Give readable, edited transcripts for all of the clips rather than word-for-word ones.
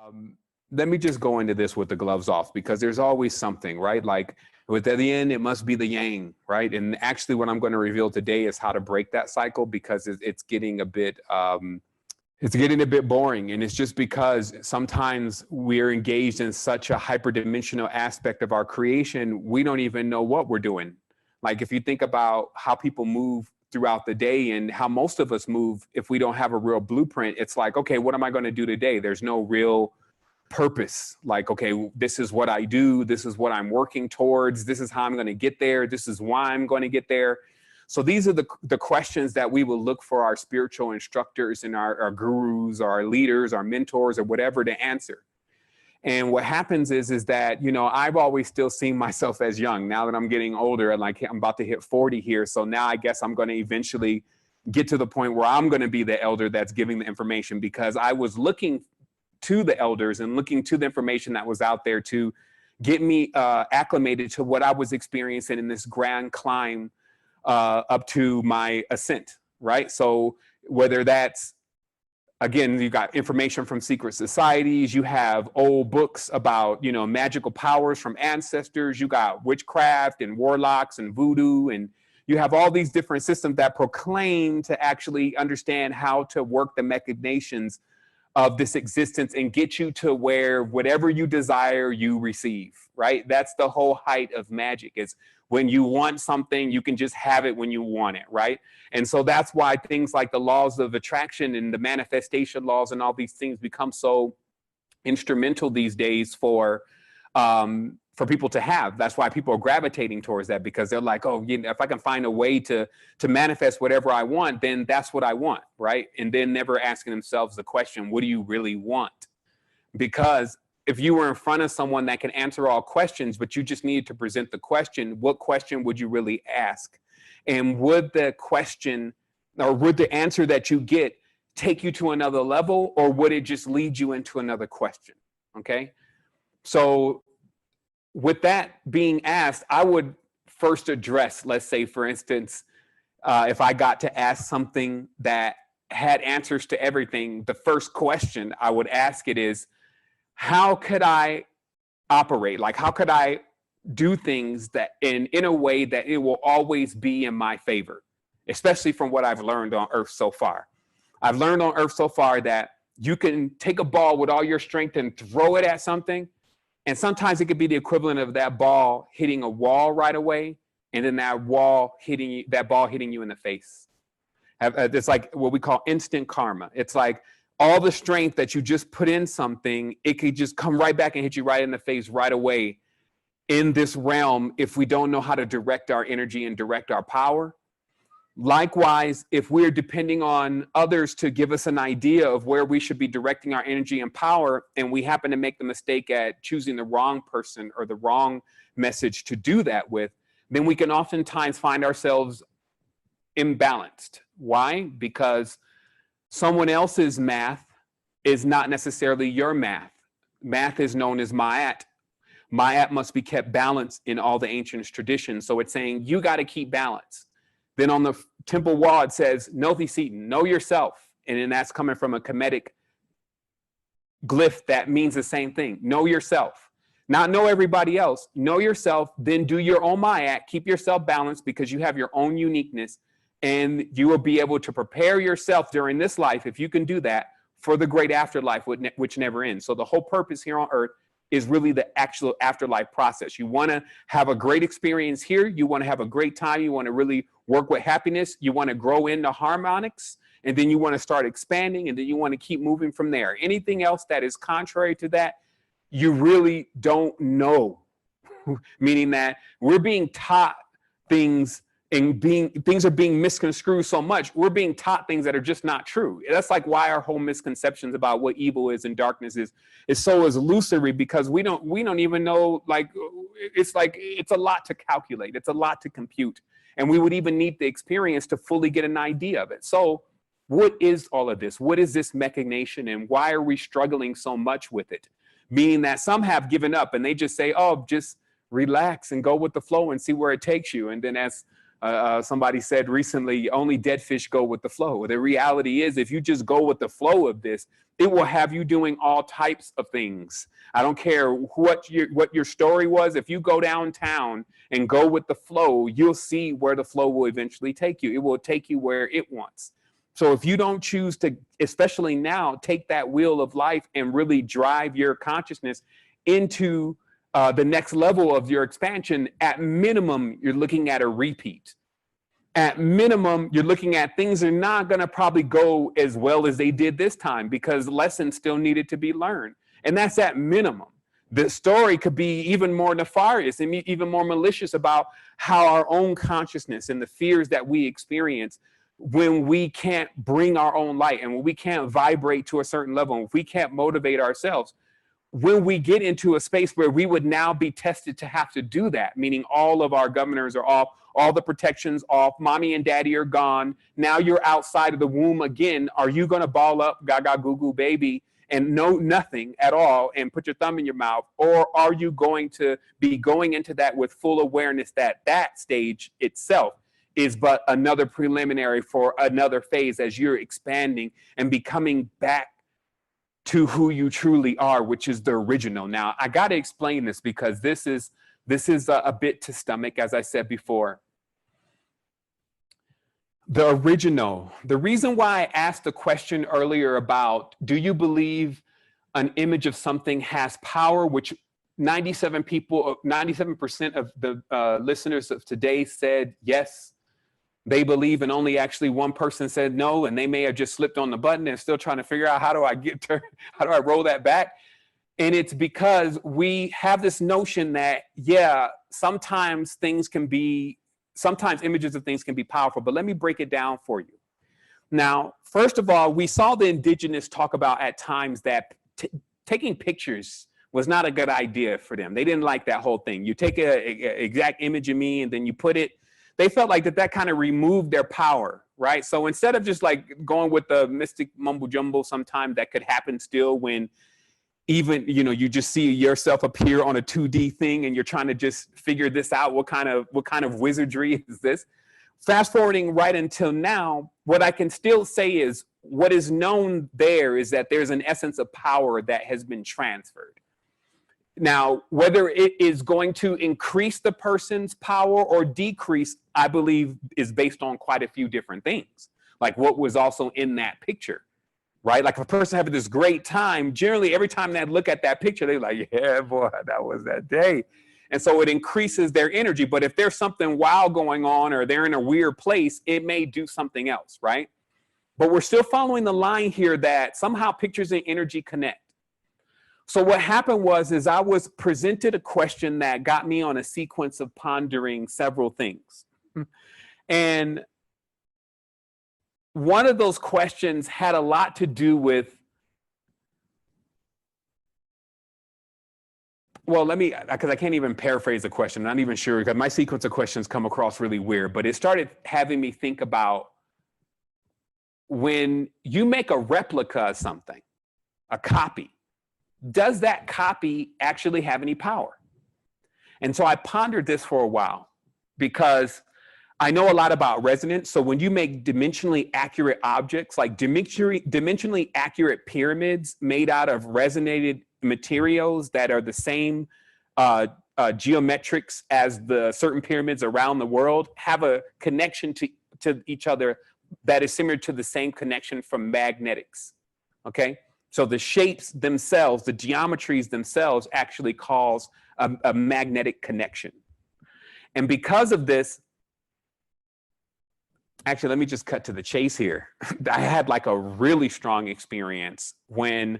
Um, Let me just go into this with the gloves off, because there's always something, right? Like at the end, it must be the yang, right? And actually what I'm going to reveal today is how to break that cycle, because it's getting a bit, boring. And it's just because sometimes we're engaged in such a hyperdimensional aspect of our creation, we don't even know what we're doing. Like if you think about how people move throughout the day and how most of us move, if we don't have a real blueprint, it's like, okay, what am I going to do today? There's no real purpose. Like, okay, this is what I do. This is what I'm working towards. This is how I'm going to get there. This is why I'm going to get there. So these are the questions that we will look for our spiritual instructors and our gurus, or our leaders, our mentors, or whatever to answer. And what happens is that, you know, I've always still seen myself as young. Now that I'm getting older, and like I'm about to hit 40 here. So now I guess I'm going to eventually get to the point where I'm going to be the elder that's giving the information, because I was looking to the elders and looking to the information that was out there to get me acclimated to what I was experiencing in this grand climb up to my ascent, right? So whether that's, again, you got information from secret societies, you have old books about, you know, magical powers from ancestors, you got witchcraft and warlocks and voodoo, and you have all these different systems that proclaim to actually understand how to work the machinations of this existence and get you to where whatever you desire, you receive, right? That's the whole height of magic, is when you want something, you can just have it when you want it, right? And so that's why things like the laws of attraction and the manifestation laws and all these things become so instrumental these days for people to have. That's why people are gravitating towards that, because they're like, oh, you know, if I can find a way to manifest whatever I want, then that's what I want, right? And then never asking themselves the question, what do you really want? Because if you were in front of someone that can answer all questions, but you just needed to present the question, what question would you really ask? And would the question, or would the answer that you get take you to another level, or would it just lead you into another question? Okay. So with that being asked, I would first address, let's say, for instance, if I got to ask something that had answers to everything, the first question I would ask it is, how could I operate? Like, how could I do things that in a way that it will always be in my favor, especially from what I've learned on Earth so far. I've learned on Earth so far that you can take a ball with all your strength and throw it at something, and sometimes it could be the equivalent of that ball hitting a wall right away, and then that ball hitting you in the face. It's like what we call instant karma. It's like all the strength that you just put in something, it could just come right back and hit you right in the face right away in this realm if we don't know how to direct our energy and direct our power. Likewise, if we're depending on others to give us an idea of where we should be directing our energy and power, and we happen to make the mistake at choosing the wrong person or the wrong message to do that with, then we can oftentimes find ourselves imbalanced. Why? Because someone else's math is not necessarily your math. Math is known as Ma'at. Ma'at must be kept balanced in all the ancient traditions. So it's saying you got to keep balance. Then on the temple wall, it says, know Thyself, know yourself. And then that's coming from a Kemetic glyph that means the same thing. Know yourself. Not know everybody else. Know yourself, then do your own Ma'at. Keep yourself balanced, because you have your own uniqueness. And you will be able to prepare yourself during this life, if you can do that, for the great afterlife, which never ends. So the whole purpose here on Earth is really the actual afterlife process. You want to have a great experience here. You want to have a great time. You want to really work with happiness. You want to grow into harmonics, and then you want to start expanding, and then you want to keep moving from there. Anything else that is contrary to that, you really don't know. Meaning that we're being taught things, and things are being misconstrued so much. We're being taught things that are just not true. That's like why our whole misconceptions about what evil is and darkness is so illusory, because we don't even know. Like it's a lot to calculate. It's a lot to compute, and we would even need the experience to fully get an idea of it. So what is all of this? What is this machination, and why are we struggling so much with it? Meaning that some have given up and they just say, oh, just relax and go with the flow and see where it takes you. And then as Somebody said recently, only dead fish go with the flow. The reality is, if you just go with the flow of this, it will have you doing all types of things. I don't care what your story was. If you go downtown and go with the flow, you'll see where the flow will eventually take you. It will take you where it wants. So if you don't choose to, especially now, take that wheel of life and really drive your consciousness into the next level of your expansion, at minimum, you're looking at a repeat. At minimum, you're looking at things are not going to probably go as well as they did this time because lessons still needed to be learned. And that's at minimum. The story could be even more nefarious and even more malicious about how our own consciousness and the fears that we experience when we can't bring our own light and when we can't vibrate to a certain level, and if we can't motivate ourselves, when we get into a space where we would now be tested to have to do that, meaning all of our governors are off, all the protections off, mommy and daddy are gone, now you're outside of the womb again, are you going to ball up gaga goo goo baby and know nothing at all and put your thumb in your mouth? Or are you going to be going into that with full awareness that that stage itself is but another preliminary for another phase as you're expanding and becoming back to who you truly are, which is the original. Now, I got to explain this because this is a bit to stomach, as I said before. The original, the reason why I asked the question earlier about, do you believe an image of something has power, which 97% of the listeners of today said yes, they believe, and only actually one person said no, and they may have just slipped on the button and still trying to figure out how do I roll that back? And it's because we have this notion that, yeah, sometimes images of things can be powerful, but let me break it down for you. Now, first of all, we saw the indigenous talk about at times that taking pictures was not a good idea for them. They didn't like that whole thing. You take an exact image of me and then you put it. They felt like that kind of removed their power, right? So instead of just like going with the mystic mumbo jumbo, sometime that could happen still when even, you just see yourself appear on a 2D thing and you're trying to just figure this out. What kind of wizardry is this? Fast forwarding right until now, what I can still say is what is known there is that there's an essence of power that has been transferred. Now, whether it is going to increase the person's power or decrease, I believe is based on quite a few different things, like what was also in that picture, right? Like if a person having this great time, generally every time they look at that picture, they're like, yeah, boy, that was that day. And so it increases their energy. But if there's something wild going on or they're in a weird place, it may do something else, right? But we're still following the line here that somehow pictures and energy connect. So what happened is I was presented a question that got me on a sequence of pondering several things. And one of those questions had a lot to do with, well, because I can't even paraphrase the question. I'm not even sure because my sequence of questions come across really weird, but it started having me think about when you make a replica of something, a copy, does that copy actually have any power? And so I pondered this for a while because I know a lot about resonance. So when you make dimensionally accurate objects, like dimensionally accurate pyramids made out of resonated materials that are the same geometrics as the certain pyramids around the world, have a connection to each other that is similar to the same connection from magnetics, okay? So the shapes themselves, the geometries themselves actually cause a magnetic connection. And because of this, actually, let me just cut to the chase here. I had like a really strong experience when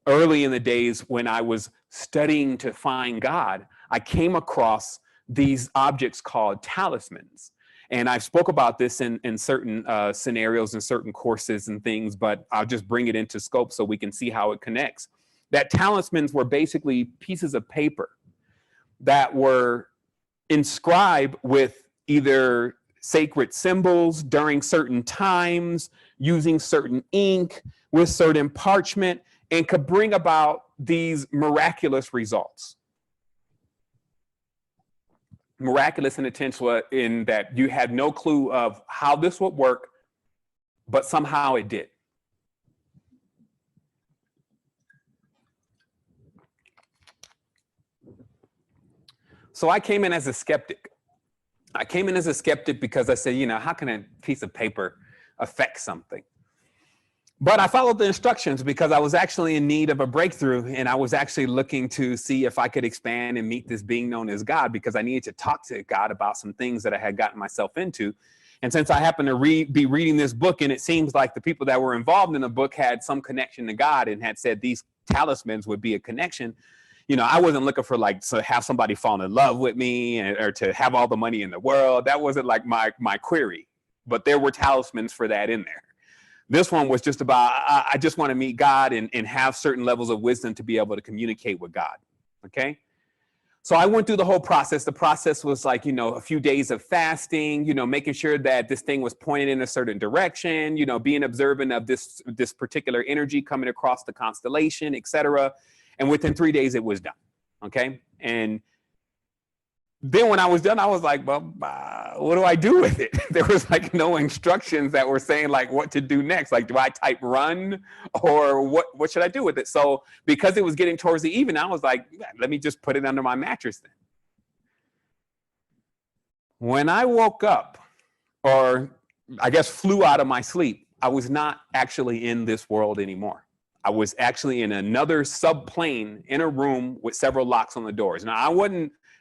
early in the days when I was studying to find God, I came across these objects called talismans. And I spoke about this in certain scenarios and certain courses and things, but I'll just bring it into scope so we can see how it connects. That talismans were basically pieces of paper that were inscribed with either sacred symbols during certain times, using certain ink, with certain parchment, and could bring about these miraculous results. miraculous and intentional in that you had no clue of how this would work, but somehow it did. So I came in as a skeptic. I came in as a skeptic because I said, you know, how can a piece of paper affect something? But I followed the instructions because I was actually in need of a breakthrough, and I was actually looking to see if I could expand and meet this being known as God, because I needed to talk to God about some things that I had gotten myself into. And since I happened to be reading this book, and it seems like the people that were involved in the book had some connection to God and had said these talismans would be a connection, you know, I wasn't looking for like to have somebody fall in love with me or to have all the money in the world. That wasn't like my query, but there were talismans for that in there. This one was just about, I just want to meet God and have certain levels of wisdom to be able to communicate with God. Okay. So I went through the whole process. The process was like, you know, a few days of fasting, you know, making sure that this thing was pointed in a certain direction, you know, being observant of this particular energy coming across the constellation, etc. And within 3 days, it was done. Okay. And then when I was done, I was like, well, what do I do with it? There was like no instructions that were saying like what to do next. Like, do I type run or what should I do with it? So because it was getting towards the evening, I was like, let me just put it under my mattress then. When I woke up, or I guess flew out of my sleep, I was not actually in this world anymore. I was actually in another subplane in a room with several locks on the doors. Now,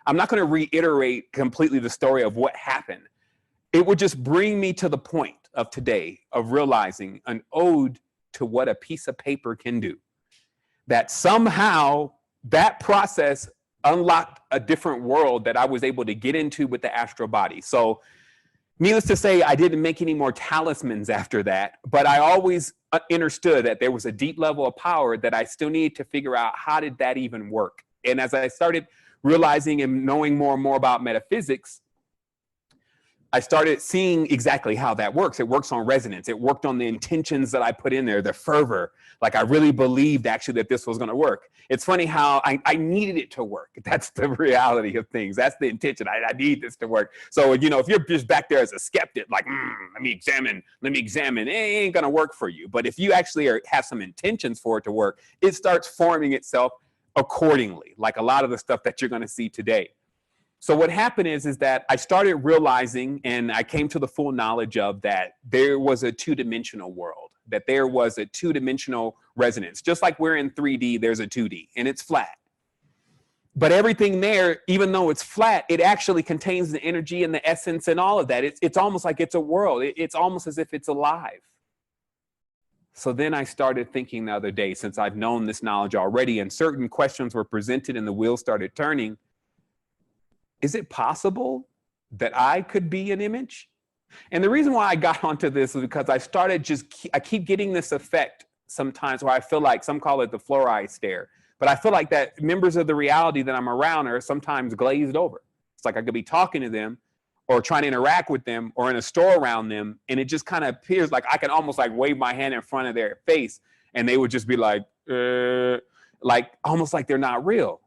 I'm not going to reiterate completely the story of what happened. It would just bring me to the point of today of realizing an ode to what a piece of paper can do. That somehow that process unlocked a different world that I was able to get into with the astral body. So needless to say, I didn't make any more talismans after that, but I always understood that there was a deep level of power that I still needed to figure out how did that even work. And as I started realizing and knowing more and more about metaphysics, I started seeing exactly how that works. It works on resonance. It worked on the intentions that I put in there, the fervor. Like I really believed actually that this was going to work. It's funny how I needed it to work. That's the reality of things. That's the intention. I need this to work. So, you know, if you're just back there as a skeptic, like, let me examine, it ain't going to work for you. But if you actually have some intentions for it to work, it starts forming itself accordingly, like a lot of the stuff that you're going to see today. So what happened is that I started realizing, and I came to the full knowledge of that there was a two-dimensional world, that there was a two-dimensional resonance. Just like we're in 3D, there's a 2D, and it's flat. But everything there, even though it's flat, it actually contains the energy and the essence and all of that. It's almost like it's a world. It's almost as if it's alive. So then I started thinking the other day, since I've known this knowledge already and certain questions were presented and the wheels started turning, is it possible that I could be an image? And the reason why I got onto this is because I started I keep getting this effect sometimes where I feel like, some call it the fluoride stare, but I feel like that members of the reality that I'm around are sometimes glazed over. It's like I could be talking to them or trying to interact with them or in a store around them, and it just kind of appears like I can almost like wave my hand in front of their face and they would just be like almost like they're not real.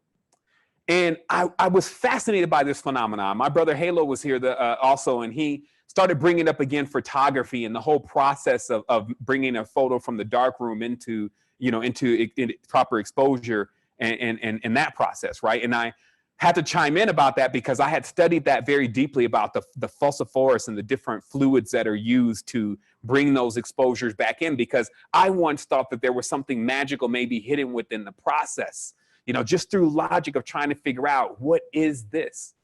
And I was fascinated by this phenomenon. My brother Halo was here also, and he started bringing up again photography and the whole process of bringing a photo from the dark room into proper exposure and that process, right? And I had to chime in about that because I had studied that very deeply about the phosphorus and the different fluids that are used to bring those exposures back in, because I once thought that there was something magical maybe hidden within the process. You know, just through logic of trying to figure out what is this.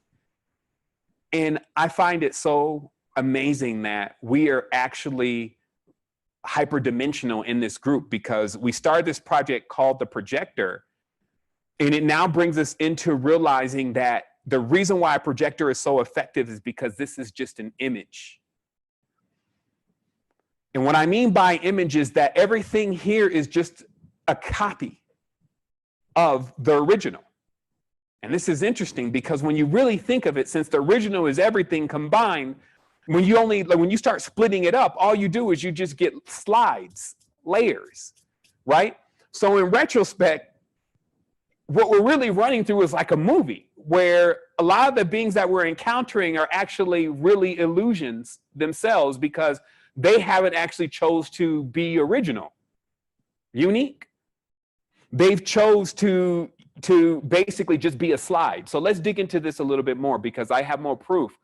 And I find it so amazing that we are actually hyperdimensional in this group, because we started this project called the Projector, and it now brings us into realizing that the reason why a projector is so effective is because this is just an image. And what I mean by image is that everything here is just a copy of the original. And this is interesting because when you really think of it, since the original is everything combined, when you start splitting it up, all you do is you just get slides, layers, right? So in retrospect, what we're really running through is like a movie. where a lot of the beings that we're encountering are actually really illusions themselves, because they haven't actually chose to be original, unique. They've chose to basically just be a slide. So let's dig into this a little bit more, because I have more proof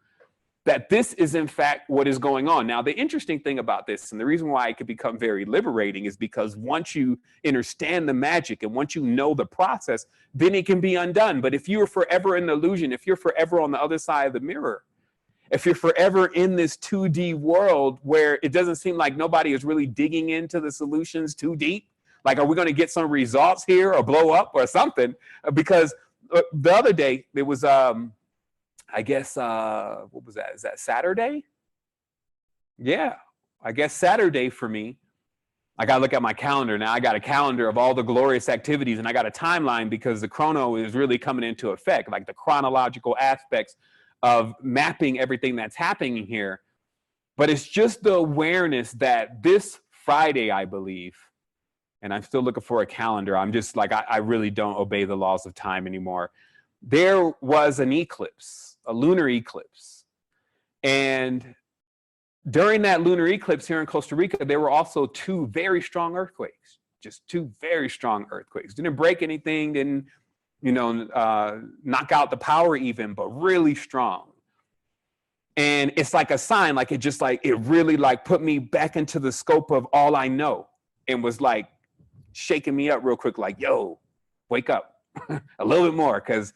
that this is in fact what is going on. Now, the interesting thing about this, and the reason why it could become very liberating, is because once you understand the magic and once you know the process, then it can be undone. But if you're forever in the illusion, if you're forever on the other side of the mirror, if you're forever in this 2D world where it doesn't seem like nobody is really digging into the solutions too deep, like, are we going to get some results here or blow up or something? Because the other day, there was, I guess, what was that? Is that Saturday? Yeah, I guess Saturday for me. I got to look at my calendar now. I got a calendar of all the glorious activities, and I got a timeline because the chrono is really coming into effect, like the chronological aspects of mapping everything that's happening here. But it's just the awareness that this Friday, I believe, and I'm still looking for a calendar. I'm just like, I really don't obey the laws of time anymore. There was an eclipse, a lunar eclipse. And during that lunar eclipse here in Costa Rica, there were also two very strong earthquakes, just two very strong earthquakes. Didn't break anything, didn't, knock out the power even, but really strong. And it's like a sign, like it really like put me back into the scope of all I know, and was like shaking me up real quick, like, yo, wake up a little bit more, because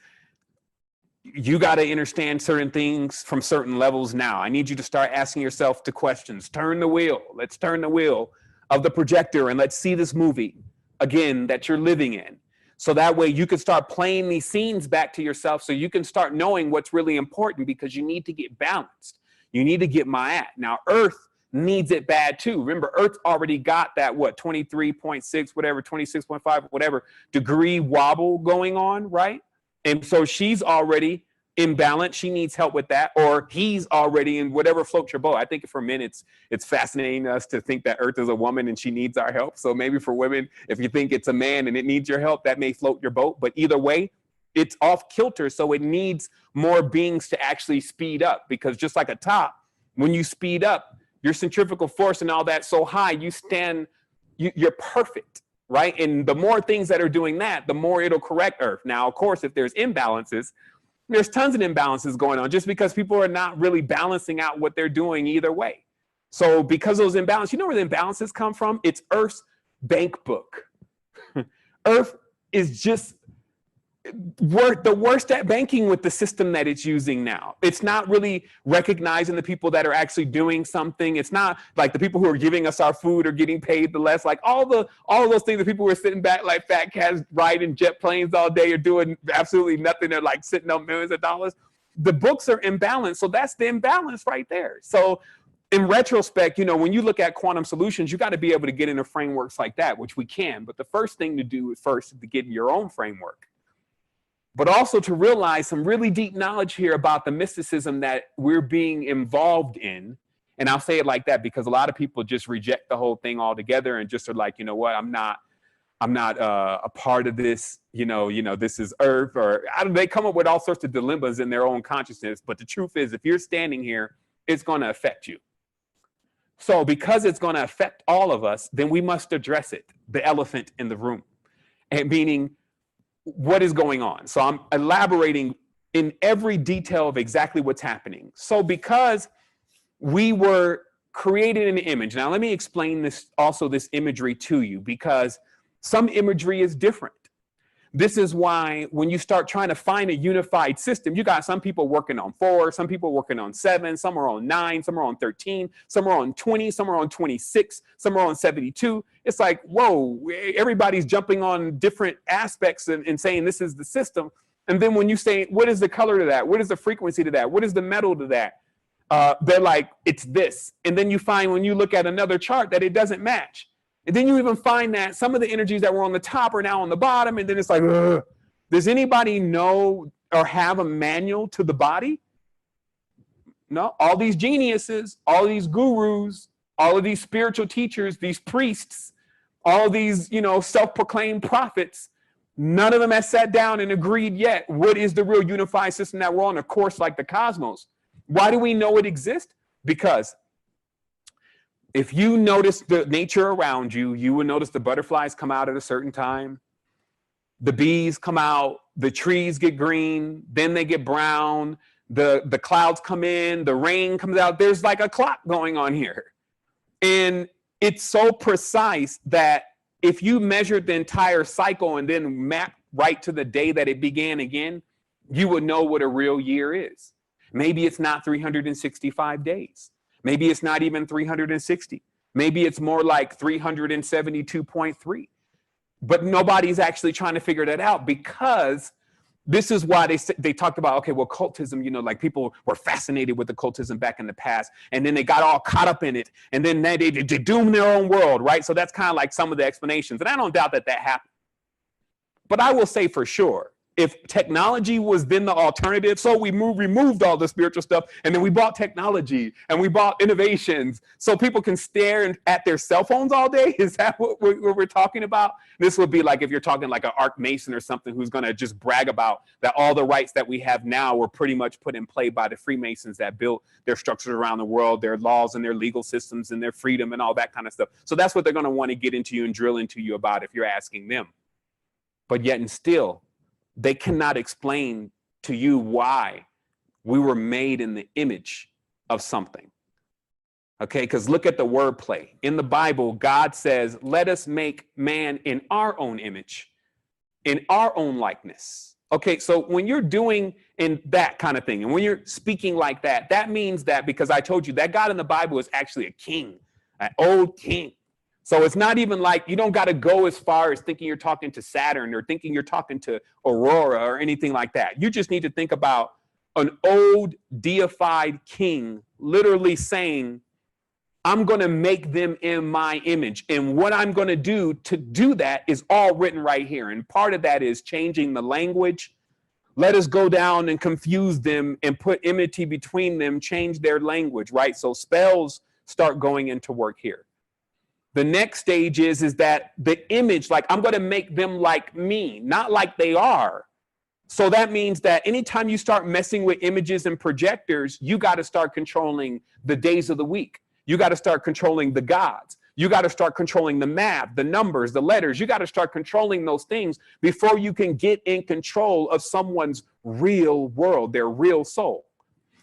you got to understand certain things from certain levels now. I need you to start asking yourself the questions. Turn the wheel. Let's turn the wheel of the projector and let's see this movie again that you're living in. So that way you can start playing these scenes back to yourself, so you can start knowing what's really important, because you need to get balanced. You need to get Ma'at. Now, Earth needs it bad too. Remember, Earth already got that, 23.6, whatever, 26.5, whatever degree wobble going on, right? And so she's already imbalanced. She needs help with that, or he's already in, whatever floats your boat. I think for men, it's fascinating us to think that Earth is a woman and she needs our help. So maybe for women, if you think it's a man and it needs your help, that may float your boat. But either way, it's off kilter. So it needs more beings to actually speed up, because just like a top, when you speed up, your centrifugal force and all that so high, you're perfect. Right? And the more things that are doing that, the more it'll correct Earth. Now, of course, if there's imbalances, there's tons of imbalances going on, just because people are not really balancing out what they're doing either way. So because those imbalances, you know where the imbalances come from? It's Earth's bank book. Earth is just the worst at banking with the system that it's using now. It's not really recognizing the people that are actually doing something. It's not like the people who are giving us our food are getting paid the less. Like all those things, the people who are sitting back like fat cats riding jet planes all day are doing absolutely nothing. They're like sitting on millions of dollars. The books are imbalanced. So that's the imbalance right there. So in retrospect, when you look at quantum solutions, you got to be able to get into frameworks like that, which we can. But the first thing to do is to get in your own framework. But also to realize some really deep knowledge here about the mysticism that we're being involved in. And I'll say it like that because a lot of people just reject the whole thing altogether and just are like, you know what, I'm not a part of this, this is Earth, or they come up with all sorts of dilemmas in their own consciousness. But the truth is, if you're standing here, it's going to affect you. So because it's going to affect all of us, then we must address it, the elephant in the room, and meaning, what is going on? So I'm elaborating in every detail of exactly what's happening. So because we were created in an image. Now let me explain this imagery to you, because some imagery is different. This is why when you start trying to find a unified system, you got some people working on 4, some people working on 7, some are on 9, some are on 13, some are on 20, some are on 26, some are on 72. It's like, whoa, everybody's jumping on different aspects and saying this is the system. And then when you say, what is the color to that? What is the frequency to that? What is the metal to that? They're like, it's this. And then you find when you look at another chart that it doesn't match. And then you even find that some of the energies that were on the top are now on the bottom. And then it's like, ugh. Does anybody know or have a manual to the body? No. All these geniuses, all these gurus, all of these spiritual teachers, these priests, all these, self-proclaimed prophets, None of them has sat down and agreed yet. What is the real unified system that we're on? A course like the cosmos. Why do we know it exists? Because if you notice the nature around you, you will notice the butterflies come out at a certain time. The bees come out, the trees get green, then they get brown, the clouds come in, the rain comes out. There's like a clock going on here. And it's so precise that if you measured the entire cycle and then map right to the day that it began again, you would know what a real year is. Maybe it's not 365 days. Maybe it's not even 360. Maybe it's more like 372.3. But nobody's actually trying to figure that out, because this is why they talked about, okay, well, cultism, you know, like people were fascinated with the cultism back in the past, and then they got all caught up in it, and then they doomed their own world, right? So that's kind of like some of the explanations, and I don't doubt that happened. But I will say for sure, if technology was then the alternative, so we removed all the spiritual stuff, and then we bought technology and we bought innovations so people can stare at their cell phones all day. Is that what we're talking about? This would be like if you're talking like an Arc Mason or something who's going to just brag about that all the rights that we have now were pretty much put in play by the Freemasons that built their structures around the world, their laws and their legal systems and their freedom and all that kind of stuff. So that's what they're going to want to get into you and drill into you about if you're asking them. But yet and still, they cannot explain to you why we were made in the image of something. Okay, because look at the wordplay. In the Bible, God says, let us make man in our own image, in our own likeness. Okay, so when you're doing in that kind of thing, and when you're speaking like that, that means that, because I told you that God in the Bible is actually a king, an old king. So it's not even like, you don't got to go as far as thinking you're talking to Saturn or thinking you're talking to Aurora or anything like that. You just need to think about an old deified king literally saying, I'm going to make them in my image. And what I'm going to do that is all written right here. And part of that is changing the language. Let us go down and confuse them and put enmity between them, change their language, right? So spells start going into work here. The next stage is that the image, like I'm going to make them like me, not like they are. So that means that anytime you start messing with images and projectors, you got to start controlling the days of the week. You got to start controlling the gods. You got to start controlling the math, the numbers, the letters. You got to start controlling those things before you can get in control of someone's real world, their real soul.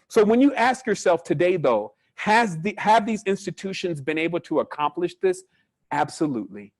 So when you ask yourself today, though, have these institutions been able to accomplish this? Absolutely.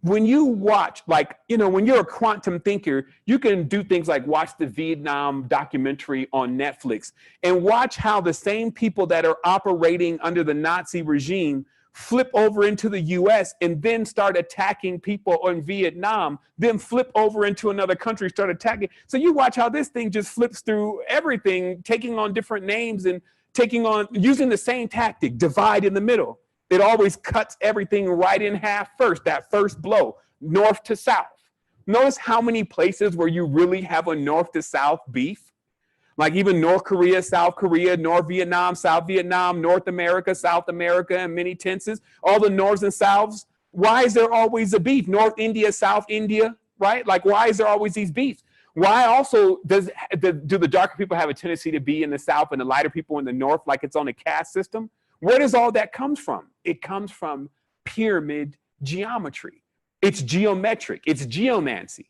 When you watch, like, you know, when you're a quantum thinker, you can do things like watch the Vietnam documentary on Netflix and watch how the same people that are operating under the Nazi regime flip over into the US and then start attacking people in Vietnam, then flip over into another country, start attacking. So you watch how this thing just flips through everything, taking on different names and using the same tactic, divide in the middle. It always cuts everything right in half first, that first blow, north to south. Notice how many places where you really have a north to south beef, like even North Korea, South Korea, North Vietnam, South Vietnam, North America, South America, and many tenses, all the norths and souths. Why is there always a beef? North India, South India, right? Like, why is there always these beefs? Why also do the darker people have a tendency to be in the South and the lighter people in the North, like it's on a caste system? Where does all that come from? It comes from pyramid geometry. It's geometric. It's geomancy.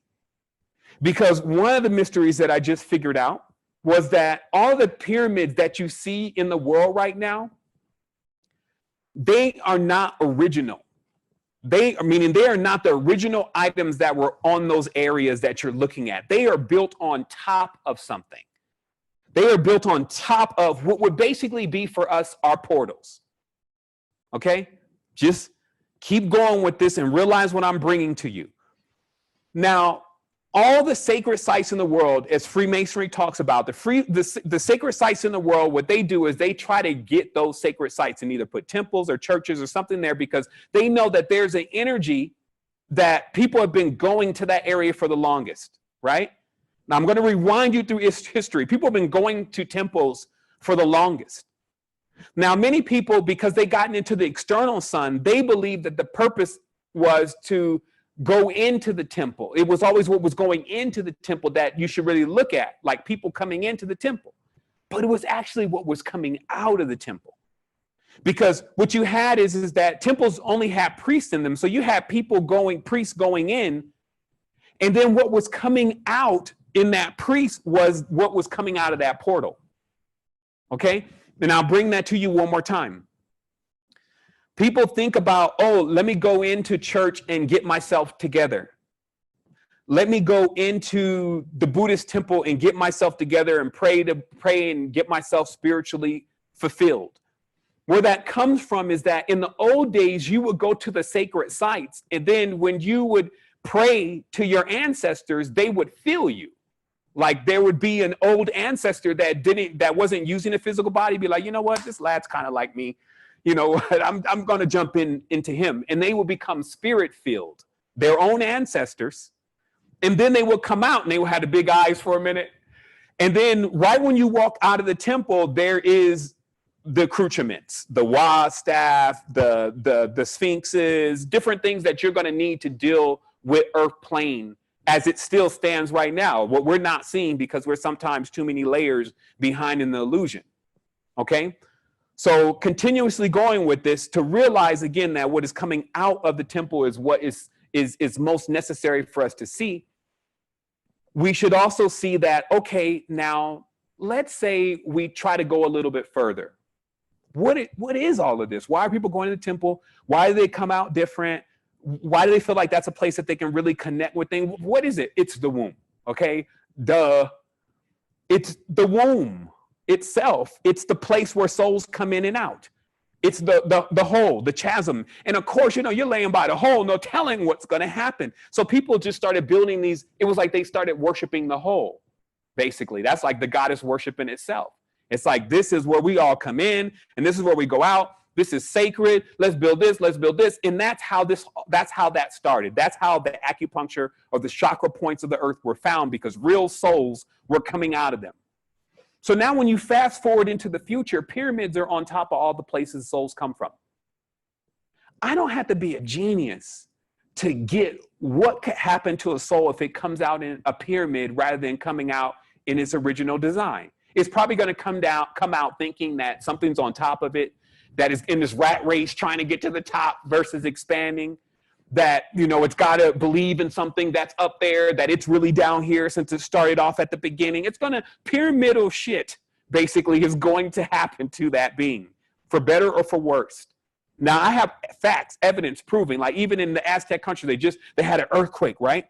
Because one of the mysteries that I just figured out was that all the pyramids that you see in the world right now, they are not original. They are not the original items that were on those areas that you're looking at. They are built on top of something. They are built on top of what would basically be for us our portals. Okay? Just keep going with this and realize what I'm bringing to you. Now, all the sacred sites in the world, as Freemasonry talks about, the sacred sites in the world, what they do is they try to get those sacred sites and either put temples or churches or something there because they know that there's an energy that people have been going to that area for the longest, right? Now, I'm going to rewind you through history. People have been going to temples for the longest. Now, many people, because they gotten into the external sun, they believe that the purpose was to go into the temple. It was always what was going into the temple that you should really look at, like people coming into the temple. But it was actually what was coming out of the temple. Because what you had is that temples only had priests in them. So you had priests going in, and then what was coming out in that priest was what was coming out of that portal. Okay? And I'll bring that to you one more time. People think about, oh, let me go into church and get myself together. Let me go into the Buddhist temple and get myself together and pray and get myself spiritually fulfilled. Where that comes from is that in the old days, you would go to the sacred sites, and then when you would pray to your ancestors, they would feel you. Like there would be an old ancestor that wasn't using a physical body, be like, you know what, this lad's kind of like me. You know what, I'm going to jump into him. And they will become spirit-filled, their own ancestors. And then they will come out and they will have the big eyes for a minute. And then right when you walk out of the temple, there is the accoutrements, the Wa staff, the sphinxes, different things that you're going to need to deal with earth plane as it still stands right now. What we're not seeing because we're sometimes too many layers behind in the illusion. Okay? So continuously going with this to realize again that what is coming out of the temple is what is most necessary for us to see. We should also see that, okay, now let's say we try to go a little bit further. What is all of this? Why are people going to the temple? Why do they come out different? Why do they feel like that's a place that they can really connect with things? What is it? It's the womb, okay? Duh. It's the womb itself. It's the place where souls come in and out. It's the hole, the chasm. And of course, you know, you're laying by the hole, no telling what's going to happen. So people just started building these. It was like they started worshiping the hole, basically. That's like the goddess worship in itself. It's like, this is where we all come in and this is where we go out. This is sacred. Let's build this. Let's build this. And that's how that started. That's how the acupuncture or the chakra points of the earth were found, because real souls were coming out of them. So now when you fast forward into the future, pyramids are on top of all the places souls come from. I don't have to be a genius to get what could happen to a soul if it comes out in a pyramid rather than coming out in its original design. It's probably going to come out thinking that something's on top of it, that is in this rat race trying to get to the top versus expanding, that, you know, it's got to believe in something that's up there, that it's really down here since it started off at the beginning. It's going to, pyramidal shit basically is going to happen to that being, for better or for worse. Now, I have facts, evidence proving, like even in the Aztec country, they had an earthquake, right?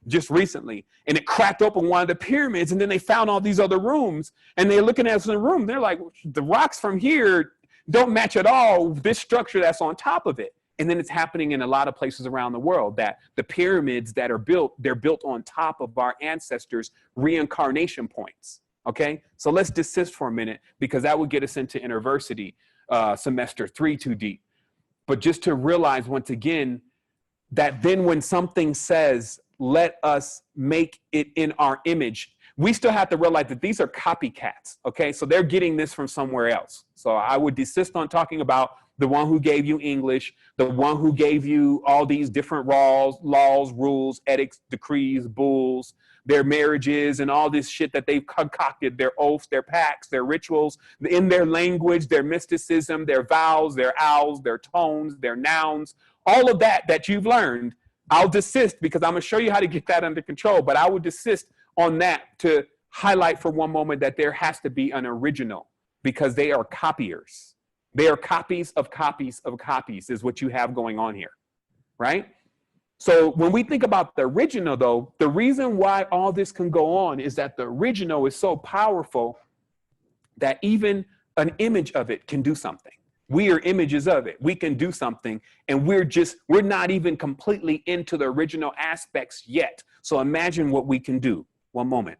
Just recently, and it cracked open one of the pyramids, and then they found all these other rooms, and they're looking at the room. They're like, the rocks from here don't match at all this structure that's on top of it. And then it's happening in a lot of places around the world, that the pyramids that are built, they're built on top of our ancestors' reincarnation points. Okay, so let's desist for a minute, because that would get us into University semester 3 too deep. But just to realize once again that then when something says, let us make it in our image, we still have to realize that these are copycats, okay? So they're getting this from somewhere else. So I would desist on talking about the one who gave you English, the one who gave you all these different laws, rules, edicts, decrees, bulls, their marriages, and all this shit that they've concocted, their oaths, their pacts, their rituals, in their language, their mysticism, their vows, their owls, their tones, their nouns, all of that you've learned. I'll desist, because I'm going to show you how to get that under control, but I would desist on that to highlight for one moment that there has to be an original, because they are copiers. They are copies of copies of copies is what you have going on here, right? So when we think about the original, though, the reason why all this can go on is that the original is so powerful that even an image of it can do something. We are images of it. We can do something, and we're not even completely into the original aspects yet. So imagine what we can do. One moment.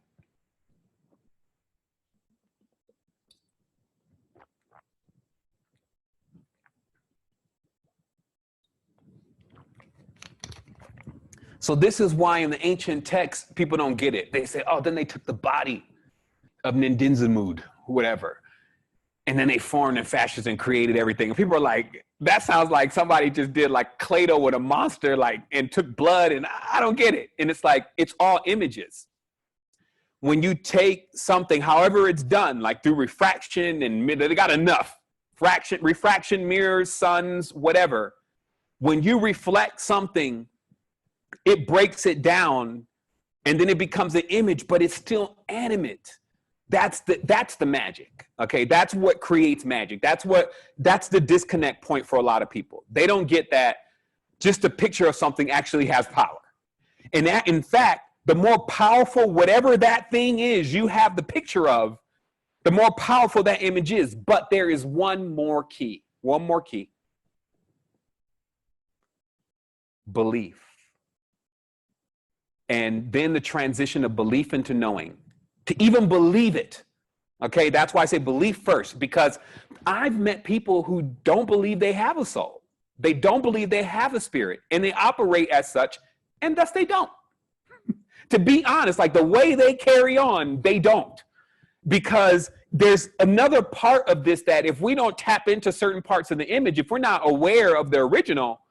So this is why in the ancient texts, people don't get it. They say, oh, then they took the body of Nindinsumud, whatever. And then they formed in fascists and created everything. And people are like, that sounds like somebody just did like Play-Doh with a monster, like, and took blood, and I don't get it. And it's like, it's all images. When you take something, however it's done, like through refraction, and they got enough refraction, mirrors, suns, whatever. When you reflect something, it breaks it down, and then it becomes an image, but it's still animate. That's the magic. Okay, that's what creates magic. That's the disconnect point for a lot of people. They don't get that just a picture of something actually has power. And that, in fact, the more powerful whatever that thing is you have the picture of, the more powerful that image is. But there is one more key. Belief. And then the transition of belief into knowing. To even believe it. Okay, that's why I say belief first, because I've met people who don't believe they have a soul. They don't believe they have a spirit, and they operate as such, and thus they don't. To be honest, like the way they carry on, they don't. Because there's another part of this that if we don't tap into certain parts of the image, if we're not aware of the original,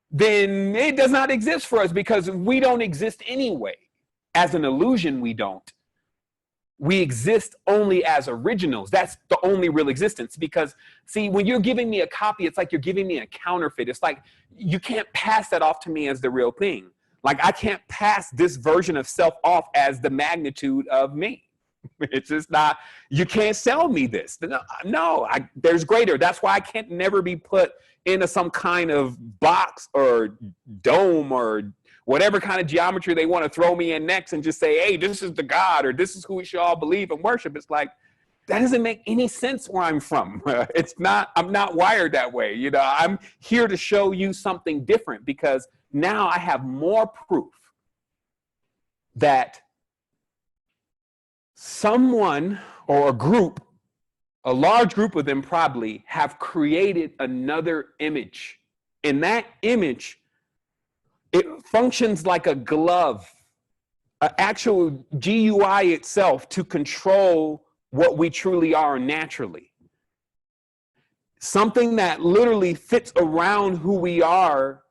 then it does not exist for us, because we don't exist anyway. As an illusion, we don't. We exist only as originals. That's the only real existence. Because, see, when you're giving me a copy, it's like you're giving me a counterfeit. It's like you can't pass that off to me as the real thing. Like I can't pass this version of self off as the magnitude of me. It's just not, you can't sell me this. No, there's greater. That's why I can't never be put into some kind of box or dome or whatever kind of geometry they want to throw me in next and just say, hey, this is the God, or this is who we should all believe and worship. It's like, that doesn't make any sense where I'm from. I'm not wired that way. You know, I'm here to show you something different, because now I have more proof that someone or a group, a large group of them probably, have created another image. And that image, it functions like a glove, an actual GUI itself, to control what we truly are naturally. Something that literally fits around who we are,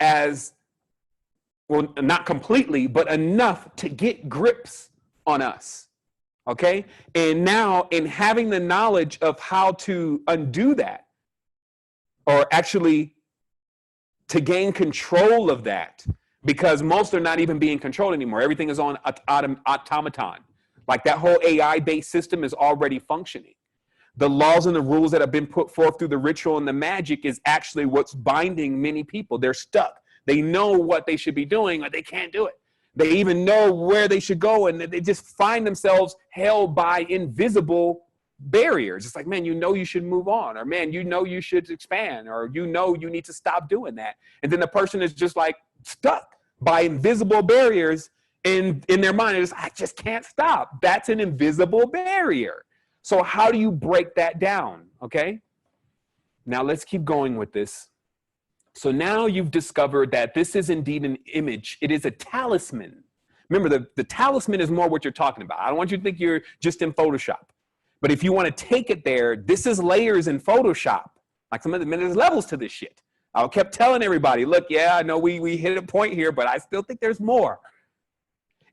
as, well, not completely, but enough to get grips on us. Okay? And now, in having the knowledge of how to undo that, or actually to gain control of that, because most are not even being controlled anymore. Everything is on automaton. Like that whole AI-based system is already functioning. The laws and the rules that have been put forth through the ritual and the magic is actually what's binding many people. They're stuck. They know what they should be doing, but they can't do it. They even know where they should go, and they just find themselves held by invisible barriers. It's like, man, you know you should move on, or man, you know you should expand, or you know you need to stop doing that. And then the person is just like stuck by invisible barriers in their mind. It's, I just can't stop. That's an invisible barrier. So how do you break that down? Okay. Now let's keep going with this. So now you've discovered that this is indeed an image. It is a talisman. Remember, the talisman is more what you're talking about. I don't want you to think you're just in Photoshop. But if you want to take it there, this is layers in Photoshop. Like there's levels to this shit. I kept telling everybody, look, yeah, I know we hit a point here, but I still think there's more.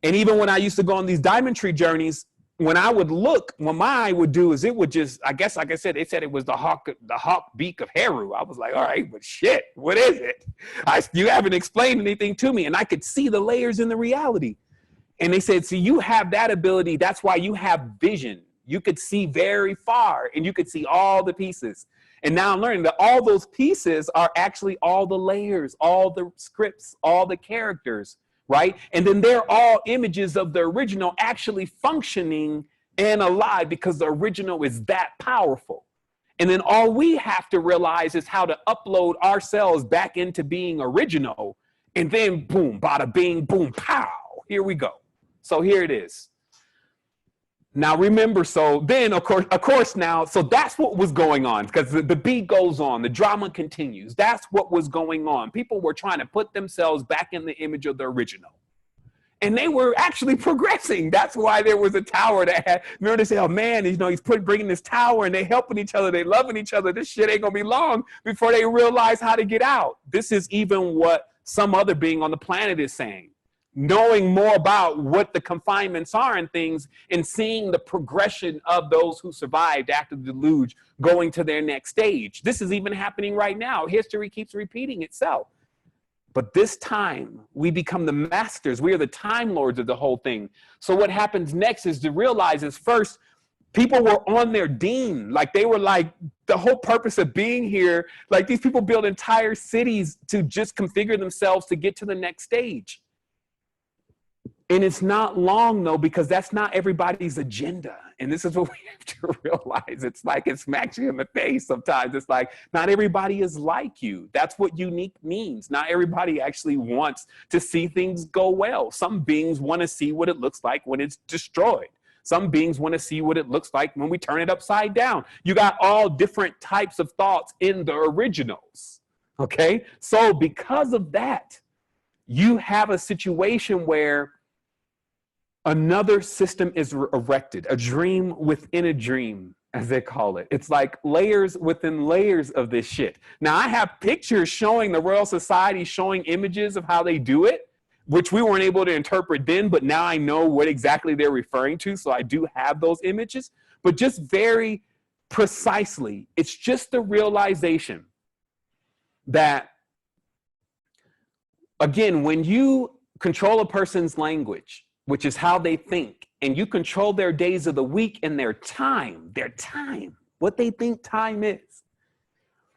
And even when I used to go on these diamond tree journeys, when I would look, what my eye would do is it would just, I guess, like I said, it said it was the hawk beak of Heru. I was like, all right, but shit, what is it? You haven't explained anything to me. And I could see the layers in the reality. And they said, see, you have that ability. That's why you have vision. You could see very far, and you could see all the pieces. And now I'm learning that all those pieces are actually all the layers, all the scripts, all the characters, right? And then they're all images of the original actually functioning and alive, because the original is that powerful. And then all we have to realize is how to upload ourselves back into being original. And then boom, bada bing, boom, pow, here we go. So here it is. Now remember, so then of course now, so that's what was going on, because the beat goes on, the drama continues. That's what was going on. People were trying to put themselves back in the image of the original. and they were actually progressing. That's why there was a tower that had, remember they say, oh man, you know, he's bringing this tower and they helping each other, they loving each other. This shit ain't gonna be long before they realize how to get out. This is even what some other being on the planet is saying. Knowing more about what the confinements are and things, and seeing the progression of those who survived after the deluge going to their next stage. This is even happening right now. History keeps repeating itself. But this time, we become the masters. We are the time lords of the whole thing. So what happens next is to realize is first, people were on their dean. Like they were like, the whole purpose of being here, like these people build entire cities to just configure themselves to get to the next stage. And it's not long though, because that's not everybody's agenda. And this is what we have to realize. It's like it smacks you in the face sometimes. It's like, not everybody is like you. That's what unique means. Not everybody actually wants to see things go well. Some beings want to see what it looks like when it's destroyed. Some beings want to see what it looks like when we turn it upside down. You got all different types of thoughts in the originals. Okay? So because of that, you have a situation where another system is erected, a dream within a dream, as they call it. It's like layers within layers of this shit. Now, I have pictures showing the Royal Society, showing images of how they do it, which we weren't able to interpret then, but now I know what exactly they're referring to, so I do have those images. But just very precisely, it's just the realization that, again, when you control a person's language, which is how they think, and you control their days of the week and their time, what they think time is.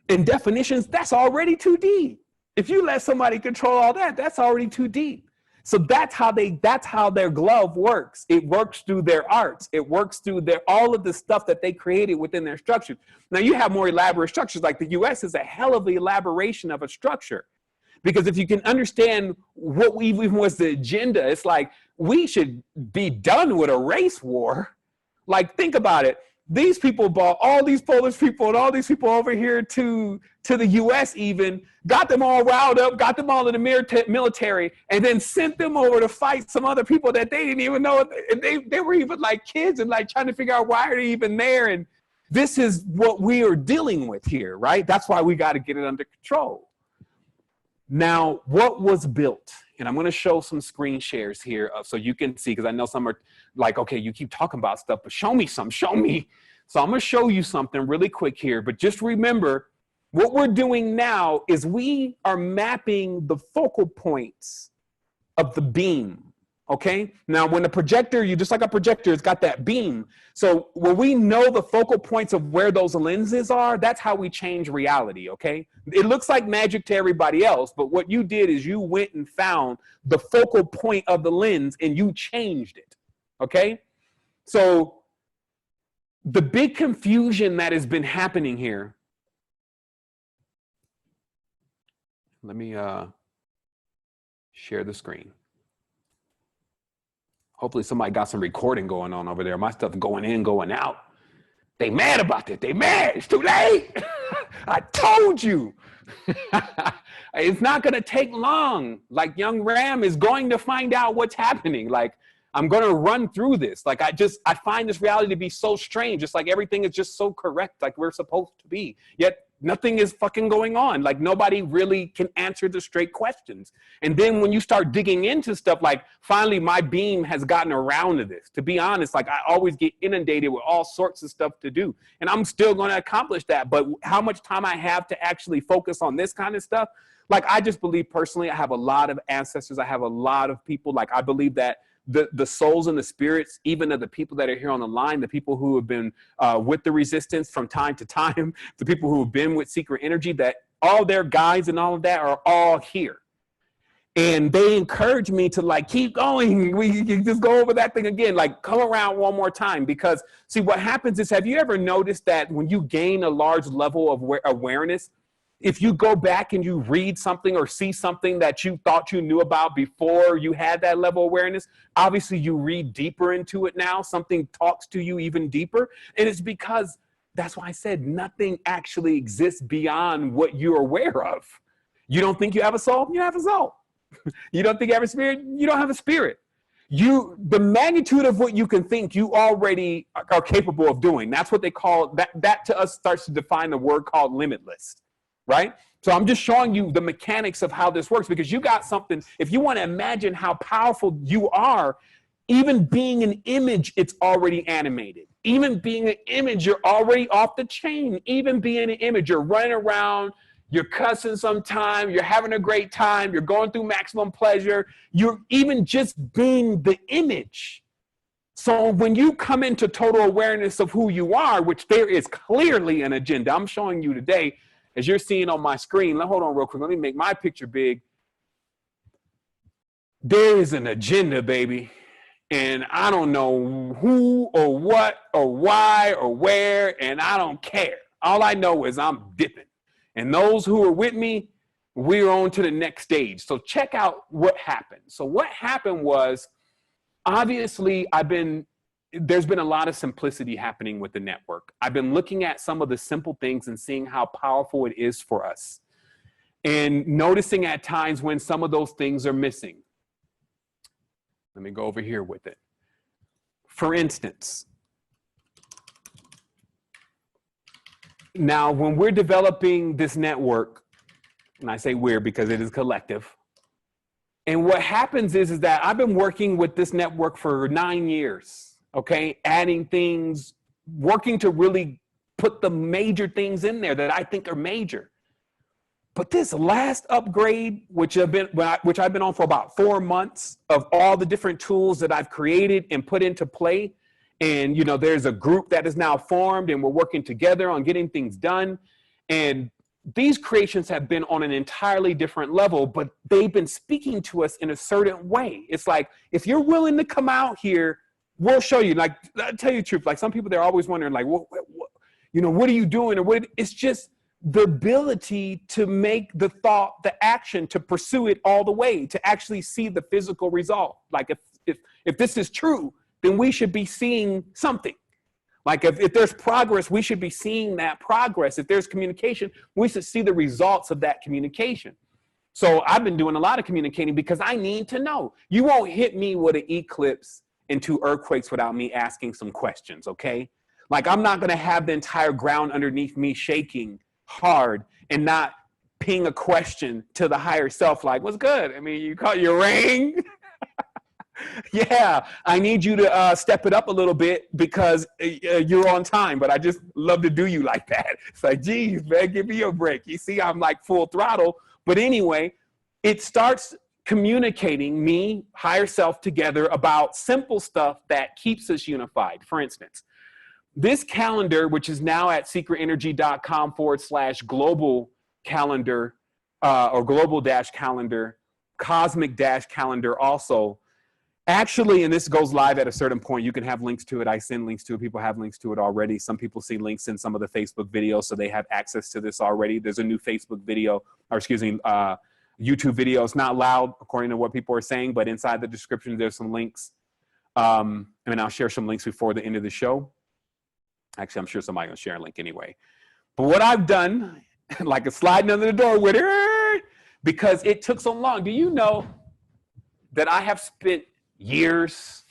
In definitions, that's already too deep. If you let somebody control all that, that's already too deep. So that's how their glove works. It works through their arts. It works through all of the stuff that they created within their structures. Now you have more elaborate structures, like the US is a hell of an elaboration of a structure. Because if you can understand what even was the agenda, it's like, we should be done with a race war. Like, think about it. These people brought all these Polish people and all these people over here to the US even, got them all riled up, got them all in the military, and then sent them over to fight some other people that they didn't even know. And they were even like kids and like trying to figure out why are they even there. And this is what we are dealing with here, right? That's why we got to get it under control. Now, what was built, and I'm going to show some screen shares here so you can see, because I know some are like, okay, you keep talking about stuff, but show me some, show me. So I'm going to show you something really quick here, but just remember, what we're doing now is we are mapping the focal points of the beam. Okay. Now, when the projector, you just like a projector, it's got that beam. So when we know the focal points of where those lenses are, that's how we change reality. Okay. It looks like magic to everybody else, but what you did is you went and found the focal point of the lens and you changed it. Okay. So the big confusion that has been happening here. Let me share the screen. Hopefully somebody got some recording going on over there. My stuff going in, going out. They mad about it. They mad. It's too late. I told you. It's not going to take long. Like young Ram is going to find out what's happening. Like, I'm going to run through this. Like, I find this reality to be so strange. It's like everything is just so correct, like we're supposed to be. Yet nothing is fucking going on. Like, nobody really can answer the straight questions. And then when you start digging into stuff, like, finally my beam has gotten around to this. To be honest, like, I always get inundated with all sorts of stuff to do. And I'm still going to accomplish that. But how much time I have to actually focus on this kind of stuff, like, I just believe personally, I have a lot of ancestors. I have a lot of people. Like, I believe that the souls and the spirits, even of the people that are here on the line, the people who have been with the resistance from time to time, the people who have been with secret energy, that all their guides and all of that are all here. And they encourage me to, like, keep going. We can just go over that thing again, like, come around one more time. Because see, what happens is, have you ever noticed that when you gain a large level of awareness, if you go back and you read something or see something that you thought you knew about before you had that level of awareness, obviously you read deeper into it now. Something talks to you even deeper. And it's because, that's why I said nothing actually exists beyond what you're aware of. You don't think you have a soul? You have a soul. You don't think you have a spirit? You don't have a spirit. the magnitude of what you can think, you already are capable of doing. That's what they call that to us starts to define the word called limitless, right? So I'm just showing you the mechanics of how this works, because you got something. If you want to imagine how powerful you are, even being an image, it's already animated. Even being an image, you're already off the chain. Even being an image, you're running around, you're cussing sometime, you're having a great time, you're going through maximum pleasure, you're even just being the image. So when you come into total awareness of who you are, which there is clearly an agenda, I'm showing you today, as you're seeing on my screen, hold on real quick, let me make my picture big. There is an agenda, baby. And I don't know who or what or why or where, and I don't care. All I know is I'm dipping. And those who are with me, we're on to the next stage. So check out what happened. So what happened was, obviously, there's been a lot of simplicity happening with the network. I've been looking at some of the simple things and seeing how powerful it is for us, and noticing at times when some of those things are missing. Let me go over here with it. For instance, now when we're developing this network, and I say we're because it is collective, and what happens is that I've been working with this network for 9 years, okay? Adding things, working to really put the major things in there that I think are major. But this last upgrade, which I've been on for about 4 months, of all the different tools that I've created and put into play, and there's a group that is now formed, and we're working together on getting things done. And these creations have been on an entirely different level, but they've been speaking to us in a certain way. It's like, if you're willing to come out here, we'll show you. Like, I'll tell you the truth. Like, some people, they're always wondering, like, what are you doing? Or what? It's just the ability to make the thought, the action, to pursue it all the way, to actually see the physical result. Like, if this is true, then we should be seeing something. Like, if there's progress, we should be seeing that progress. If there's communication, we should see the results of that communication. So I've been doing a lot of communicating because I need to know. You won't hit me with an eclipse and 2 earthquakes without me asking some questions, okay? Like, I'm not gonna have the entire ground underneath me shaking hard and not ping a question to the higher self, like, what's good? I mean, you call your ring? Yeah, I need you to step it up a little bit because you're on time, but I just love to do you like that. It's like, geez, man, give me a break. You see, I'm like full throttle. But anyway, it starts communicating me, higher self, together about simple stuff that keeps us unified. For instance, this calendar, which is now at secretenergy.com/global calendar or global-calendar, cosmic-calendar also. Actually, and this goes live at a certain point, you can have links to it. I send links to it. People have links to it already. Some people see links in some of the Facebook videos, so they have access to this already. There's a new Facebook video, or excuse me, YouTube video. It's not loud, according to what people are saying, but inside the description, there's some links. And I'll share some links before the end of the show. Actually, I'm sure somebody will share a link anyway. But what I've done, like a sliding under the door with it, because it took so long. Do you know that I have spent years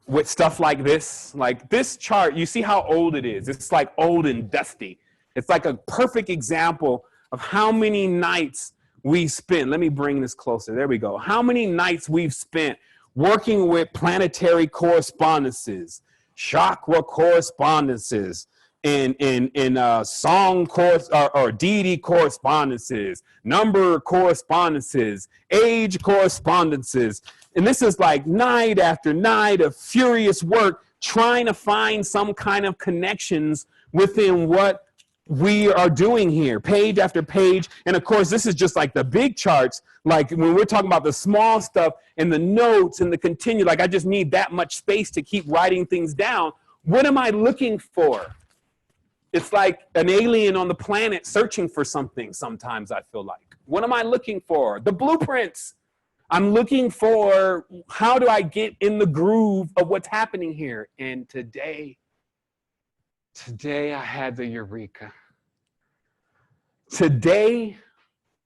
with stuff like this? Like this chart, you see how old it is. It's like old and dusty. It's like a perfect example of how many nights we spent. Let me bring this closer. There we go. How many nights we've spent working with planetary correspondences, chakra correspondences, in song or deity correspondences, number correspondences, age correspondences. And this is like night after night of furious work trying to find some kind of connections within what we are doing here, page after page. And of course, this is just like the big charts. Like when we're talking about the small stuff and the notes and the continue, like I just need that much space to keep writing things down. What am I looking for? It's like an alien on the planet searching for something sometimes, I feel like. What am I looking for? The blueprints. I'm looking for, how do I get in the groove of what's happening here? And today I had the eureka. Today,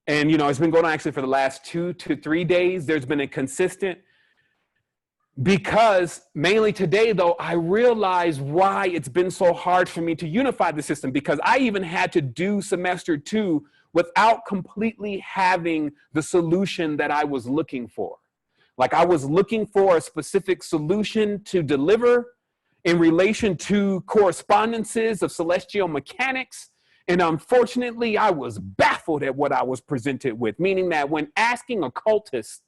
and it's been going on actually for the last 2 to 3 days, there's been a consistent Because mainly today, though, I realize why it's been so hard for me to unify the system, because I even had to do semester 2 without completely having the solution that I was looking for. Like, I was looking for a specific solution to deliver in relation to correspondences of celestial mechanics. And unfortunately, I was baffled at what I was presented with, meaning that when asking occultists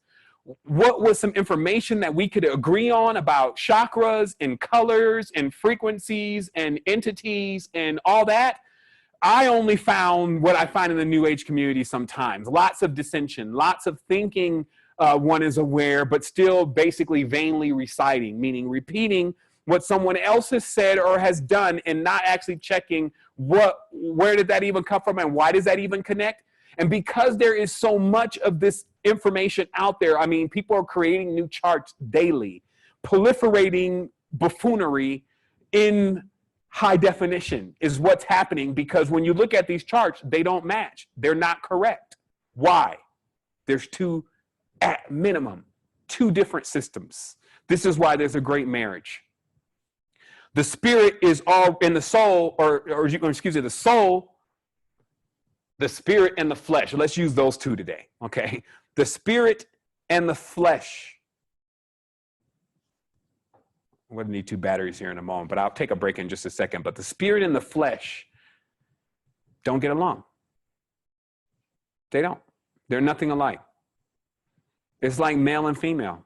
what was some information that we could agree on about chakras and colors and frequencies and entities and all that, I only found what I find in the New Age community sometimes. Lots of dissension, lots of thinking one is aware, but still basically vainly reciting, meaning repeating what someone else has said or has done and not actually checking where did that even come from and why does that even connect? And because there is so much of this information out there, I mean, people are creating new charts daily, proliferating buffoonery in high definition is what's happening, because when you look at these charts, they don't match. They're not correct. Why? There's at minimum, two different systems. This is why there's a great marriage. The spirit is all in the soul, or excuse me, the soul, the spirit and the flesh. Let's use those two today, okay? The spirit and the flesh. I'm going to need 2 batteries here in a moment, but I'll take a break in just a second. But the spirit and the flesh don't get along. They don't. They're nothing alike. It's like male and female.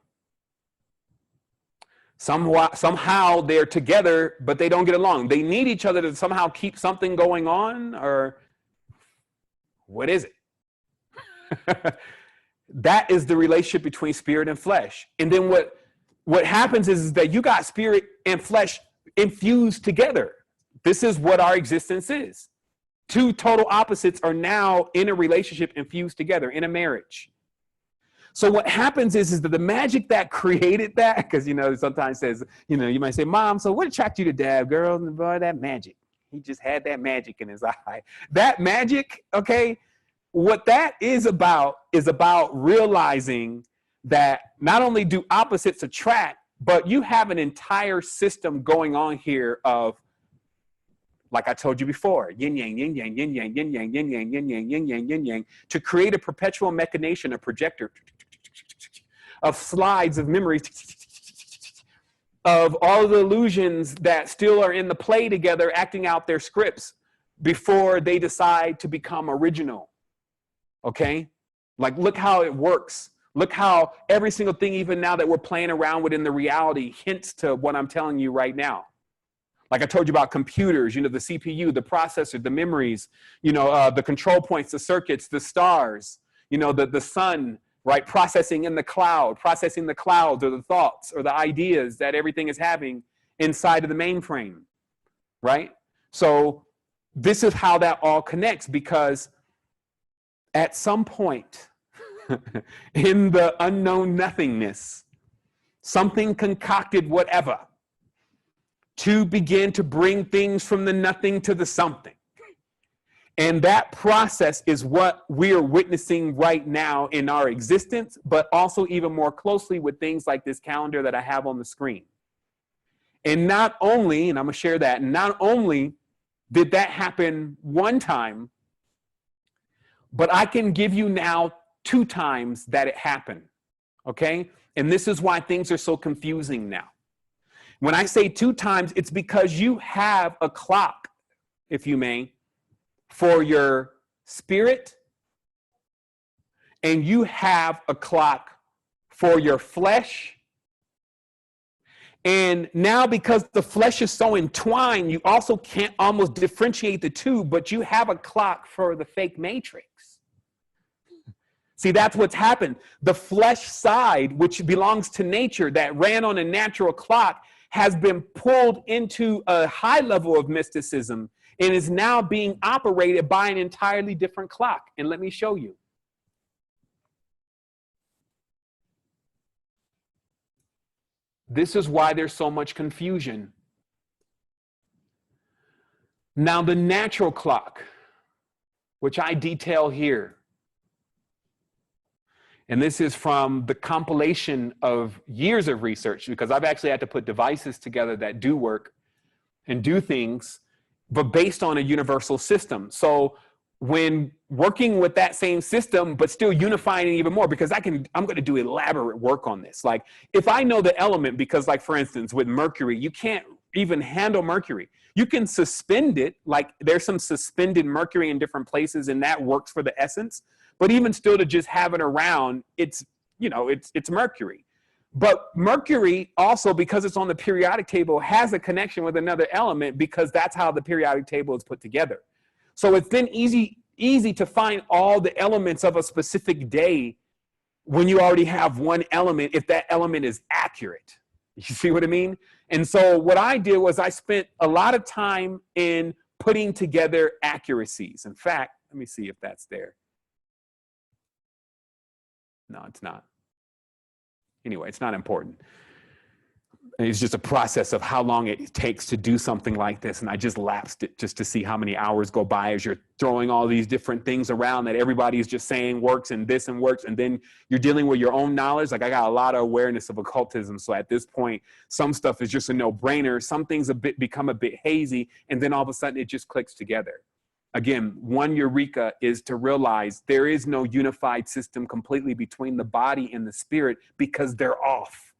Somehow they're together, but they don't get along. They need each other to somehow keep something going on, or what is it? That is the relationship between spirit and flesh. And then what happens is that you got spirit and flesh infused together. This is what our existence is. 2 total opposites are now in a relationship infused together in a marriage. So what happens is that the magic that created that, because, sometimes says, you might say, Mom, so what attracted you to Dad, girl? And boy, that magic. He just had that magic in his eye. That magic, okay, what that is about realizing that not only do opposites attract, but you have an entire system going on here of, like I told you before, yin yang, yin yang, yin yang, yin yang, yin yang, yin yang, yin yang, yin yang, to create a perpetual machination, a projector of slides of memories, of all the illusions that still are in the play together, acting out their scripts before they decide to become original. Okay? Like, look how it works. Look how every single thing, even now that we're playing around with in the reality, hints to what I'm telling you right now. Like I told you about computers, the CPU, the processor, the memories, the control points, the circuits, the stars, the sun, right? Processing in the cloud, processing the clouds or the thoughts or the ideas that everything is having inside of the mainframe, right? So this is how that all connects, because at some point in the unknown nothingness, something concocted whatever to begin to bring things from the nothing to the something. And that process is what we are witnessing right now in our existence, but also even more closely with things like this calendar that I have on the screen. And not only, and I'm going to share that, not only did that happen one time, but I can give you now 2 times that it happened, okay? And this is why things are so confusing now. When I say 2 times, it's because you have a clock, if you may, for your spirit, and you have a clock for your flesh. And now, because the flesh is so entwined, you also can't almost differentiate the 2, but you have a clock for the fake matrix. See, that's what's happened. The flesh side, which belongs to nature, that ran on a natural clock, has been pulled into a high level of mysticism and is now being operated by an entirely different clock. And let me show you. This is why there's so much confusion. Now, the natural clock, which I detail here, And this is from the compilation of years of research, because I've actually had to put devices together that do work and do things, but based on a universal system. So when working with that same system, but still unifying it even more, because I'm going to do elaborate work on this. Like if I know the element, because like for instance, with mercury, you can't even handle mercury. You can suspend it. Like there's some suspended mercury in different places, and that works for the essence. But even still, to just have it around, it's, you know, it's mercury. But mercury also, because it's on the periodic table, has a connection with another element, because that's how the periodic table is put together. So it's then easy to find all the elements of a specific day when you already have one element, if that element is accurate. You see what I mean? And so what I did was I spent a lot of time in putting together accuracies. In fact, let me see if that's there. No, it's not. Anyway, it's not important. It's just a process of how long it takes to do something like this. And I just lapsed it just to see how many hours go by as you're throwing all these different things around that everybody is just saying works and this and works. And then you're dealing with your own knowledge. Like I got a lot of awareness of occultism. So at this point, some stuff is just a no-brainer. Some things become a bit hazy. And then all of a sudden it just clicks together. Again, one eureka is to realize there is no unified system completely between the body and the spirit, because they're off.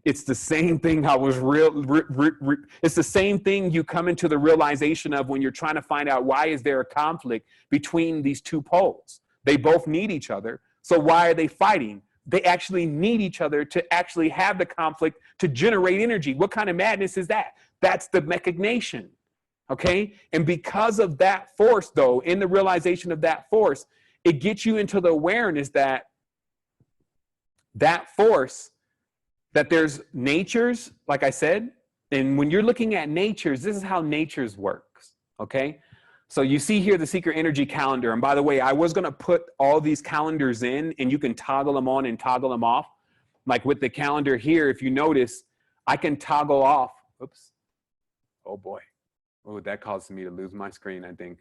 It's the same thing it's the same thing you come into the realization of when you're trying to find out why is there a conflict between these two poles. They both need each other. So why are they fighting? They actually need each other to actually have the conflict to generate energy. What kind of madness is that? That's the mechanation. Okay? And because of that force, though, in the realization of that force, it gets you into the awareness that force, that there's natures, like I said, and when you're looking at natures, this is how natures works, okay? So you see here the secret energy calendar. And by the way, I was going to put all these calendars in, and you can toggle them on and toggle them off. Like with the calendar here, if you notice, I can toggle off. Oops. Oh boy. Oh, that caused me to lose my screen, I think.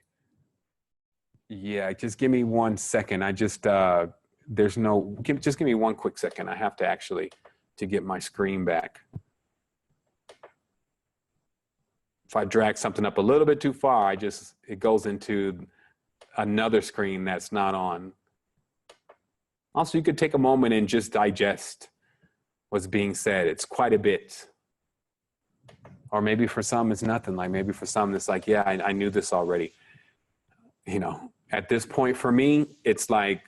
Yeah, just give me 1 second. I just, just give me one quick second. I have to actually, to get my screen back. If I drag something up a little bit too far, it goes into another screen that's not on. Also, you could take a moment and just digest what's being said. It's quite a bit. Or maybe for some, it's nothing. Like maybe for some, it's like, yeah, I knew this already. You know, at this point for me, it's like,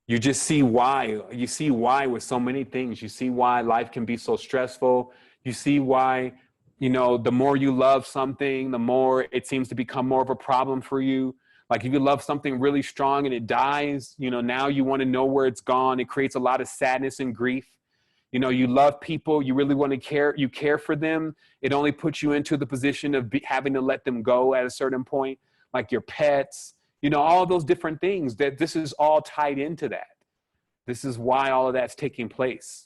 you just see why. You see why with so many things. You see why life can be so stressful. You see why, you know, the more you love something, the more it seems to become more of a problem for you. Like if you love something really strong and it dies, you know, now you want to know where it's gone. It creates a lot of sadness and grief. You know, you love people, you really want to care, you care for them. It only puts you into the position of having to let them go at a certain point, like your pets. You know, all those different things, that this is all tied into that. This is why all of that's taking place.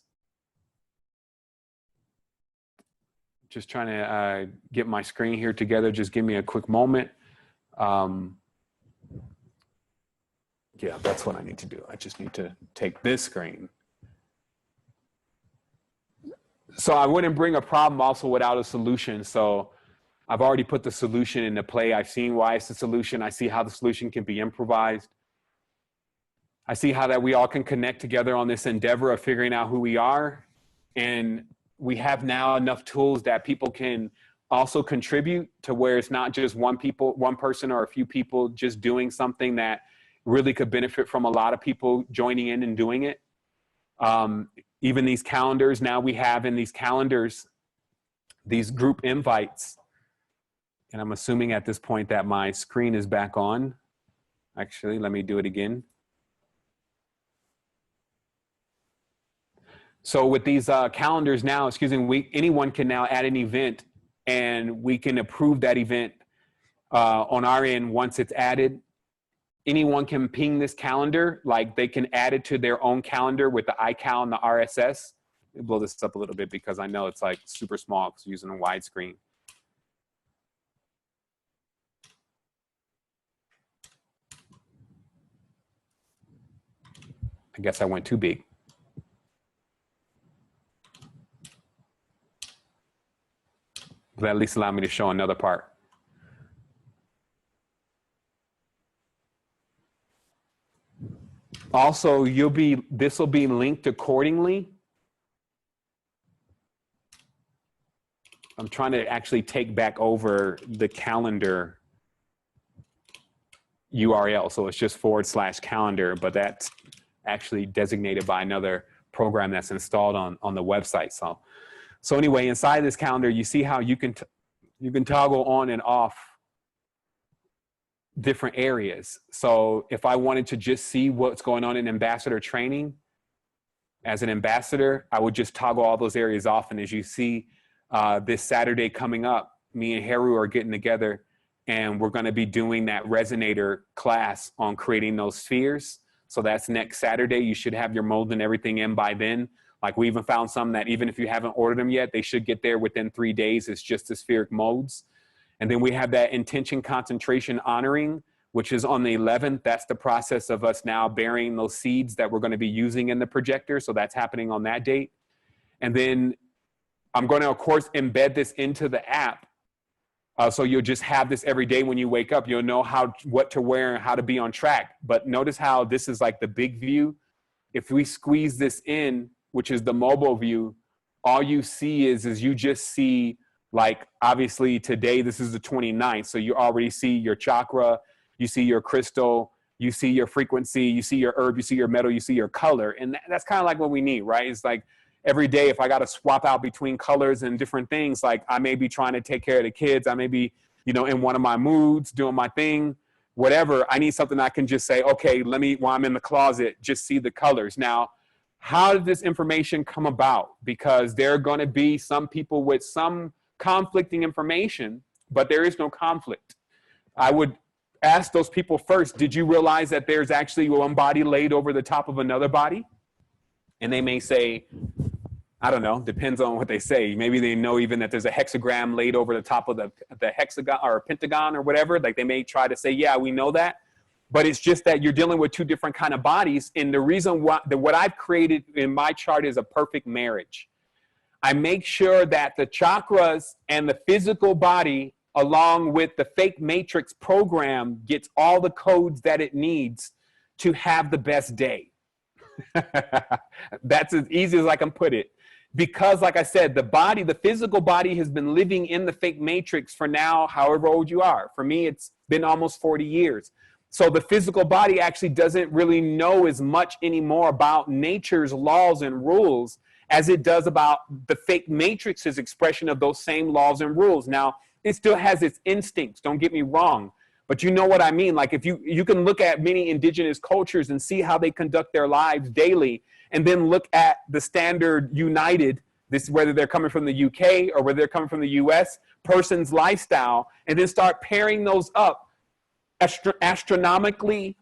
Just trying to get my screen here together. Just give me a quick moment. Yeah, that's what I need to do. I just need to take this screen. So I wouldn't bring a problem also without a solution. So I've already put the solution into play. I've seen why it's the solution. I see how the solution can be improvised. I see how that we all can connect together on this endeavor of figuring out who we are. And we have now enough tools that people can also contribute to where it's not just one person or a few people just doing something that really could benefit from a lot of people joining in and doing it. Even these calendars, now we have in these calendars, these group invites. And I'm assuming at this point that my screen is back on. Actually, let me do it again. So with these calendars now, anyone can now add an event, and we can approve that event on our end once it's added. Anyone can ping this calendar, like they can add it to their own calendar with the iCal and the RSS. Let me blow this up a little bit because I know it's like super small because using a widescreen. I guess I went too big. But at least allow me to show another part. Also, this will be linked accordingly. I'm trying to actually take back over the calendar URL. So it's just /calendar, but that's actually designated by another program that's installed on the website. So anyway, inside this calendar, you see how you can toggle on and off different areas. So if I wanted to just see what's going on in ambassador training, as an ambassador, I would just toggle all those areas off. And as you see, this Saturday coming up, me and Heru are getting together and we're going to be doing that resonator class on creating those spheres. So that's next Saturday. You should have your mold and everything in by then. Like we even found some that even if you haven't ordered them yet, they should get there within 3 days. It's just the spheric molds. And then we have that intention concentration honoring, which is on the 11th. That's the process of us now burying those seeds that we're going to be using in the projector. So that's happening on that date. And then I'm going to, of course, embed this into the app. So you'll just have this every day when you wake up. You'll know what to wear and how to be on track. But notice how this is like the big view. If we squeeze this in, which is the mobile view, all you see is you just see, like, obviously today, this is the 29th. So you already see your chakra, you see your crystal, you see your frequency, you see your herb, you see your metal, you see your color. And that's kind of like what we need, right? It's like every day, if I got to swap out between colors and different things, like I may be trying to take care of the kids. I may be, in one of my moods, doing my thing, whatever. I need something I can just say, okay, while I'm in the closet, just see the colors. Now, how did this information come about? Because there are going to be some people with some conflicting information, but there is no conflict. I would ask those people first, did you realize that there's actually one body laid over the top of another body? And they may say, I don't know, depends on what they say. Maybe they know even that there's a hexagram laid over the top of the hexagon or pentagon or whatever. Like they may try to say, yeah, we know that. But it's just that you're dealing with two different kind of bodies. And the reason what I've created in my chart is a perfect marriage. I make sure that the chakras and the physical body, along with the fake matrix program, gets all the codes that it needs to have the best day. That's as easy as I can put it. Because like I said, the physical body has been living in the fake matrix for now, however old you are. For me, it's been almost 40 years. So the physical body actually doesn't really know as much anymore about nature's laws and rules as it does about the fake matrix's expression of those same laws and rules. Now, it still has its instincts, don't get me wrong, but you know what I mean? Like if you can look at many indigenous cultures and see how they conduct their lives daily, and then look at the standard united, this whether they're coming from the UK or whether they're coming from the US, person's lifestyle, and then start pairing those up astronomically.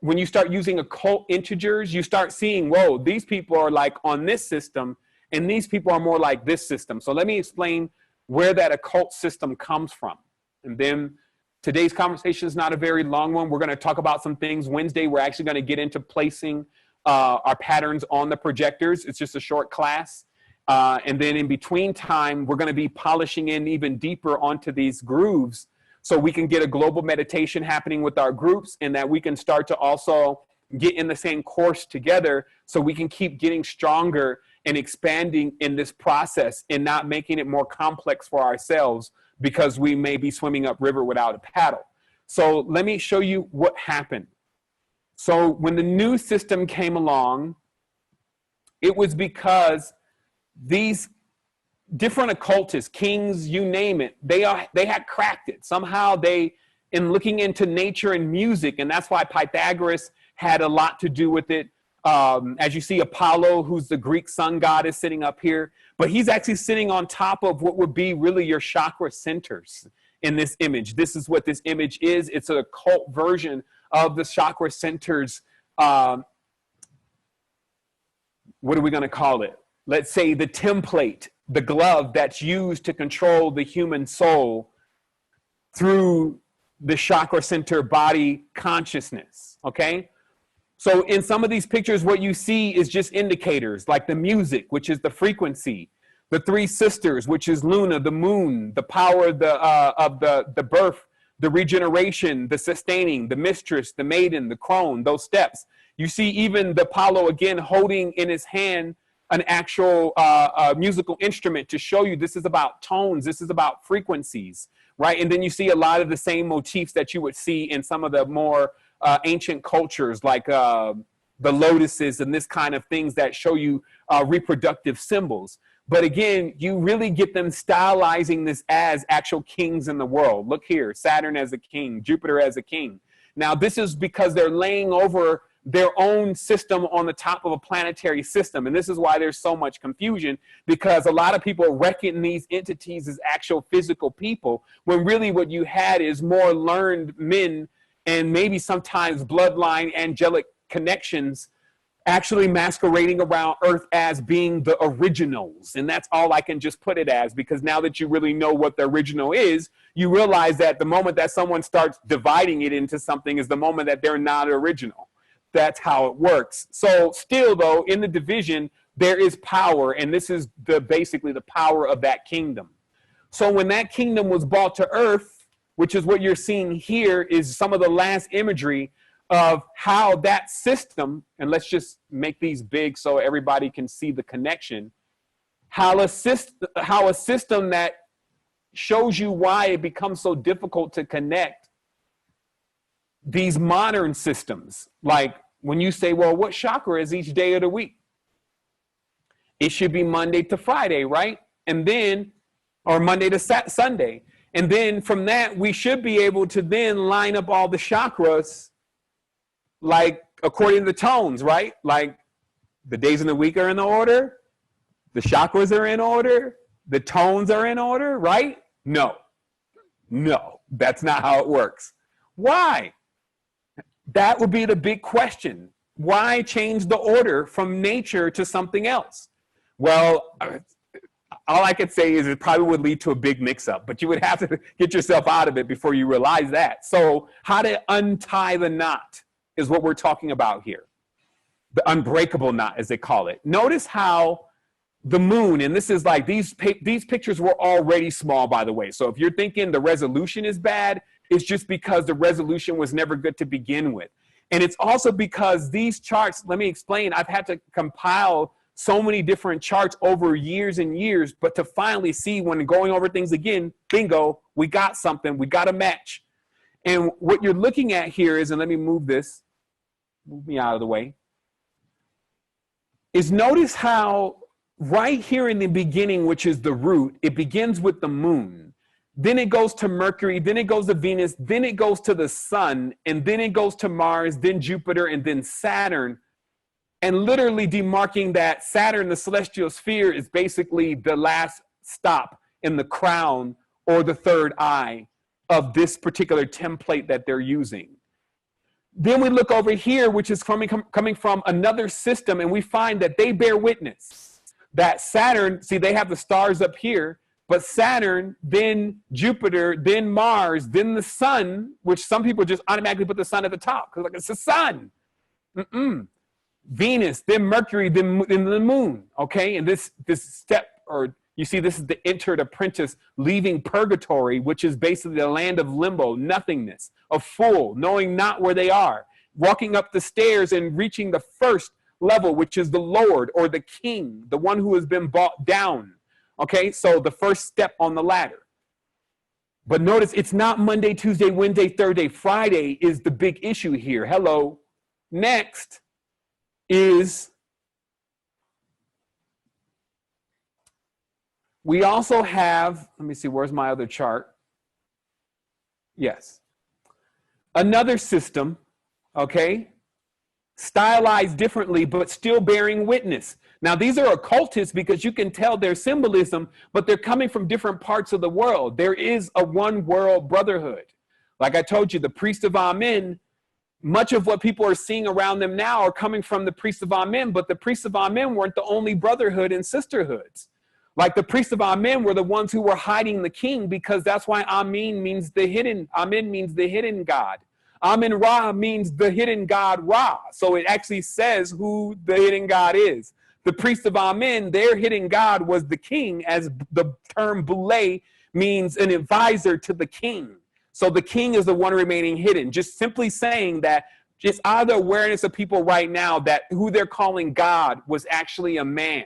When you start using occult integers, you start seeing, whoa, these people are like on this system and these people are more like this system. So let me explain where that occult system comes from. And then today's conversation is not a very long one. We're going to talk about some things. Wednesday, we're actually going to get into placing our patterns on the projectors. It's just a short class. And then in between time, we're going to be polishing in even deeper onto these grooves so we can get a global meditation happening with our groups, and that we can start to also get in the same course together so we can keep getting stronger and expanding in this process and not making it more complex for ourselves because we may be swimming upriver without a paddle. So let me show you what happened. So when the new system came along, it was because these different occultists, kings, you name it, they had cracked it. Somehow in looking into nature and music, and that's why Pythagoras had a lot to do with it. As you see, Apollo, who's the Greek sun god, is sitting up here, but he's actually sitting on top of what would be really your chakra centers in this image. This is what this image is. It's an occult version of the chakra centers. What are we going to call it? Let's say the template, the glove that's used to control the human soul through the chakra center body consciousness, okay? So in some of these pictures, what you see is just indicators like the music, which is the frequency, the three sisters, which is Luna, the moon, the power of the birth, the regeneration, the sustaining, the mistress, the maiden, the crone, those steps. You see even the Apollo again holding in his hand an actual musical instrument to show you this is about tones, this is about frequencies, right? And then you see a lot of the same motifs that you would see in some of the more ancient cultures like the lotuses and this kind of things that show you reproductive symbols. But again, you really get them stylizing this as actual kings in the world. Look here, Saturn as a king, Jupiter as a king. Now, this is because they're laying over their own system on the top of a planetary system. And this is why there's so much confusion, because a lot of people reckon these entities as actual physical people, when really what you had is more learned men and maybe sometimes bloodline angelic connections actually masquerading around Earth as being the originals. And that's all I can just put it as, because now that you really know what the original is, you realize that the moment that someone starts dividing it into something is the moment that they're not original. That's how it works. So still though, in the division, there is power, and this is basically the power of that kingdom. So when that kingdom was brought to Earth, which is what you're seeing here, is some of the last imagery of how that system, and let's just make these big so everybody can see the connection, how a system that shows you why it becomes so difficult to connect these modern systems. Like when you say, well, what chakra is each day of the week? It should be Monday to Friday, right? And then, or Monday to Sunday. And then from that, we should be able to then line up all the chakras, like according to the tones, right? Like the days in the week are in order, the chakras are in order, the tones are in order, right? No, that's not how it works. Why? That would be the big question. Why change the order from nature to something else? Well, all I could say is it probably would lead to a big mix-up, but you would have to get yourself out of it before you realize that. So how to untie the knot is what we're talking about here. The unbreakable knot, as they call it. Notice how the moon, and this is like, these pictures were already small, by the way. So if you're thinking the resolution is bad, it's just because the resolution was never good to begin with. And it's also because these charts, let me explain, I've had to compile so many different charts over years and years, but to finally see when going over things again, bingo, we got something, we got a match. And what you're looking at here is, and let me move me out of the way, is notice how right here in the beginning, which is the root, it begins with the moon. Then it goes to Mercury, then it goes to Venus, then it goes to the sun, and then it goes to Mars, then Jupiter, and then Saturn. And literally demarking that Saturn, the celestial sphere, is basically the last stop in the crown or the third eye of this particular template that they're using. Then we look over here, which is coming from another system, and we find that they bear witness that Saturn, see, they have the stars up here, but Saturn, then Jupiter, then Mars, then the sun, which some people just automatically put the sun at the top because like it's the sun. Venus, then Mercury, then the moon. Okay, and this step, or you see, this is the entered apprentice leaving purgatory, which is basically the land of limbo, nothingness, a fool, knowing not where they are, walking up the stairs and reaching the first level, which is the Lord or the King, the one who has been brought down. Okay, so the first step on the ladder. But notice it's not Monday, Tuesday, Wednesday, Thursday, Friday is the big issue here. Hello. Next is we also have, let me see, where's my other chart? Yes. Another system, okay, stylized differently, but still bearing witness. Now, these are occultists because you can tell their symbolism, but they're coming from different parts of the world. There is a one world brotherhood. Like I told you, the priest of Amen, much of what people are seeing around them now are coming from the priests of Amen, but the priests of Amen weren't the only brotherhood and sisterhoods. Like the priests of Amen were the ones who were hiding the king, because that's why Amen means the hidden. Amen means the hidden God. Amin-Ra means the hidden god Ra. So it actually says who the hidden god is. The priests of Amen, their hidden god was the king, as the term Boule means an advisor to the king. So the king is the one remaining hidden. Just simply saying that just out of the awareness of people right now that who they're calling God was actually a man.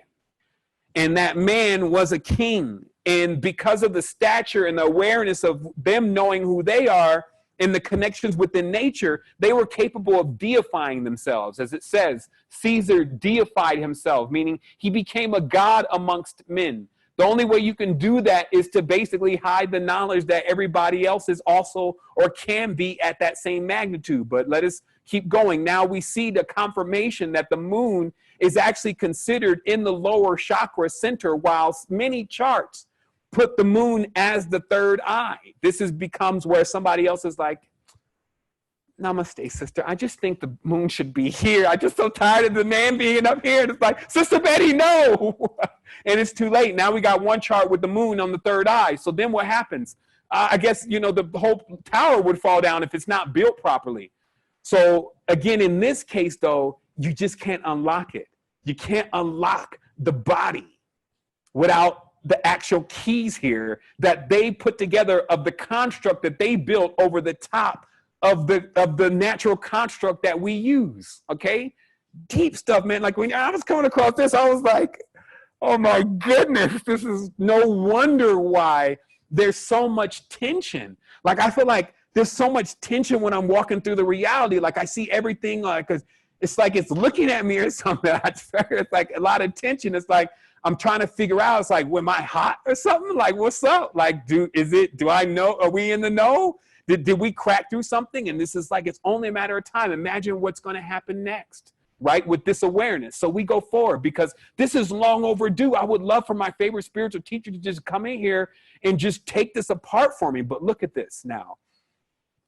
And that man was a king. And because of the stature and the awareness of them knowing who they are and the connections within nature, they were capable of deifying themselves. As it says, Caesar deified himself, meaning he became a god amongst men. The only way you can do that is to basically hide the knowledge that everybody else is also or can be at that same magnitude. But let us keep going. Now we see the confirmation that the moon is actually considered in the lower chakra center, while many charts put the moon as the third eye. This becomes where somebody else is like, namaste, sister. I just think the moon should be here. I'm just so tired of the man being up here. And it's like, Sister Betty, no. And it's too late. Now we got one chart with the moon on the third eye. So then what happens? I guess, the whole tower would fall down if it's not built properly. So again, in this case, though, you just can't unlock it. You can't unlock the body without the actual keys here that they put together of the construct that they built over the top of the natural construct that we use. Okay, deep stuff, man. Like when I was coming across this, I was like, oh my goodness, this is no wonder why there's so much tension. Like I feel like there's so much tension when I'm walking through the reality. Like I see everything like, it's like it's looking at me or something. It's like a lot of tension. It's like I'm trying to figure out. It's like, am I hot or something? Like, what's up? Like, do I know? Are we in the know? Did we crack through something? And this is like, it's only a matter of time. Imagine what's going to happen next, right? With this awareness. So we go forward because this is long overdue. I would love for my favorite spiritual teacher to just come in here and just take this apart for me. But look at this now.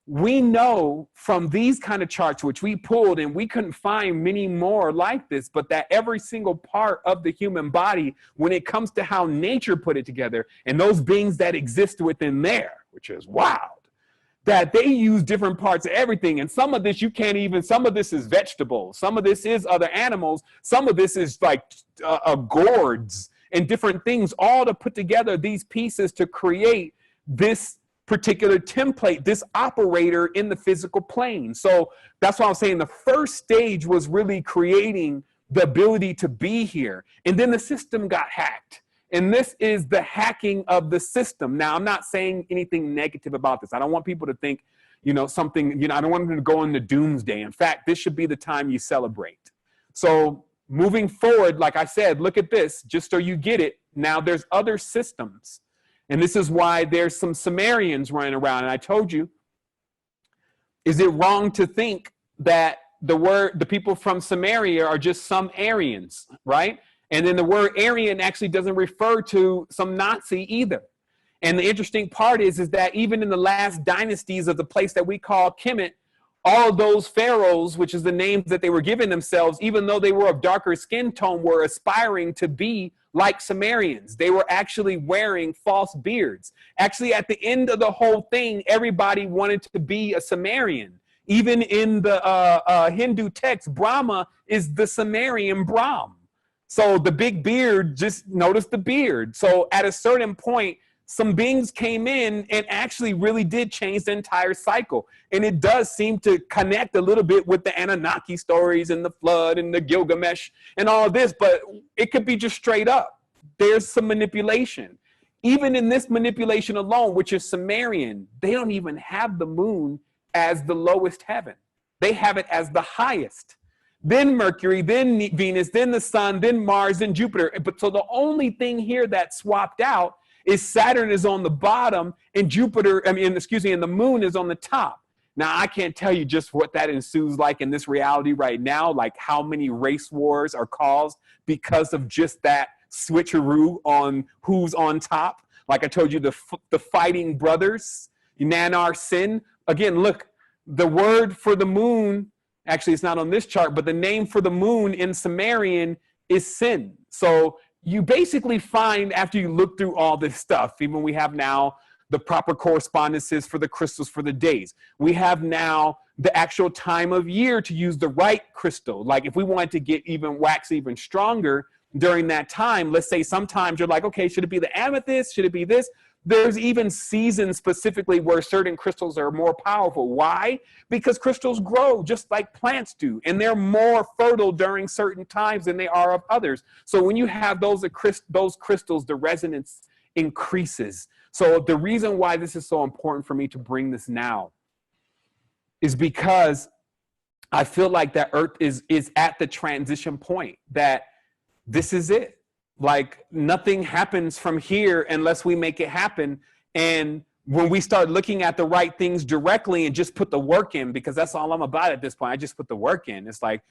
We know from these kind of charts, which we pulled, and we couldn't find many more like this, but that every single part of the human body, when it comes to how nature put it together, and those beings that exist within there, which is wild, that they use different parts of everything. And some of this you can't even, some of this is vegetables, some of this is other animals, some of this is like gourds and different things, all to put together these pieces to create this particular template, this operator in the physical plane. So that's why I'm saying the first stage was really creating the ability to be here. And then the system got hacked. And this is the hacking of the system. Now, I'm not saying anything negative about this. I don't want people to think, something, I don't want them to go into doomsday. In fact, this should be the time you celebrate. So moving forward, like I said, look at this, just so you get it. Now there's other systems. And this is why there's some Sumerians running around. And I told you, is it wrong to think that the people from Samaria are just some Aryans, right? And then the word Aryan actually doesn't refer to some Nazi either. And the interesting part is that even in the last dynasties of the place that we call Kemet, all of those pharaohs, which is the names that they were giving themselves, even though they were of darker skin tone, were aspiring to be like Sumerians. They were actually wearing false beards. Actually, at the end of the whole thing, everybody wanted to be a Sumerian. Even in the Hindu text, Brahma is the Sumerian Brahm. So the big beard, just notice the beard. So at a certain point, some beings came in and actually really did change the entire cycle. And it does seem to connect a little bit with the Anunnaki stories and the flood and the Gilgamesh and all of this, but it could be just straight up. There's some manipulation. Even in this manipulation alone, which is Sumerian, they don't even have the moon as the lowest heaven. They have it as the highest. Then Mercury, then Venus, then the sun, then Mars, then Jupiter. But so the only thing here that's swapped out is Saturn is on the bottom and and the moon is on the top. Now, I can't tell you just what that ensues like in this reality right now, like how many race wars are caused because of just that switcheroo on who's on top. Like I told you, the fighting brothers, Nanar Sin. Again, look, the word for the moon, actually it's not on this chart, but the name for the moon in Sumerian is Sin. So you basically find, after you look through all this stuff, even we have now the proper correspondences for the crystals for the days. We have now the actual time of year to use the right crystal. Like if we wanted to get even wax even stronger during that time, let's say sometimes you're like, okay, should it be the amethyst? Should it be this? There's even seasons specifically where certain crystals are more powerful. Why? Because crystals grow just like plants do, and they're more fertile during certain times than they are of others. So when you have those crystals, the resonance increases. So the reason why this is so important for me to bring this now is because I feel like that Earth is at the transition point, that this is it. Like nothing happens from here unless we make it happen. And when we start looking at the right things directly and just put the work in, because that's all I'm about at this point, I just put the work in. It's like,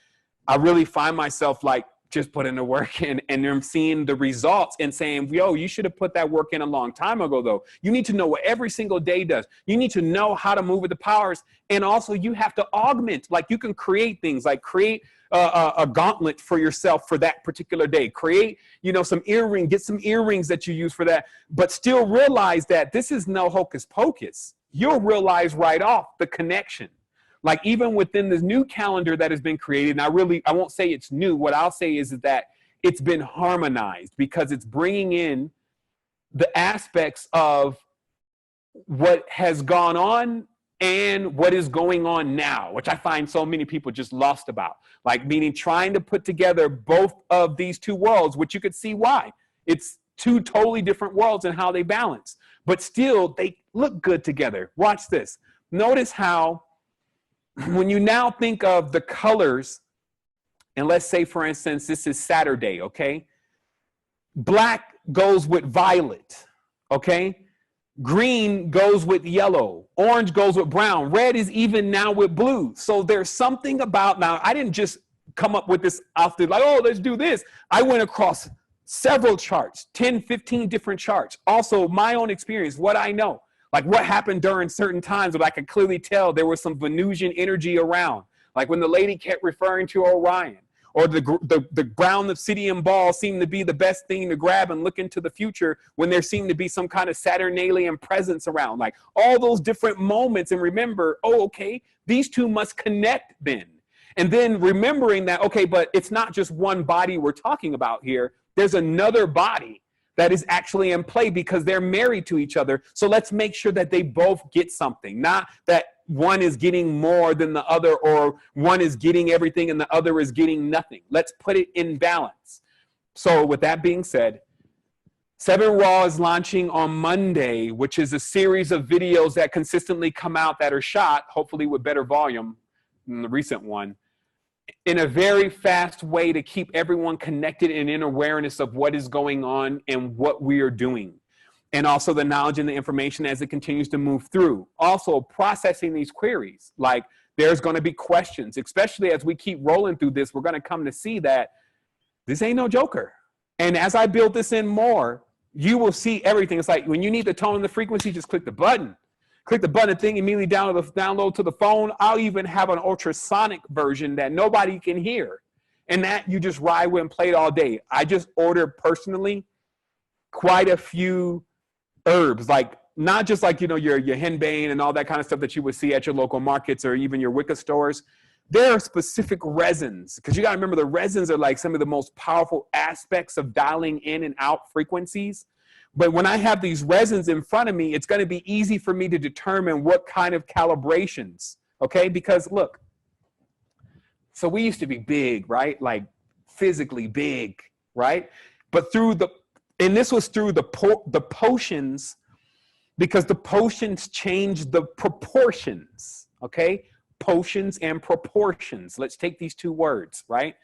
I really find myself like, just putting the work in, and I'm seeing the results and saying, yo, you should have put that work in a long time ago, though. You need to know what every single day does. You need to know how to move with the powers. And also you have to augment, like you can create things, like create a gauntlet for yourself for that particular day. Create, you know, some earring, get some earrings that you use for that, but still realize that this is no hocus pocus. You'll realize right off the connection. Like even within this new calendar that has been created, and I won't say it's new. What I'll say is that it's been harmonized because it's bringing in the aspects of what has gone on and what is going on now, which I find so many people just lost about. Like meaning trying to put together both of these two worlds, which you could see why. It's two totally different worlds and how they balance, but still they look good together. Watch this. Notice how when you now think of the colors, and let's say, for instance, this is Saturday, okay? Black goes with violet, okay? Green goes with yellow. Orange goes with brown. Red is even now with blue. So there's something about, now I didn't just come up with this after like, oh, let's do this. I went across several charts, 10, 15 different charts. Also my own experience, what I know. Like what happened during certain times, but I could clearly tell there was some Venusian energy around. Like when the lady kept referring to Orion, or the brown obsidian ball seemed to be the best thing to grab and look into the future when there seemed to be some kind of Saturnalian presence around. Like all those different moments, and remember, oh, okay, these two must connect then. And then remembering that, okay, but it's not just one body we're talking about here. There's another body that is actually in play because they're married to each other. So let's make sure that they both get something, not that one is getting more than the other, or one is getting everything and the other is getting nothing. Let's put it in balance. So with that being said, 7 Raw is launching on Monday, which is a series of videos that consistently come out that are shot, hopefully with better volume than the recent one, in a very fast way to keep everyone connected and in awareness of what is going on and what we are doing. And also the knowledge and the information as it continues to move through. Also processing these queries. Like there's going to be questions, especially as we keep rolling through this, we're going to come to see that this ain't no joker. And as I build this in more, you will see everything. It's like when you need the tone and the frequency, just click the button. Click the button, thing immediately download to the phone. I'll even have an ultrasonic version that nobody can hear. And that you just ride with and play it all day. I just ordered personally quite a few herbs, like not just like, you know, your henbane and all that kind of stuff that you would see at your local markets or even your Wicca stores. There are specific resins, because you got to remember the resins are like some of the most powerful aspects of dialing in and out frequencies. But when I have these resins in front of me, it's going to be easy for me to determine what kind of calibrations, okay? Because look, so we used to be big, right? Like physically big, right? But and this was through the potions, because the potions changed the proportions, okay? Potions and proportions. Let's take these two words, right?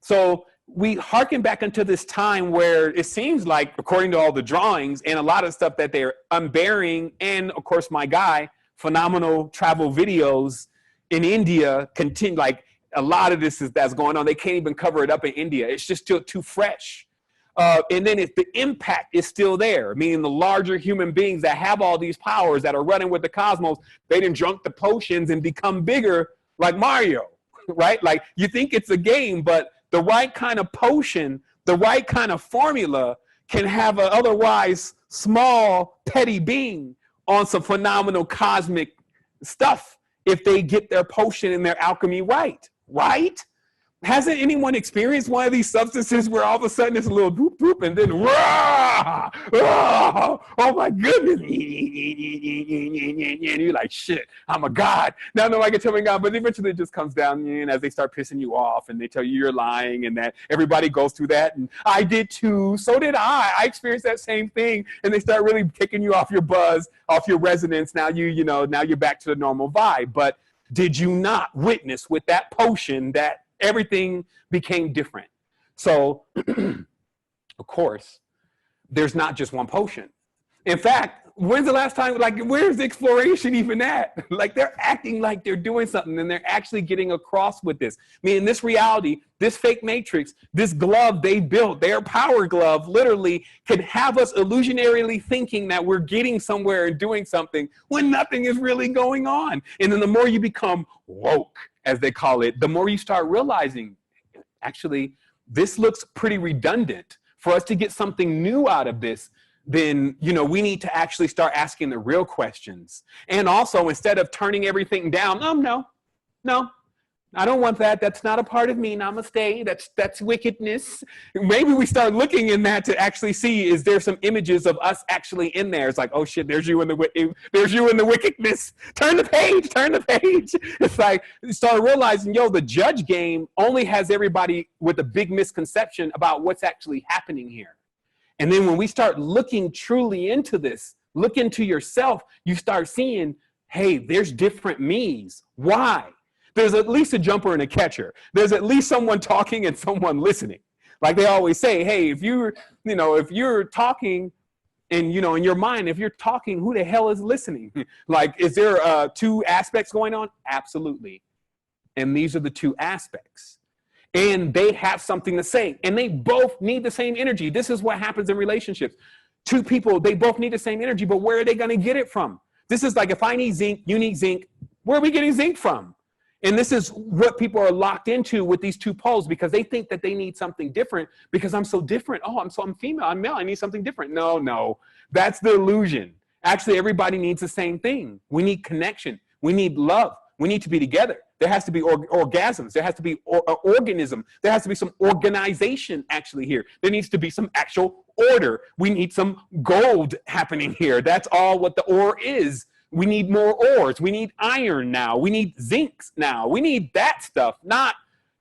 So we harken back into this time where it seems like, according to all the drawings and a lot of stuff that they're unburying, and of course my guy, phenomenal travel videos in India, continue, like a lot of this that's going on. They can't even cover it up in India. It's just still too fresh. And then if the impact is still there, meaning the larger human beings that have all these powers that are running with the cosmos, they done drunk the potions and become bigger like Mario, right? Like you think it's a game, but the right kind of potion, the right kind of formula can have an otherwise small, petty being on some phenomenal cosmic stuff. if they get their potion and their alchemy right, right? Hasn't anyone experienced one of these substances where all of a sudden it's a little boop boop and then rah, oh my goodness, and you're like, shit, I'm a god. Now nobody can tell me God, but eventually it just comes down as they start pissing you off and they tell you you're lying and that everybody goes through that. And I did too, so did I. I experienced that same thing. And they start really kicking you off your buzz, off your resonance. Now now you're back to the normal vibe. But did you not witness with that potion that everything became different? So, of course, there's not just one potion. In fact, when's the last time, like, where's the exploration even at? Like, they're acting like they're doing something and they're actually getting across with this. I mean, this reality, this fake matrix, this glove they built, their power glove, literally can have us illusionarily thinking that we're getting somewhere and doing something when nothing is really going on. And then the more you become woke, as they call it, the more you start realizing, actually, this looks pretty redundant. For us to get something new out of this, then, we need to actually start asking the real questions. And also, instead of turning everything down, no, I don't want that. That's not a part of me. Namaste. That's wickedness. Maybe we start looking in that to actually see, is there some images of us actually in there? It's like, oh shit, there's you in the wickedness. Turn the page. It's like, start realizing, the judge game only has everybody with a big misconception about what's actually happening here. And then when we start looking truly into this, look into yourself, you start seeing, hey, there's different me's. Why? There's at least a jumper and a catcher. There's at least someone talking and someone listening. Like they always say, hey, if you're talking and, in your mind, if you're talking, who the hell is listening? Like, is there two aspects going on? Absolutely. And these are the two aspects. And they have something to say. And they both need the same energy. This is what happens in relationships. Two people, they both need the same energy, but where are they going to get it from? This is like, if I need zinc, you need zinc. Where are we getting zinc from? And this is what people are locked into with these two poles, because they think that they need something different because I'm so different. Oh, I'm female, I'm male, I need something different. No, that's the illusion. Actually, everybody needs the same thing. We need connection. We need love. We need to be together. There has to be orgasms. There has to be organism. There has to be some organization actually here. There needs to be some actual order. We need some gold happening here. That's all what the ore is. We need more ores. We need iron now. We need zincs now. We need that stuff, not,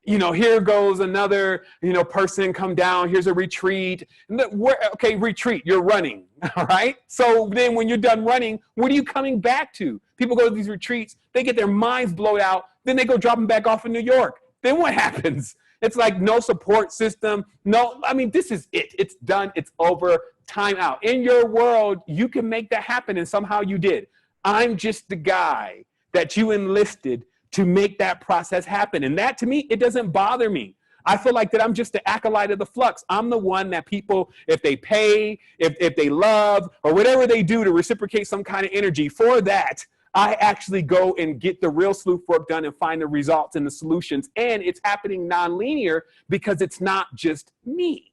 here goes another, person come down. Here's a retreat. Okay, retreat, you're running, all right? So then when you're done running, what are you coming back to? People go to these retreats, they get their minds blown out, then they go drop them back off in New York. Then what happens? It's like no support system. This is it. It's done. It's over. Time out. In your world, you can make that happen, and somehow you did. I'm just the guy that you enlisted to make that process happen. And that, to me, it doesn't bother me. I feel like that I'm just the acolyte of the flux. I'm the one that people, if they pay, if they love, or whatever they do to reciprocate some kind of energy, for that, I actually go and get the real sleuth work done and find the results and the solutions. And it's happening non-linear because it's not just me.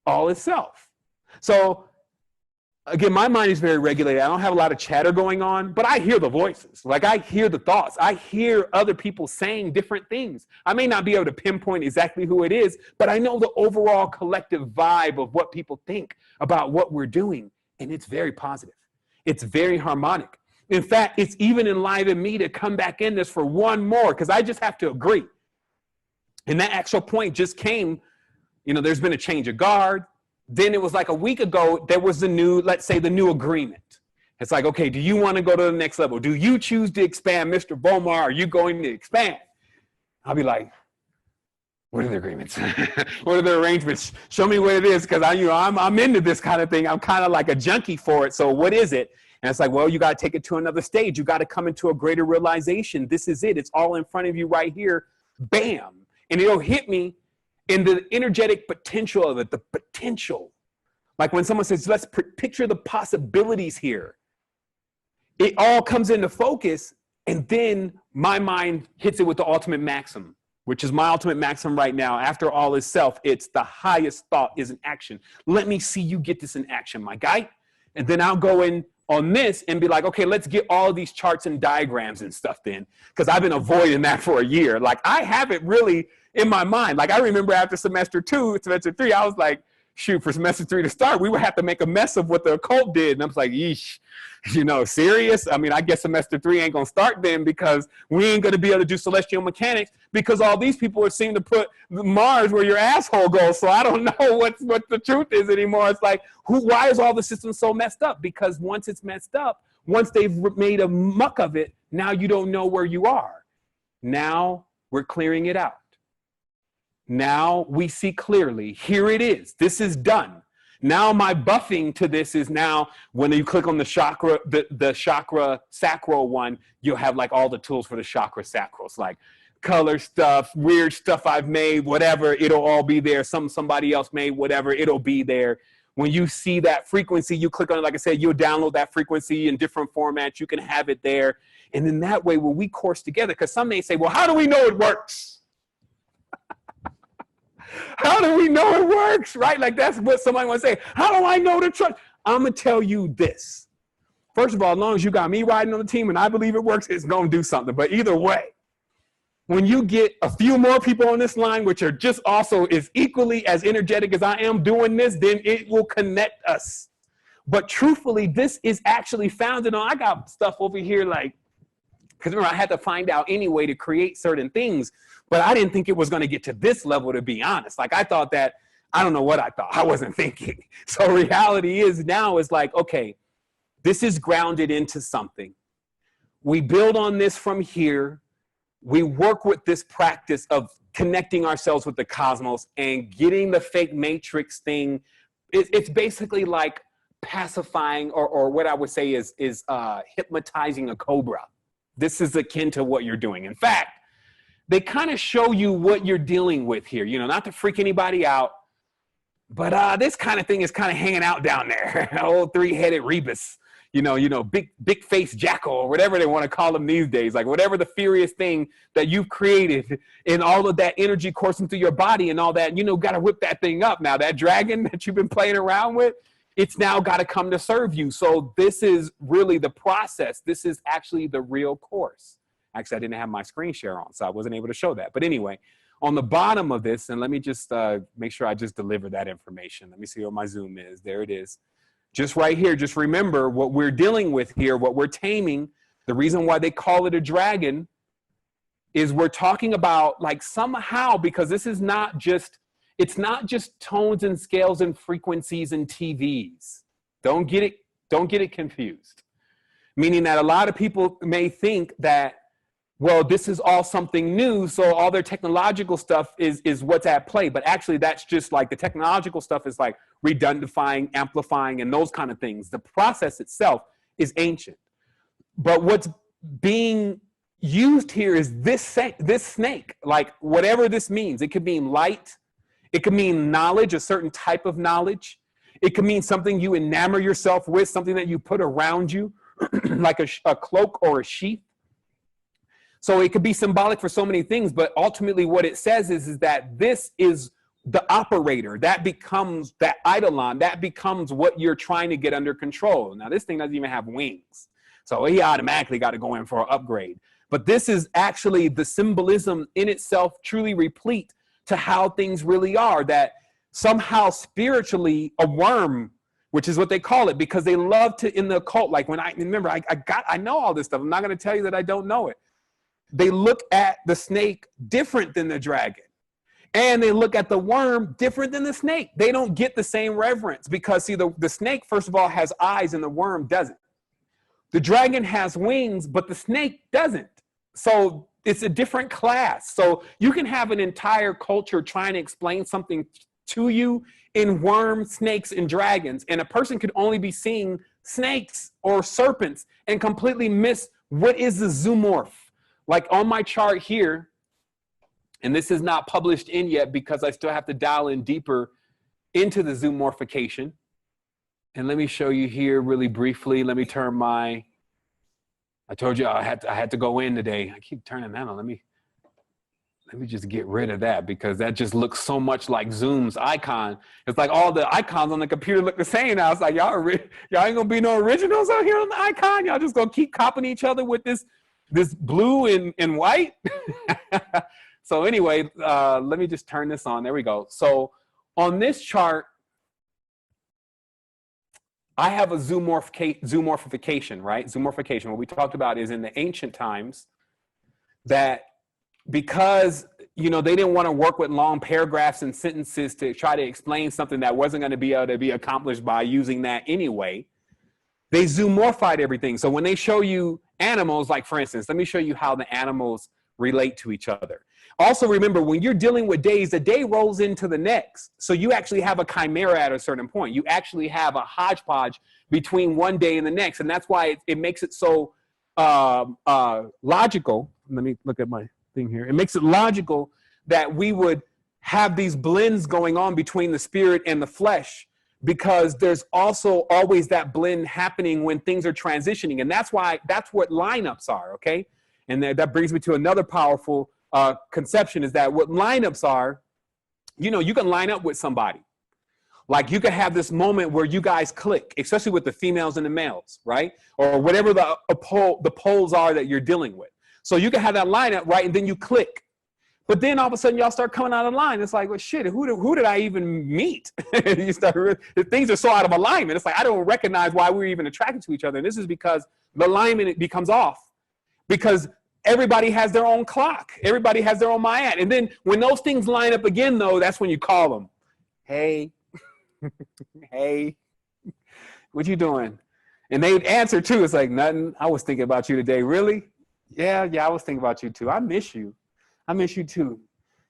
All is self. So again, my mind is very regulated. I don't have a lot of chatter going on, but I hear the voices. Like, I hear the thoughts. I hear other people saying different things. I may not be able to pinpoint exactly who it is, but I know the overall collective vibe of what people think about what we're doing. And it's very positive. It's very harmonic. In fact, it's even enlivened me to come back in this for one more, because I just have to agree. And that actual point just came, there's been a change of guard. Then it was like a week ago, there was the new, let's say the new agreement. It's like, okay, do you want to go to the next level? Do you choose to expand, Mr. Bomar? Are you going to expand? I'll be like, what are the agreements? What are the arrangements? Show me what it is, because I'm into this kind of thing. I'm kind of like a junkie for it. So what is it? And it's like, well, you got to take it to another stage. You got to come into a greater realization. This is it. It's all in front of you right here. Bam. And it'll hit me in the energetic potential of it, the potential. Like when someone says, let's picture the possibilities here. It all comes into focus, and then my mind hits it with the ultimate maxim, which is my ultimate maxim right now. After all is self, it's the highest thought is an action. Let me see you get this in action, my guy. And then I'll go and on this and be like, okay, let's get all of these charts and diagrams and stuff then. Because I've been avoiding that for a year. Like, I have it really in my mind. Like, I remember after semester 2, semester 3, I was like, shoot, for semester 3 to start, we would have to make a mess of what the occult did. And I was like, yeesh, you know, serious? I mean, I guess semester 3 ain't gonna start then, because we ain't gonna be able to do celestial mechanics, because all these people seem to put Mars where your asshole goes. So I don't know what the truth is anymore. It's like, why is all the system so messed up? Because once it's messed up, once they've made a muck of it, now you don't know where you are. Now we're clearing it out. Now we see clearly, here it is. This is done. Now my buffing to this is now when you click on the chakra, the chakra sacral one, you'll have like all the tools for the chakra sacrals, like color stuff, weird stuff I've made, whatever, it'll all be there. Somebody else made, whatever, it'll be there. When you see that frequency, you click on it, like I said, you'll download that frequency in different formats. You can have it there. And then that way, when we course together, because some may say, well, how do we know it works? How do we know it works, right? Like, that's what somebody want to say. How do I know the truth? I'm going to tell you this. First of all, as long as you got me riding on the team and I believe it works, it's going to do something. But either way, when you get a few more people on this line, which are just also is equally as energetic as I am doing this, then it will connect us. But truthfully, this is actually founded on, I got stuff over here like, because remember, I had to find out any way to create certain things, but I didn't think it was going to get to this level, to be honest. Like, I thought that, I don't know what I thought. I wasn't thinking. So reality is now is like, okay, this is grounded into something. We build on this from here. We work with this practice of connecting ourselves with the cosmos and getting the fake matrix thing. It's basically like pacifying, or what I would say is hypnotizing a cobra. This is akin to what you're doing. In fact, they kind of show you what you're dealing with here, you know, not to freak anybody out, but this kind of thing is kind of hanging out down there. Old three-headed rebus, you know, big face jackal, or whatever they want to call them these days, like whatever the furious thing that you've created and all of that energy coursing through your body and all that, you know, got to whip that thing up. Now that dragon that you've been playing around with, it's now got to come to serve you. So this is really the process. This is actually the real course. Actually, I didn't have my screen share on, so I wasn't able to show that. But anyway, on the bottom of this, and let me just make sure I just deliver that information. Let me see what my Zoom is. There it is. Just right here, just remember what we're dealing with here, what we're taming. The reason why they call it a dragon is we're talking about, like, somehow, because this is not just, it's not just tones and scales and frequencies and TVs. Don't get it confused. Meaning that a lot of people may think that, well, this is all something new, so all their technological stuff is what's at play. But actually, that's just like the technological stuff is like redundifying, amplifying, and those kind of things. The process itself is ancient. But what's being used here is this snake, like whatever this means. It could mean light. It could mean knowledge, a certain type of knowledge. It could mean something you enamor yourself with, something that you put around you, like a cloak or a sheath. So it could be symbolic for so many things, but ultimately what it says is that this is the operator. That becomes that eidolon. That becomes what you're trying to get under control. Now, this thing doesn't even have wings. So he automatically got to go in for an upgrade. But this is actually the symbolism in itself, truly replete to how things really are, that somehow spiritually a worm, which is what they call it, because they love to, in the occult, like when I know all this stuff. I'm not going to tell you that I don't know it. They look at the snake different than the dragon. And they look at the worm different than the snake. They don't get the same reverence because, see, the snake, first of all, has eyes and the worm doesn't. The dragon has wings, but the snake doesn't. So it's a different class. So you can have an entire culture trying to explain something to you in worms, snakes, and dragons. And a person could only be seeing snakes or serpents and completely miss what is the zoomorph. Like on my chart here, and this is not published in yet because I still have to dial in deeper into the zoomorphication. And let me show you here really briefly. Let me turn my, I told you I had to go in today. I keep turning that on. let me just get rid of that because that just looks so much like Zoom's icon. It's like all the icons on the computer look the same now. It's like, y'all ain't gonna be no originals out here on the icon. Y'all just gonna keep copying each other with this blue and white. So anyway, let me just turn this on. There we go. So on this chart, I have a zoomorphification, right? Zoomorphification. What we talked about is in the ancient times that because, you know, they didn't want to work with long paragraphs and sentences to try to explain something that wasn't going to be able to be accomplished by using that anyway, they zoomorphied everything. So when they show you animals, like for instance, let me show you how the animals relate to each other. Also remember, when you're dealing with days, the day rolls into the next. So you actually have a chimera at a certain point. You actually have a hodgepodge between one day and the next. And that's why it makes it so logical. Let me look at my thing here. It makes it logical that we would have these blends going on between the spirit and the flesh, because there's also always that blend happening when things are transitioning. And that's why, that's what lineups are, okay? And that brings me to another powerful conception, is that what lineups are, you know, you can line up with somebody. Like you could have this moment where you guys click, especially with the females and the males, right? Or whatever the poles are that you're dealing with. So you can have that lineup, right? And then you click. But then all of a sudden y'all start coming out of line. It's like, well, shit, who did I even meet? You start, things are so out of alignment. It's like, I don't recognize why we're even attracted to each other. And this is because the alignment becomes off. Because everybody has their own clock. Everybody has their own Mayat. And then when those things line up again, though, that's when you call them. Hey, hey, what you doing? And they'd answer too. It's like, nothing. I was thinking about you today. Really? Yeah, I was thinking about you too. I miss you. I miss you too.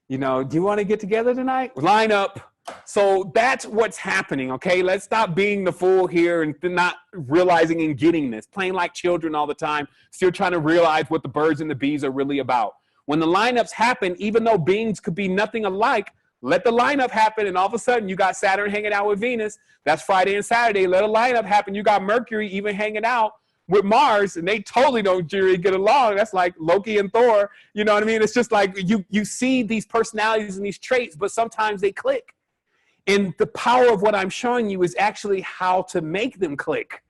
You know, do you want to get together tonight? Line up. So that's what's happening, okay? Let's stop being the fool here and not realizing and getting this. Playing like children all the time, still trying to realize what the birds and the bees are really about. When the lineups happen, even though beings could be nothing alike, let the lineup happen, and all of a sudden you got Saturn hanging out with Venus. That's Friday and Saturday. Let a lineup happen. You got Mercury even hanging out with Mars, and they totally don't really get along. That's like Loki and Thor. You know what I mean? It's just like you see these personalities and these traits, but sometimes they click. And the power of what I'm showing you is actually how to make them click.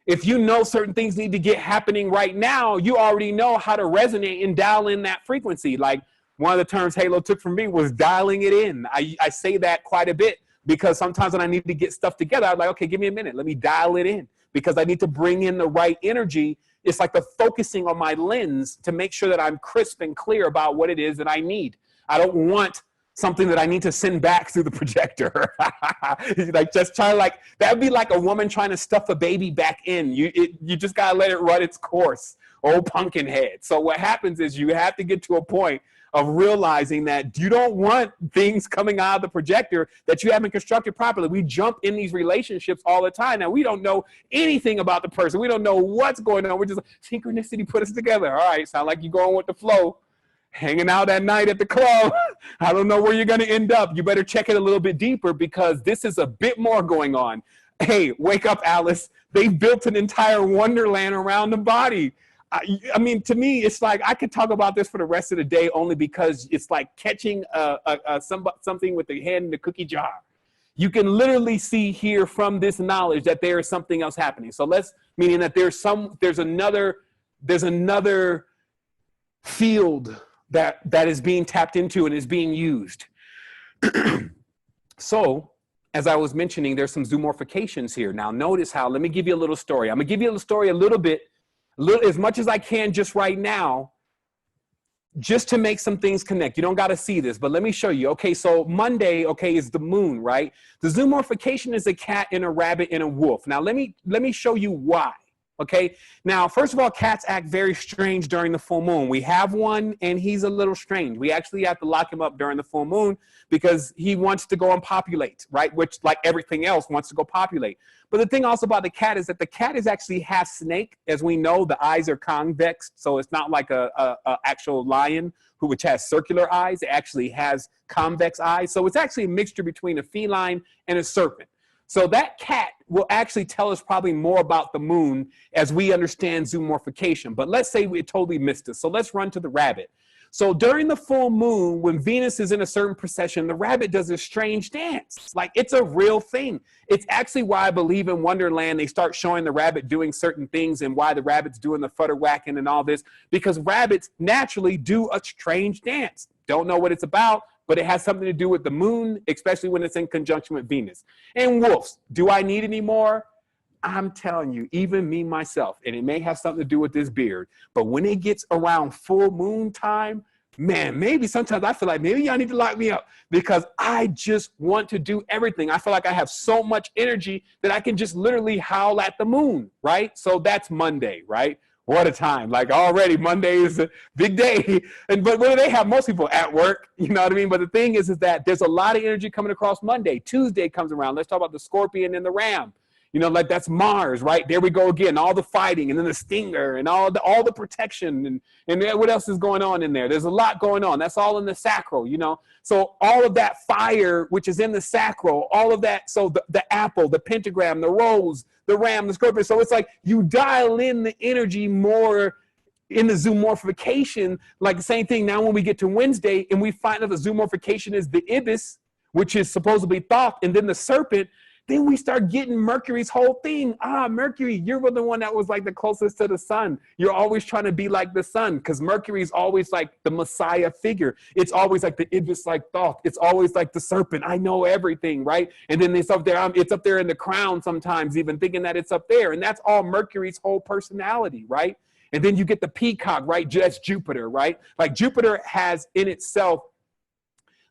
If you know certain things need to get happening right now, you already know how to resonate and dial in that frequency. Like one of the terms Halo took from me was dialing it in. I say that quite a bit because sometimes when I need to get stuff together, I'm like, okay, give me a minute. Let me dial it in because I need to bring in the right energy. It's like the focusing on my lens to make sure that I'm crisp and clear about what it is that I need. I don't want something that I need to send back through the projector. Like just try like, that'd be like a woman trying to stuff a baby back in. You just gotta let it run its course. Old pumpkin head. So what happens is you have to get to a point of realizing that you don't want things coming out of the projector that you haven't constructed properly. We jump in these relationships all the time. Now we don't know anything about the person. We don't know what's going on. We're just synchronicity put us together. All right, sound like you're going with the flow. Hanging out at night at the club. I don't know where you're going to end up. You better check it a little bit deeper because this is a bit more going on. Hey, wake up, Alice. They built an entire wonderland around the body. I mean, to me, it's like I could talk about this for the rest of the day only because it's like catching something with the hand in the cookie jar. You can literally see here from this knowledge that there is something else happening. So meaning that there's another field that is being tapped into and is being used. So, as I was mentioning, there's some zoomorphications here. Now, notice how, let me give you a little story. I'm gonna give you a story a little bit, as much as I can just right now, just to make some things connect. You don't gotta see this, but let me show you. Okay, so Monday, okay, is the moon, right? The zoomorphication is a cat and a rabbit and a wolf. Now, let me show you why. Okay, now, first of all, cats act very strange during the full moon. We have one and he's a little strange. We actually have to lock him up during the full moon because he wants to go and populate, right? Which, like everything else, wants to go populate. But the thing also about the cat is that the cat is actually half snake. As we know, the eyes are convex, so it's not like a actual lion which has circular eyes. It actually has convex eyes. So it's actually a mixture between a feline and a serpent. So that cat will actually tell us probably more about the moon as we understand zoomorphication. But let's say we totally missed it. So let's run to the rabbit. So during the full moon, when Venus is in a certain precession, the rabbit does a strange dance. Like, it's a real thing. It's actually why I believe in Wonderland, they start showing the rabbit doing certain things, and why the rabbit's doing the fudder whacking and all this, because rabbits naturally do a strange dance. Don't know what it's about, but it has something to do with the moon, especially when it's in conjunction with Venus. And wolves, do I need any more? I'm telling you, even me myself, and it may have something to do with this beard, but when it gets around full moon time, man, maybe sometimes I feel like maybe y'all need to lock me up, because I just want to do everything. I feel like I have so much energy that I can just literally howl at the moon, right? So that's Monday, right? What a time. Like, already Monday is a big day. But what do they have? Most people at work, you know what I mean? But the thing is that there's a lot of energy coming across Monday. Tuesday comes around. Let's talk about the Scorpion and the Ram. You know, like, that's Mars, right? There we go again, all the fighting, and then the stinger, and all the protection, and what else is going on in there? There's a lot going on. That's all in the sacral, you know? So all of that fire, which is in the sacral, all of that, so the apple, the pentagram, the rose, the ram, the scorpion. So it's like you dial in the energy more in the zoomorphication, like the same thing. Now when we get to Wednesday and we find out the zoomorphication is the ibis, which is supposedly Thoth, and then the serpent, then we start getting Mercury's whole thing. Mercury, you're the one that was like the closest to the sun. You're always trying to be like the sun, because Mercury is always like the Messiah figure. It's always like the Ibis, like Thoth. It's always like the serpent. I know everything, right? And then it's up there. It's up there in the crown sometimes, even thinking that it's up there. And that's all Mercury's whole personality, right? And then you get the peacock, right? That's Jupiter, right? Like, Jupiter has in itself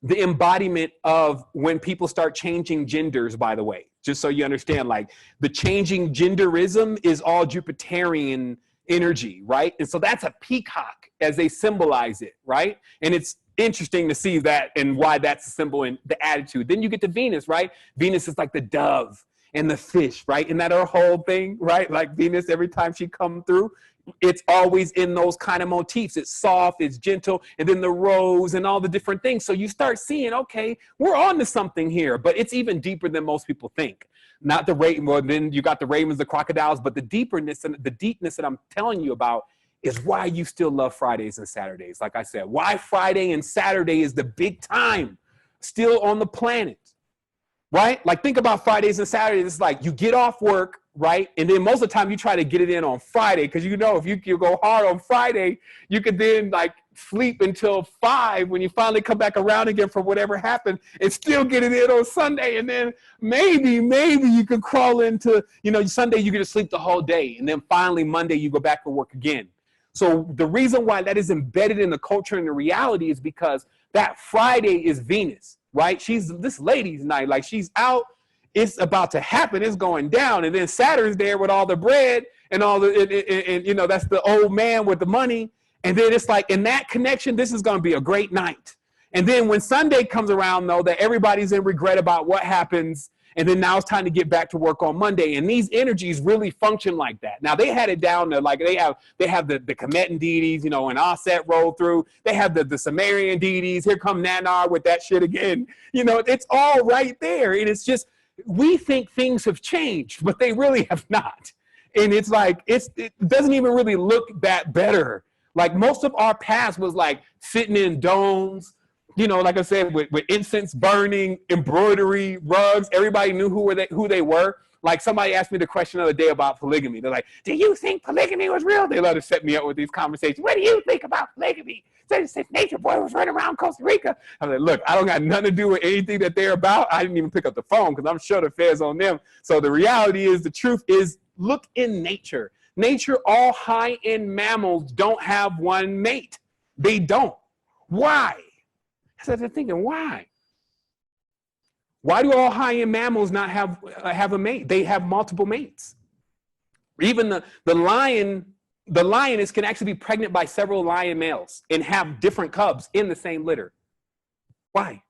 the embodiment of when people start changing genders, by the way, just so you understand, like, the changing genderism is all Jupiterian energy, right? And so that's a peacock as they symbolize it, right? And it's interesting to see that and why that's a symbol in the attitude. Then you get to Venus, right? Venus is like the dove and the fish, right? Isn't that her whole thing, right? Like, Venus, every time she come through, it's always in those kind of motifs. It's soft, it's gentle, and then the rose and all the different things. So you start seeing, okay, we're on to something here, but it's even deeper than most people think. Not the raven, well, then you got the ravens, the crocodiles, but the deepness and the deepness that I'm telling you about is why you still love Fridays and Saturdays. Like I said, why Friday and Saturday is the big time still on the planet, right? Like, think about Fridays and Saturdays. It's like you get off work, right? And then most of the time you try to get it in on Friday, because you know if you go hard on Friday, you could then like sleep until 5 when you finally come back around again for whatever happened, and still get it in on Sunday. And then maybe you could crawl into, you know, Sunday you get to sleep the whole day, and then finally Monday you go back to work again. So the reason why that is embedded in the culture and the reality is because that Friday is Venus, right? She's this lady's night, like, she's out. It's about to happen. It's going down. And then Saturn's there with all the bread and all the, and you know, that's the old man with the money. And then it's like, in that connection, this is going to be a great night. And then when Sunday comes around, though, that everybody's in regret about what happens. And then now it's time to get back to work on Monday. And these energies really function like that. Now, they had it down to, like, they have the Kemetan deities, you know, and Aset roll through. They have the Sumerian deities. Here come Nanar with that shit again. You know, it's all right there. And it's just, we think things have changed, but they really have not. And it's like, it doesn't even really look that better. Like, most of our past was like sitting in domes, you know, like I said, with incense burning, embroidery, rugs. Everybody knew who they were. Like, somebody asked me the question the other day about polygamy. They're like, do you think polygamy was real? They love to set me up with these conversations. What do you think about polygamy? Since Nature Boy was running around Costa Rica. I'm like, look, I don't got nothing to do with anything that they're about. I didn't even pick up the phone because I'm sure the fair's on them. So the reality is, the truth is, look in nature. Nature, all high-end mammals don't have one mate. They don't. Why? I started thinking, why? Why do all high-end mammals not have a mate? They have multiple mates. Even the lioness can actually be pregnant by several lion males and have different cubs in the same litter. Why?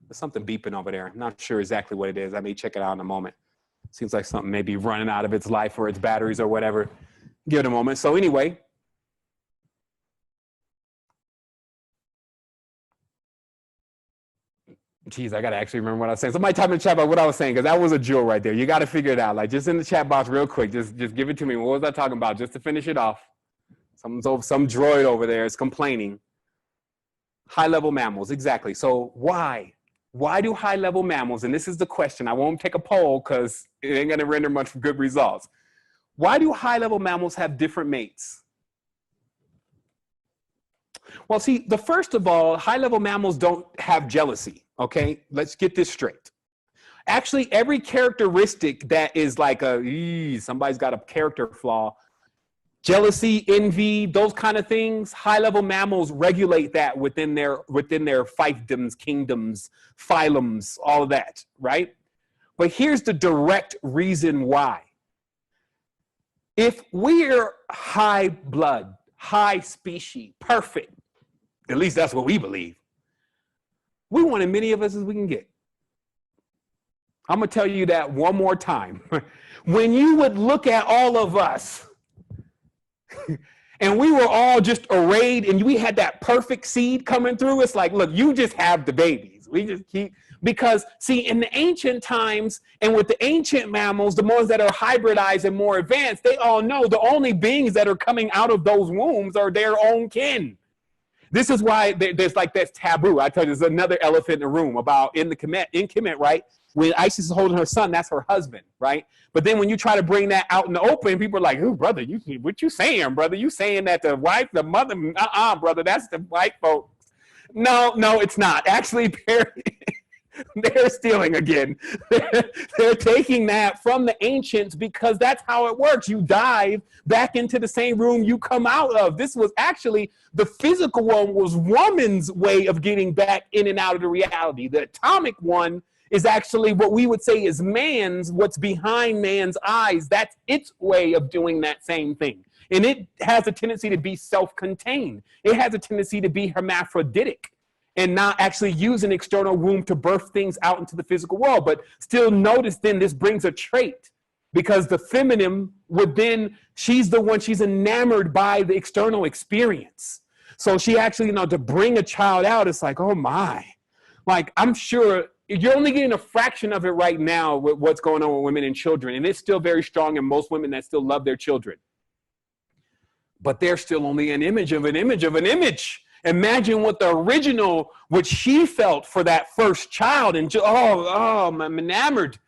There's something beeping over there. I'm not sure exactly what it is. I may check it out in a moment. Seems like something may be running out of its life or its batteries or whatever. Give it a moment. So anyway, Geez, I got to actually remember what I was saying. Somebody type in the chat about what I was saying, because that was a jewel right there. You got to figure it out. Like, just in the chat box real quick. Just give it to me. What was I talking about? Just to finish it off. Some droid over there is complaining. High-level mammals, exactly. So why? Why do high-level mammals, and this is the question. I won't take a poll because it ain't going to render much good results. Why do high-level mammals have different mates? Well, see, first of all, high-level mammals don't have jealousy. Okay, let's get this straight. Actually, every characteristic that is like somebody's got a character flaw, jealousy, envy, those kind of things, high-level mammals regulate that within their fiefdoms, kingdoms, phylums, all of that, right? But here's the direct reason why. If we're high blood, high species, perfect, at least that's what we believe, we want as many of us as we can get. I'm going to tell you that one more time. When you would look at all of us and we were all just arrayed and we had that perfect seed coming through, it's like, look, you just have the babies. We just keep, because see, in the ancient times and with the ancient mammals, the ones that are hybridized and more advanced, they all know the only beings that are coming out of those wombs are their own kin. This is why there's like this taboo. I tell you, there's another elephant in the room about in Kemet, right? When Isis is holding her son, that's her husband, right? But then when you try to bring that out in the open, people are like, "Ooh, brother, what you saying, brother? You saying that the wife, the mother? Brother, that's the white folks." No, it's not. Actually, they're stealing again. They're taking that from the ancients because that's how it works. You dive back into the same room you come out of. This was actually the physical one was woman's way of getting back in and out of the reality. The atomic one is actually what we would say is man's, what's behind man's eyes. That's its way of doing that same thing. And it has a tendency to be self-contained. It has a tendency to be hermaphroditic and not actually use an external womb to birth things out into the physical world. But still notice then this brings a trait, because the feminine would then, she's the one, she's enamored by the external experience. So she actually, to bring a child out, it's like, oh my. Like, I'm sure you're only getting a fraction of it right now with what's going on with women and children. And it's still very strong in most women that still love their children. But they're still only an image of an image of an image. Imagine what the original, what she felt for that first child. And I'm enamored.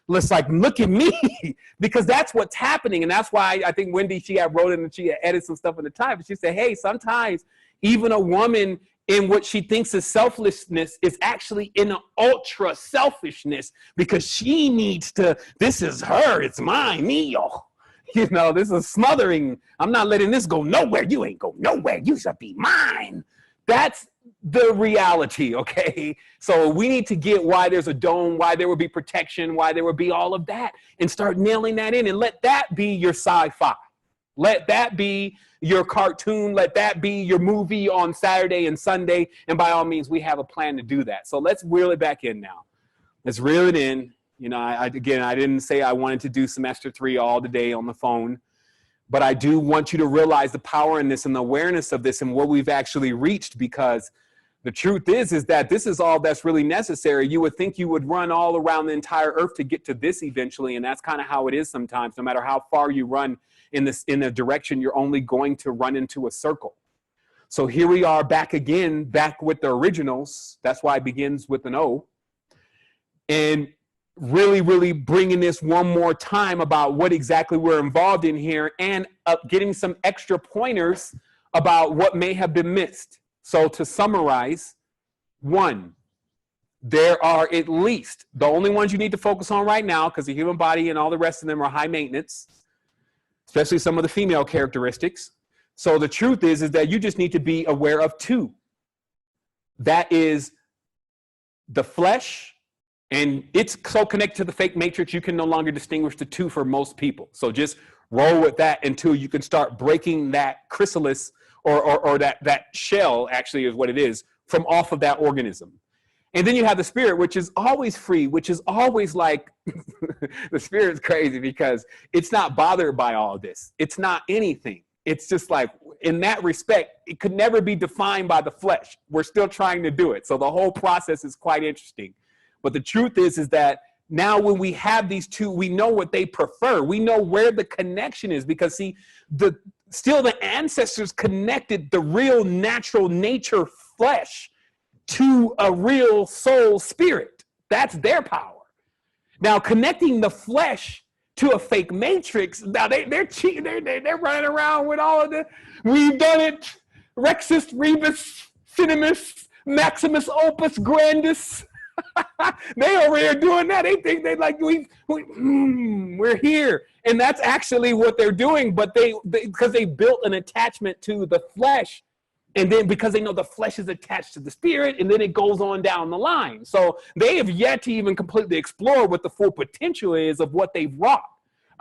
It's like, look at me, because that's what's happening. And that's why I think Wendy, she had wrote in and she had edited some stuff in the time. But she said, hey, sometimes even a woman in what she thinks is selflessness is actually in an ultra selfishness, because she needs to, this is her, it's mine, me-o. This is smothering. I'm not letting this go nowhere. You ain't go nowhere. You should be mine. That's the reality, okay? So we need to get why there's a dome, why there will be protection, why there will be all of that, and start nailing that in, and let that be your sci-fi. Let that be your cartoon. Let that be your movie on Saturday and Sunday. And by all means, we have a plan to do that. So let's reel it back in now. Let's reel it in. I didn't say I wanted to do semester 3 all the day on the phone, but I do want you to realize the power in this and the awareness of this and what we've actually reached, because the truth is that this is all that's really necessary. You would think you would run all around the entire earth to get to this eventually, and that's kind of how it is sometimes. No matter how far you run in the direction, you're only going to run into a circle. So here we are back again, back with the originals. That's why it begins with an O. And really, really bringing this one more time about what exactly we're involved in here, and getting some extra pointers about what may have been missed. So to summarize, 1, there are at least, the only ones you need to focus on right now, because the human body and all the rest of them are high maintenance, especially some of the female characteristics. So the truth is that you just need to be aware of 2. That is the flesh. And it's so connected to the fake matrix, you can no longer distinguish the 2 for most people. So just roll with that until you can start breaking that chrysalis or that shell, actually is what it is, from off of that organism. And then you have the spirit, which is always free, which is always like, the spirit's crazy because it's not bothered by all this. It's not anything. it's just like, in that respect, it could never be defined by the flesh. We're still trying to do it. So the whole process is quite interesting. But the truth is that now when we have these two, we know what they prefer. We know where the connection is, because see, still the ancestors connected the real natural nature flesh to a real soul spirit. That's their power. Now connecting the flesh to a fake matrix, now they're cheating, they're running around with all of the, we've done it, Rexus, Rebus, Cinemus, Maximus Opus Grandis. They over here doing that. They think they like, we're here. And that's actually what they're doing, but they because they built an attachment to the flesh, and then because they know the flesh is attached to the spirit, and then it goes on down the line. So they have yet to even completely explore what the full potential is of what they've wrought.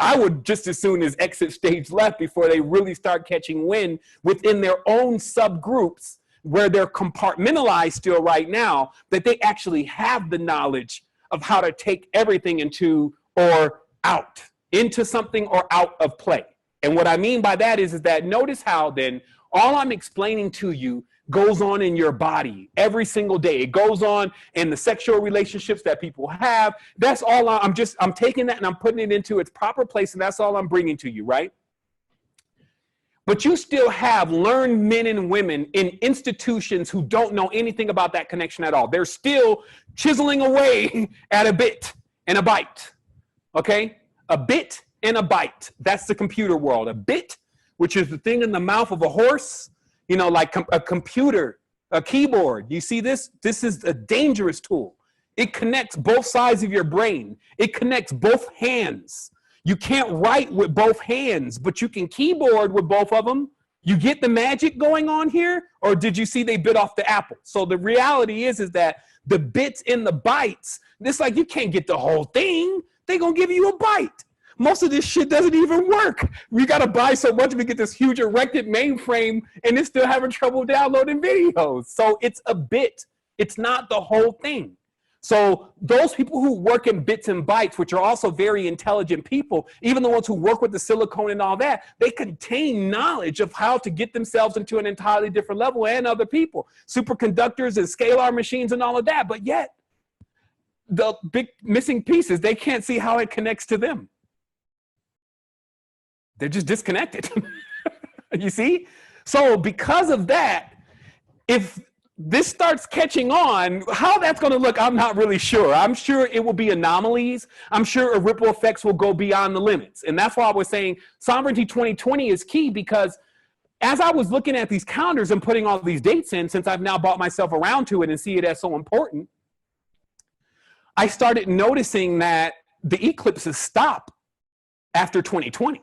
I would just as soon as exit stage left before they really start catching wind within their own subgroups, where they're compartmentalized still right now, that they actually have the knowledge of how to take everything into or out, into something or out of play. And what I mean by that is that notice how then all I'm explaining to you goes on in your body every single day. It goes on in the sexual relationships that people have. That's all I'm taking that and I'm putting it into its proper place, and that's all I'm bringing to you, right? But you still have learned men and women in institutions who don't know anything about that connection at all. They're still chiseling away at a bit and a byte, okay? A bit and a byte. That's the computer world. A bit, which is the thing in the mouth of a horse, you know, like a computer, a keyboard. You see this? This is a dangerous tool. It connects both sides of your brain. It connects both hands. You can't write with both hands, but you can keyboard with both of them. You get the magic going on here? Or did you see they bit off the apple? So the reality is that the bits and the bytes, it's like you can't get the whole thing. They're going to give you a byte. Most of this shit doesn't even work. We got to buy so much to get this huge erected mainframe, and it's still having trouble downloading videos. So it's a bit. It's not the whole thing. So those people who work in bits and bytes, which are also very intelligent people, even the ones who work with the silicone and all that, they contain knowledge of how to get themselves into an entirely different level, and other people, superconductors and scalar machines and all of that. But yet the big missing piece is they can't see how it connects to them. They're just disconnected. You see? So because of that, if this starts catching on, how that's going to look, I'm not really sure. I'm sure it will be anomalies. I'm sure ripple effects will go beyond the limits. And that's why I was saying Sovereignty 2020 is key, because as I was looking at these calendars and putting all these dates in, since I've now brought myself around to it and see it as so important, I started noticing that the eclipses stop after 2020.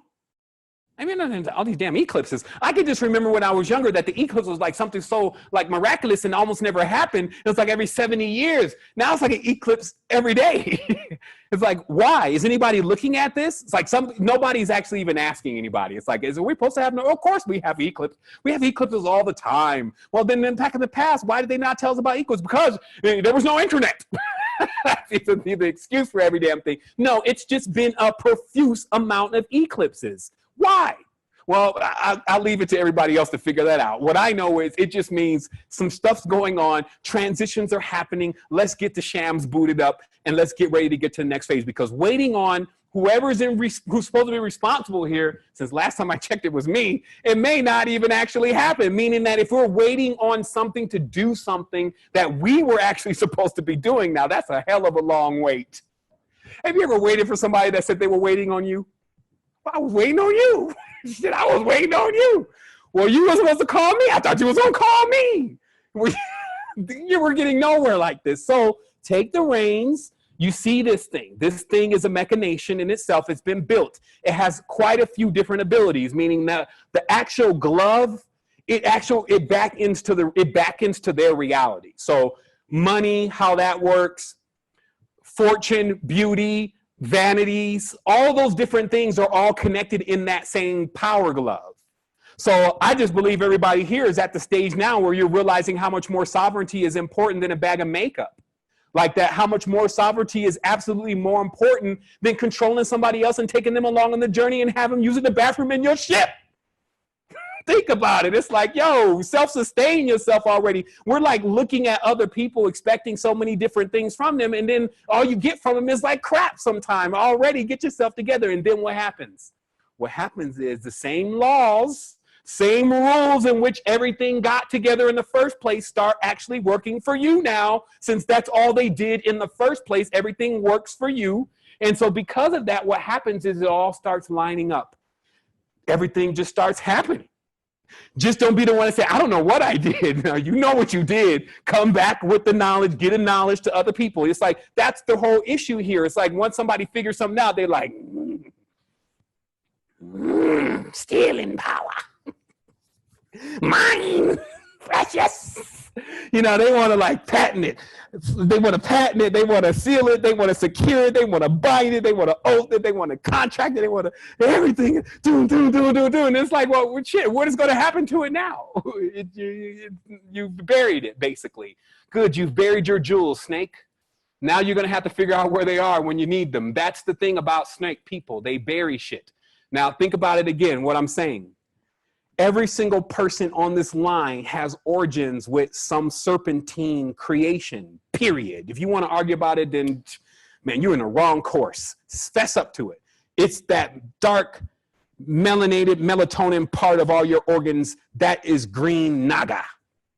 I mean, all these damn eclipses. I could just remember when I was younger that the eclipse was like something so like miraculous and almost never happened. It was like every 70 years. Now it's like an eclipse every day. It's like, why? Is anybody looking at this? It's like nobody's actually even asking anybody. It's like, is we supposed to have no? Of course we have eclipses. We have eclipses all the time. Well, then back in the past, why did they not tell us about eclipses? Because there was no internet. It's the excuse for every damn thing. No, it's just been a profuse amount of eclipses. Why? Well, I'll leave it to everybody else to figure that out. What I know is it just means some stuff's going on. Transitions are happening. Let's get the shams booted up and let's get ready to get to the next phase, because waiting on who's supposed to be responsible here, since last time I checked it was me, it may not even actually happen, meaning that if we're waiting on something to do something that we were actually supposed to be doing, now that's a hell of a long wait. Have you ever waited for somebody that said they were waiting on you? I was waiting on you. Shit, I was waiting on you. Well, you were supposed to call me. I thought you was going to call me. You were getting nowhere like this. So take the reins. You see this thing. This thing is a machination in itself. It's been built. It has quite a few different abilities, meaning that the actual glove, it back into their reality. So money, how that works, fortune, beauty, vanities, all those different things are all connected in that same power glove. So I just believe everybody here is at the stage now where you're realizing how much more sovereignty is important than a bag of makeup. Like that, how much more sovereignty is absolutely more important than controlling somebody else and taking them along on the journey and have them using the bathroom in your ship. Think about it. It's like, yo, self-sustain yourself already. We're like looking at other people, expecting so many different things from them. And then all you get from them is like crap sometime. Already get yourself together. And then what happens? What happens is the same laws, same rules in which everything got together in the first place start actually working for you now. Since that's all they did in the first place, everything works for you. And so because of that, what happens is it all starts lining up. Everything just starts happening. Just don't be the one to say, I don't know what I did. Now, you know what you did. Come back with the knowledge, get a knowledge to other people. It's like, that's the whole issue here. It's like once somebody figures something out, they're like, stealing power. Mine, precious. You know, they want to like patent it. They want to patent it. They want to seal it. They want to secure it. They want to bind it. They want to oath it. They want to contract it. They want to everything. Do. And it's like, well, shit, what is going to happen to it now? You've buried it, basically. Good, you've buried your jewels, snake. Now you're going to have to figure out where they are when you need them. That's the thing about snake people. They bury shit. Now, think about it again, what I'm saying. Every single person on this line has origins with some serpentine creation, period. If you want to argue about it, then, man, you're in the wrong course. Fess up to it. It's that dark, melanated melatonin part of all your organs that is green naga.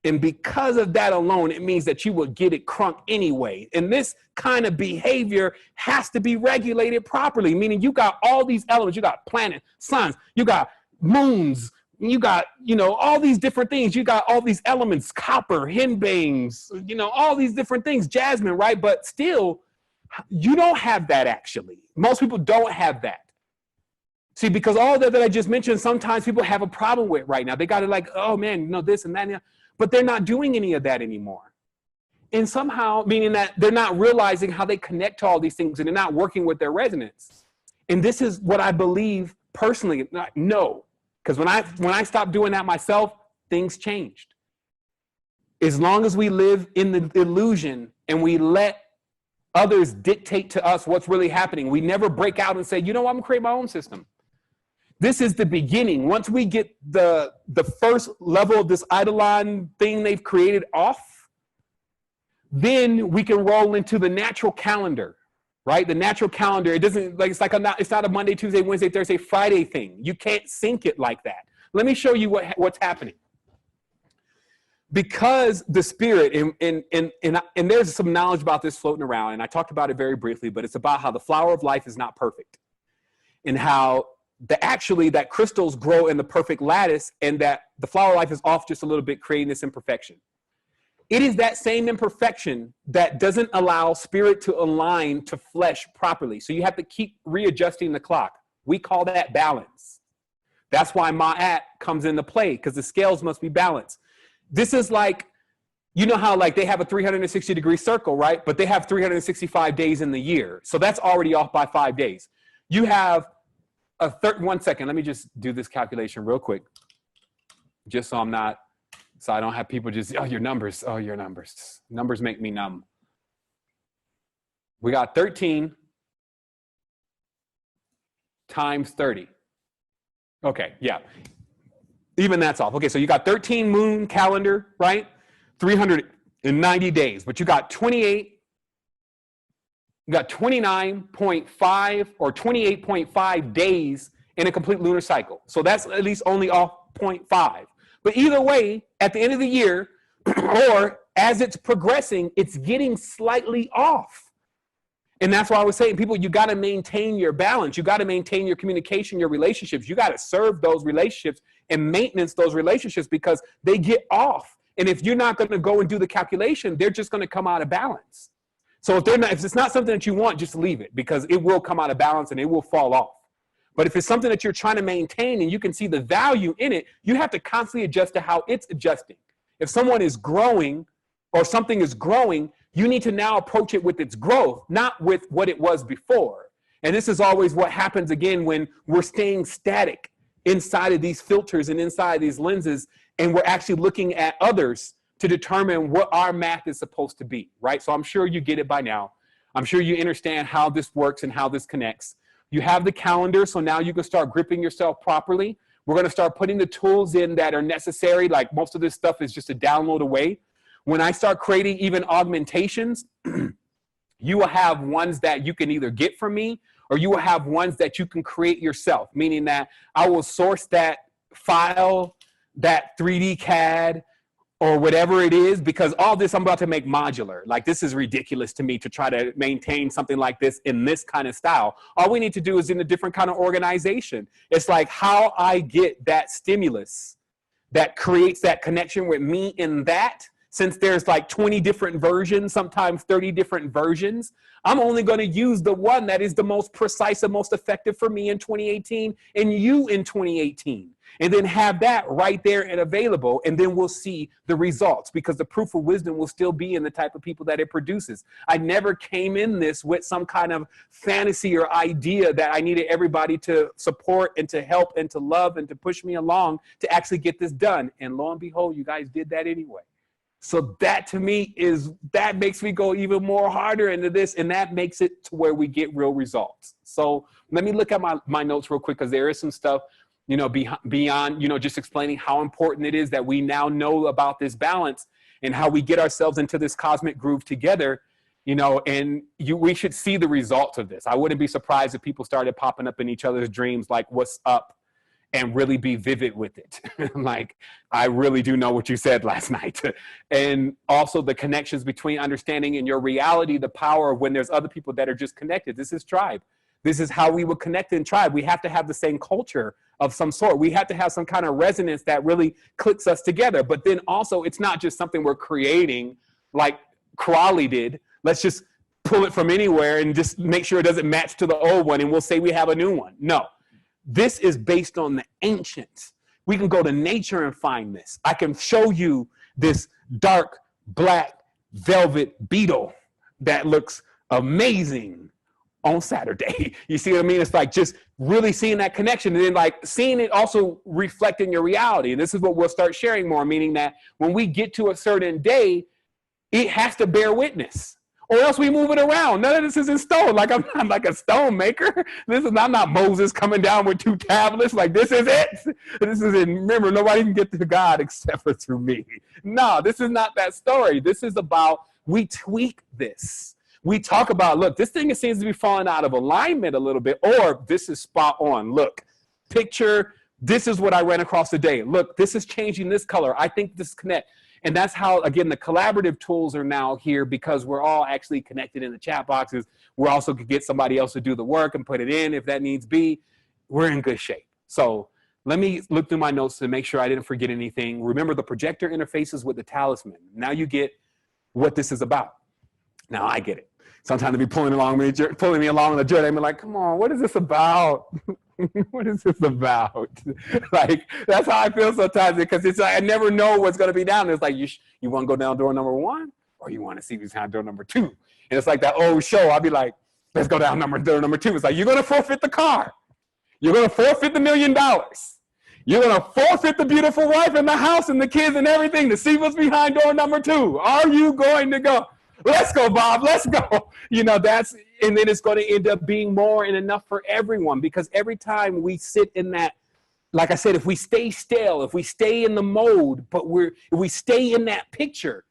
And because of that alone, it means that you will get it crunk anyway. And this kind of behavior has to be regulated properly, meaning you got all these elements. You got planets, suns, you got moons, you got, you know, all these different things. You got all these elements, copper, henbanes, you know, all these different things, jasmine, right? But still, you don't have that actually. Most people don't have that. See, because all that I just mentioned, sometimes people have a problem with right now. They got it like, oh man, you know, this and that, but they're not doing any of that anymore. And somehow, meaning that they're not realizing how they connect to all these things and they're not working with their resonance. And this is what I believe personally, no. Because when I stopped doing that myself, things changed. As long as we live in the illusion and we let others dictate to us what's really happening, we never break out and say, you know what, I'm gonna create my own system. This is the beginning. Once we get the first level of this Eidolon thing they've created off, then we can roll into the natural calendar. Right? The natural calendar, it doesn't, like, it's not a Monday, Tuesday, Wednesday, Thursday, Friday thing. You can't sync it like that. Let me show you what's happening. Because the spirit, and there's some knowledge about this floating around, and I talked about it very briefly, but it's about how the flower of life is not perfect. And how that crystals grow in the perfect lattice, and that the flower of life is off just a little bit, creating this imperfection. It is that same imperfection that doesn't allow spirit to align to flesh properly. So you have to keep readjusting the clock. We call that balance. That's why Ma'at comes into play, because the scales must be balanced. This is like, you know how like they have a 360-degree circle, right? But they have 365 days in the year. So that's already off by 5 days. You have a 1 second. Let me just do this calculation real quick, just so I'm not. So I don't have people just, oh, your numbers. Oh, your numbers. Numbers make me numb. We got 13 times 30. Okay, yeah. Even that's off. Okay, so you got 13 moon calendar, right? 390 days, but you got 28, you got 29.5 or 28.5 days in a complete lunar cycle. So that's at least only off 0.5. But either way, at the end of the year, or as it's progressing, it's getting slightly off. And that's why I was saying, people, you got to maintain your balance. You got to maintain your communication, your relationships. You got to serve those relationships and maintenance those relationships, because they get off. And if you're not going to go and do the calculation, they're just going to come out of balance. So if it's not something that you want, just leave it, because it will come out of balance and it will fall off. But if it's something that you're trying to maintain and you can see the value in it, you have to constantly adjust to how it's adjusting. If someone is growing or something is growing, you need to now approach it with its growth, not with what it was before. And this is always what happens again when we're staying static inside of these filters and inside these lenses, and we're actually looking at others to determine what our math is supposed to be, right? So I'm sure you get it by now. I'm sure you understand how this works and how this connects. You have the calendar, so now you can start gripping yourself properly. We're going to start putting the tools in that are necessary. Like most of this stuff is just a download away. When I start creating even augmentations, you will have ones that you can either get from me, or you will have ones that you can create yourself, meaning that I will source that file, that 3D CAD, or whatever it is, because all this I'm about to make modular. Like, this is ridiculous to me to try to maintain something like this in this kind of style. All we need to do is in a different kind of organization. It's like how I get that stimulus that creates that connection with me in that. Since there's like 20 different versions, sometimes 30 different versions, I'm only going to use the one that is the most precise and most effective for me in 2018 and you in 2018. And then have that right there and available, and then we'll see the results, because the proof of wisdom will still be in the type of people that it produces. I never came in this with some kind of fantasy or idea that I needed everybody to support and to help and to love and to push me along to actually get this done. And lo and behold, you guys did that anyway. So that to me that makes me go even more harder into this, and that makes it to where we get real results. So let me look at my notes real quick, because there is some stuff, you know, beyond, you know, just explaining how important it is that we now know about this balance and how we get ourselves into this cosmic groove together, you know, and we should see the results of this. I wouldn't be surprised if people started popping up in each other's dreams, like, what's up, and really be vivid with it. Like, I really do know what you said last night. And also the connections between understanding and your reality, the power of when there's other people that are just connected. This is tribe. This is how we would connect in tribe. We have to have the same culture of some sort. We have to have some kind of resonance that really clicks us together. But then also, it's not just something we're creating like Crawley did. Let's just pull it from anywhere and just make sure it doesn't match to the old one, and we'll say we have a new one. No, this is based on the ancients. We can go to nature and find this. I can show you this dark black velvet beetle that looks amazing on Saturday. You see what I mean? It's like just really seeing that connection, and then like seeing it also reflect in your reality. And this is what we'll start sharing more, meaning that when we get to a certain day, it has to bear witness, or else we move it around. None of this is in stone. Like, I'm not like a stone maker. I'm not Moses coming down with 2 tablets. Like, this is it. This is it. Remember, nobody can get to God except for through me. No, this is not that story. This is about, we tweak this. We talk about, look, this thing seems to be falling out of alignment a little bit, or this is spot on. Look, picture, this is what I ran across today. Look, this is changing this color. I think this connect. And that's how, again, the collaborative tools are now here, because we're all actually connected in the chat boxes. We're also could get somebody else to do the work and put it in if that needs be. We're in good shape. So let me look through my notes to make sure I didn't forget anything. Remember the projector interfaces with the talisman. Now you get what this is about. Now I get it. Sometimes they be pulling me along on the journey. I'm like, come on, what is this about? What is this about? Like, that's how I feel sometimes, because it's like, I never know what's going to be down there. It's like, you want to go down door number 1, or you want to see who's behind door number 2? And it's like that old show. I'll be like, let's go down door number 2. It's like, you're going to forfeit the car. You're going to forfeit the $1 million. You're going to forfeit the beautiful wife and the house and the kids and everything to see what's behind door number 2. Are you going to go? Let's go, Bob, let's go. You know, and then it's going to end up being more and enough for everyone, because every time we sit in that, like I said, if we stay stale, if we stay in the mode, but if we stay in that picture,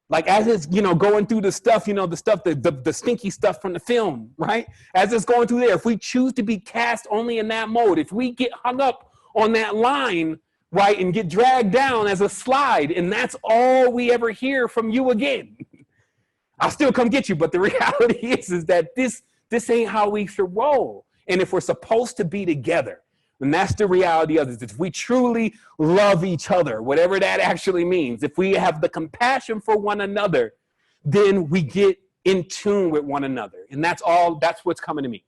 like as it's, you know, going through the stuff, you know, the stuff, the stinky stuff from the film, right? As it's going through there, if we choose to be cast only in that mode, if we get hung up on that line, right, and get dragged down as a slide, and that's all we ever hear from you again, I'll still come get you. But the reality is that this ain't how we should roll. And if we're supposed to be together, and that's the reality of it, if we truly love each other, whatever that actually means, if we have the compassion for one another, then we get in tune with one another. And that's what's coming to me.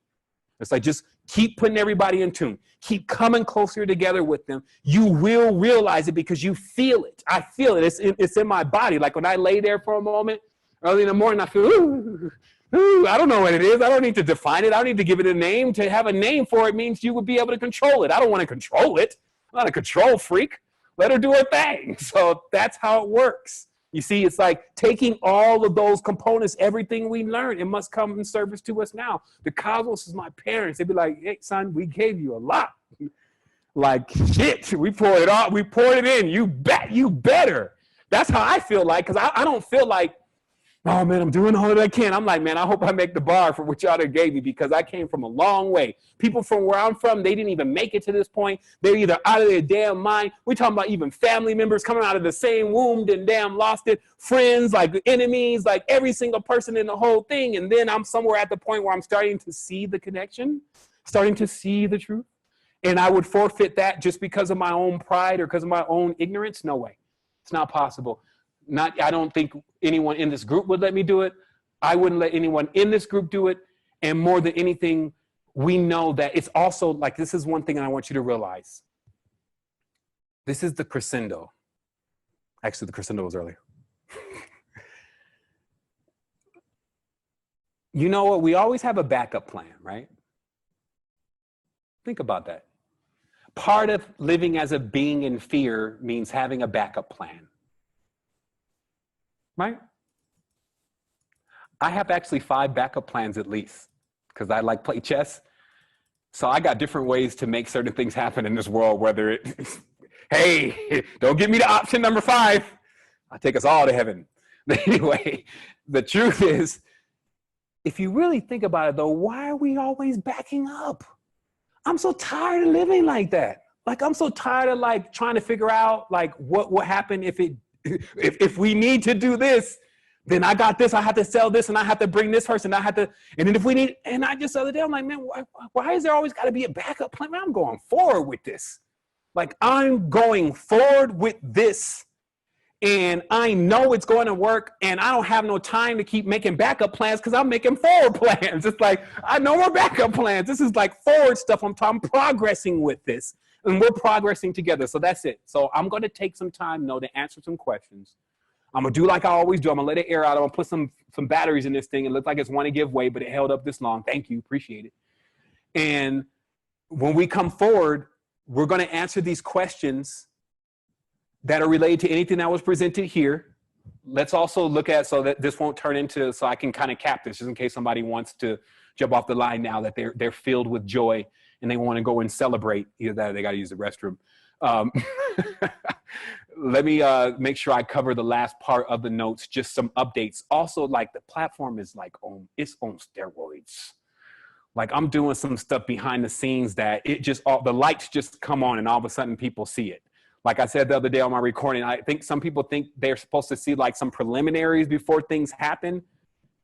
It's like, just keep putting everybody in tune. Keep coming closer together with them. You will realize it, because you feel it. I feel it. It's in my body. Like when I lay there for a moment, early in the morning, I feel, ooh, I don't know what it is. I don't need to define it. I don't need to give it a name. To have a name for it means you would be able to control it. I don't want to control it. I'm not a control freak. Let her do her thing. So that's how it works. You see, it's like taking all of those components, everything we learned, it must come in service to us now. The cosmos is my parents. They'd be like, hey, son, we gave you a lot. Like, shit, we poured it all. We poured it in. You better. That's how I feel like, because I don't feel like, oh man, I'm doing all that I can. I'm like, man, I hope I make the bar for what y'all gave me, because I came from a long way. People from where I'm from, they didn't even make it to this point. They're either out of their damn mind. We're talking about even family members coming out of the same womb and damn lost it. Friends, like enemies, like every single person in the whole thing. And then I'm somewhere at the point where I'm starting to see the connection, starting to see the truth. And I would forfeit that just because of my own pride or because of my own ignorance? No way. It's not possible. I don't think anyone in this group would let me do it. I wouldn't let anyone in this group do it. And more than anything, we know that it's also like, this is one thing I want you to realize. This is the crescendo. Actually, the crescendo was earlier. You know what? We always have a backup plan, right? Think about that. Part of living as a being in fear means having a backup plan. Right? I have actually 5 backup plans at least, because I like play chess. So I got different ways to make certain things happen in this world, whether it, hey, don't give me the option number 5. I'll take us all to heaven. But anyway, the truth is, if you really think about it though, why are we always backing up? I'm so tired of living like that. Like, I'm so tired of like trying to figure out like what will happen if we need to do this, then I got this, I have to sell this, and I have to bring this person, I have to, and then if we need, and I just the other day, I'm like, man, why is there always got to be a backup plan? Man, I'm going forward with this. Like, I'm going forward with this, and I know it's going to work, and I don't have no time to keep making backup plans because I'm making forward plans. It's like, I know more backup plans. This is like forward stuff. I'm progressing with this. And we're progressing together. So that's it. So I'm going to take some time, to answer some questions. I'm going to do like I always do. I'm going to let it air out. I'm going to put some batteries in this thing. It looked like it's one to give way, but it held up this long. Thank you. Appreciate it. And when we come forward, we're going to answer these questions that are related to anything that was presented here. Let's also look at, so that this won't turn into, so I can kind of cap this just in case somebody wants to jump off the line now that they're filled with joy and they want to go and celebrate. Either that or they got to use the restroom. Let me make sure I cover the last part of the notes, just some updates. Also, like, the platform is like it's on steroids. Like, I'm doing some stuff behind the scenes that the lights just come on and all of a sudden people see it. Like I said the other day on my recording, I think some people think they're supposed to see like some preliminaries before things happen.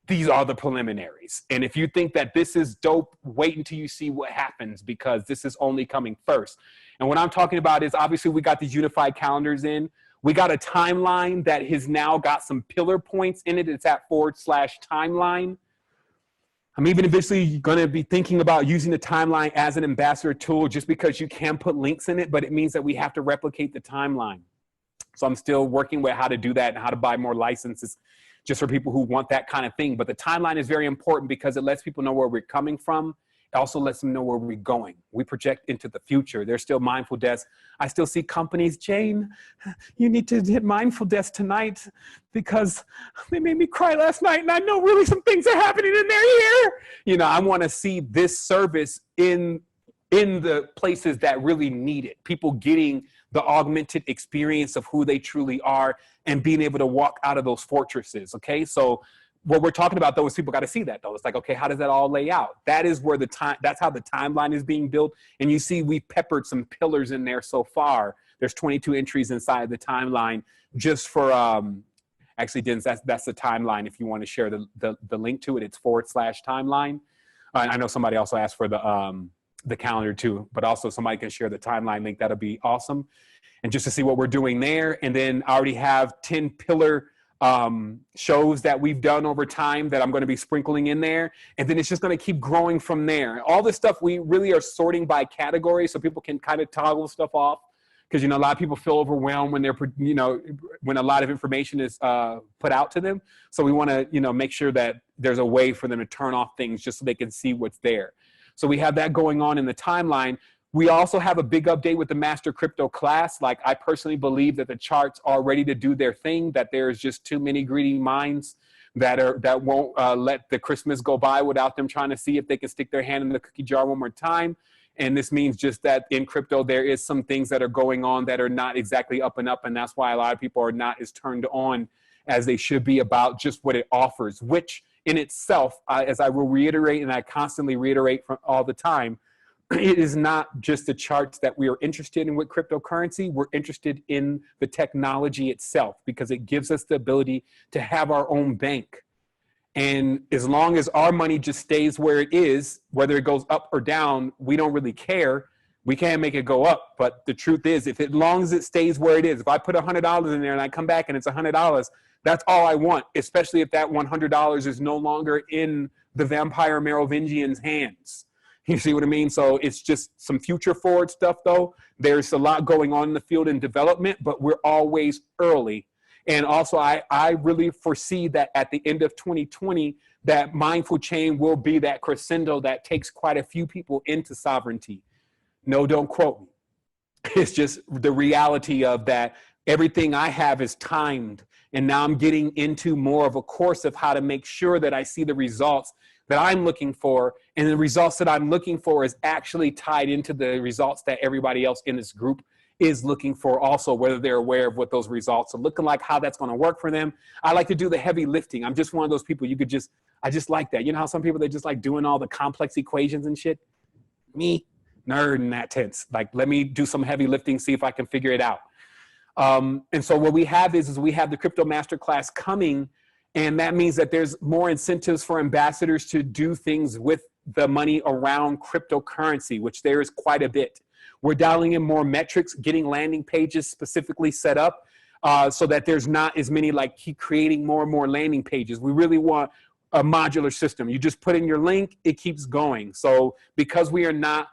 These are the preliminaries. And if you think that this is dope, wait until you see what happens, because this is only coming first. And what I'm talking about is, obviously we got these unified calendars in. We got a timeline that has now got some pillar points in it. It's at /timeline. I'm even eventually going to be thinking about using the timeline as an ambassador tool, just because you can put links in it, but it means that we have to replicate the timeline. So I'm still working with how to do that and how to buy more licenses just for people who want that kind of thing. But the timeline is very important because it lets people know where we're coming from. It also lets them know where we're going. We project into the future. There's still mindful deaths. I still see companies, Jane, you need to hit mindful deaths tonight because they made me cry last night and I know really some things are happening in their ear. I want to see this service in the places that really need it. People getting the augmented experience of who they truly are and being able to walk out of those fortresses, okay? So what we're talking about, though, is people got to see that, though. It's like, okay, how does that all lay out? That is where that's how the timeline is being built. And you see we've peppered some pillars in there so far. There's 22 entries inside the timeline just for, actually, Denz, that's the timeline. If you want to share the link to it, it's /timeline. I know somebody also asked for the calendar too, but also somebody can share the timeline link. That'll be awesome. And just to see what we're doing there. And then I already have 10 pillar shows that we've done over time that I'm going to be sprinkling in there. And then it's just going to keep growing from there. All this stuff we really are sorting by category so people can kind of toggle stuff off. Because, a lot of people feel overwhelmed when they're, when a lot of information is put out to them. So we want to, make sure that there's a way for them to turn off things just so they can see what's there. So we have that going on in the timeline. We also have a big update with the Master Crypto class. Like, I personally believe that the charts are ready to do their thing, that there's just too many greedy minds that won't let the Christmas go by without them trying to see if they can stick their hand in the cookie jar one more time. And this means just that in crypto, there is some things that are going on that are not exactly up and up. And that's why a lot of people are not as turned on as they should be about just what it offers, which in itself, as I will reiterate, and I constantly reiterate from all the time, it is not just the charts that we are interested in with cryptocurrency. We're interested in the technology itself because it gives us the ability to have our own bank. And as long as our money just stays where it is, whether it goes up or down, we don't really care. We can't make it go up. But the truth is, if as long as it stays where it is, if I put $100 in there and I come back and it's $100, that's all I want, especially if that $100 is no longer in the vampire Merovingian's hands. You see what I mean? So it's just some future forward stuff, though. There's a lot going on in the field in development, but we're always early. And also, I really foresee that at the end of 2020, that mindful chain will be that crescendo that takes quite a few people into sovereignty. No, don't quote me. It's just the reality of that everything I have is timed. And now I'm getting into more of a course of how to make sure that I see the results that I'm looking for. And the results that I'm looking for is actually tied into the results that everybody else in this group is looking for also, whether they're aware of what those results are looking like, how that's going to work for them. I like to do the heavy lifting. I'm just one of those people I just like that. You know how some people, they just like doing all the complex equations and shit? Me, nerd in that sense. Like, let me do some heavy lifting, see if I can figure it out. And so what we have is we have the Crypto Masterclass coming, and that means that there's more incentives for ambassadors to do things with the money around cryptocurrency, which there is quite a bit. We're dialing in more metrics, getting landing pages specifically set up so that there's not as many, like, keep creating more and more landing pages. We really want a modular system. You just put in your link, it keeps going. So because we are not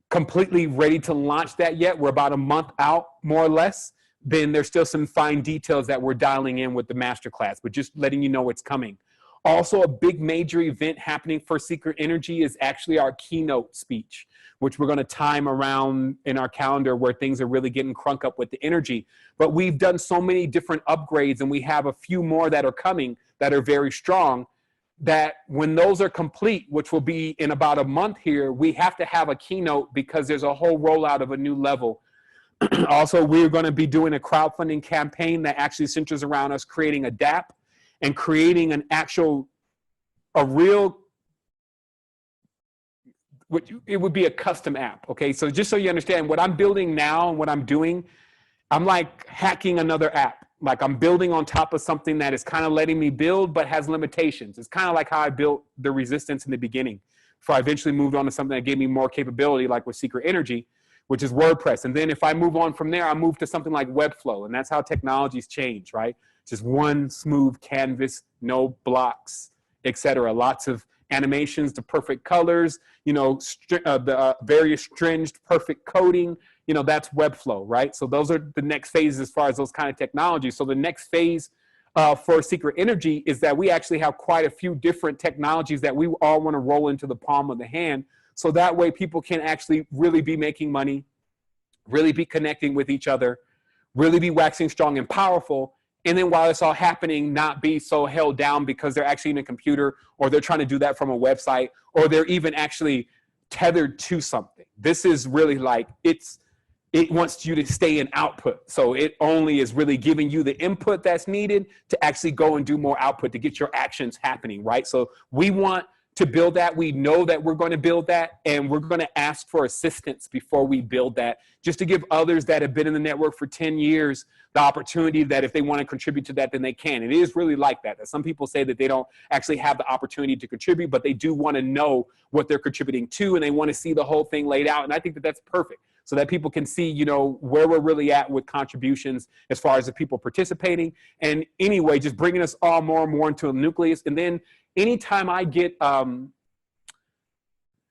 completely ready to launch that yet, we're about a month out, more or less, then there's still some fine details that we're dialing in with the masterclass, but just letting you know it's coming. Also, a big major event happening for Secret Energy is actually our keynote speech, which we're going to time around in our calendar where things are really getting crunk up with the energy. But we've done so many different upgrades, and we have a few more that are coming that are very strong, that when those are complete, which will be in about a month here, we have to have a keynote because there's a whole rollout of a new level. Also, we're going to be doing a crowdfunding campaign that actually centers around us creating a DApp and creating an actual, it would be a custom app, okay? So just so you understand, what I'm building now and what I'm doing, I'm like hacking another app. Like, I'm building on top of something that is kind of letting me build but has limitations. It's kind of like how I built the Resistance in the beginning before I eventually moved on to something that gave me more capability, like with Secret Energy, which is WordPress. And then if I move on from there, I move to something like Webflow. And that's how technologies change, right? Just one smooth canvas, no blocks, etc. Lots of animations, the perfect colors, you know, the various stringed perfect coding, you know, that's Webflow, right? So those are the next phases as far as those kind of technologies. So the next phase for Secret Energy is that we actually have quite a few different technologies that we all want to roll into the palm of the hand. So that way people can actually really be making money, really be connecting with each other, really be waxing strong and powerful. And then while it's all happening, not be so held down because they're actually in a computer, or they're trying to do that from a website, or they're even actually tethered to something. This is really like, it wants you to stay in output. So it only is really giving you the input that's needed to actually go and do more output to get your actions happening, right? So we want to build that. We know that we're going to build that, and we're going to ask for assistance before we build that, just to give others that have been in the network for 10 years the opportunity that if they want to contribute to that, then they can. It is really like that. Some people say that they don't actually have the opportunity to contribute, but they do want to know what they're contributing to, and they want to see the whole thing laid out. And I think that that's perfect, so that people can see, you know, where we're really at with contributions as far as the people participating. And anyway, just bringing us all more and more into a nucleus. And then anytime I get,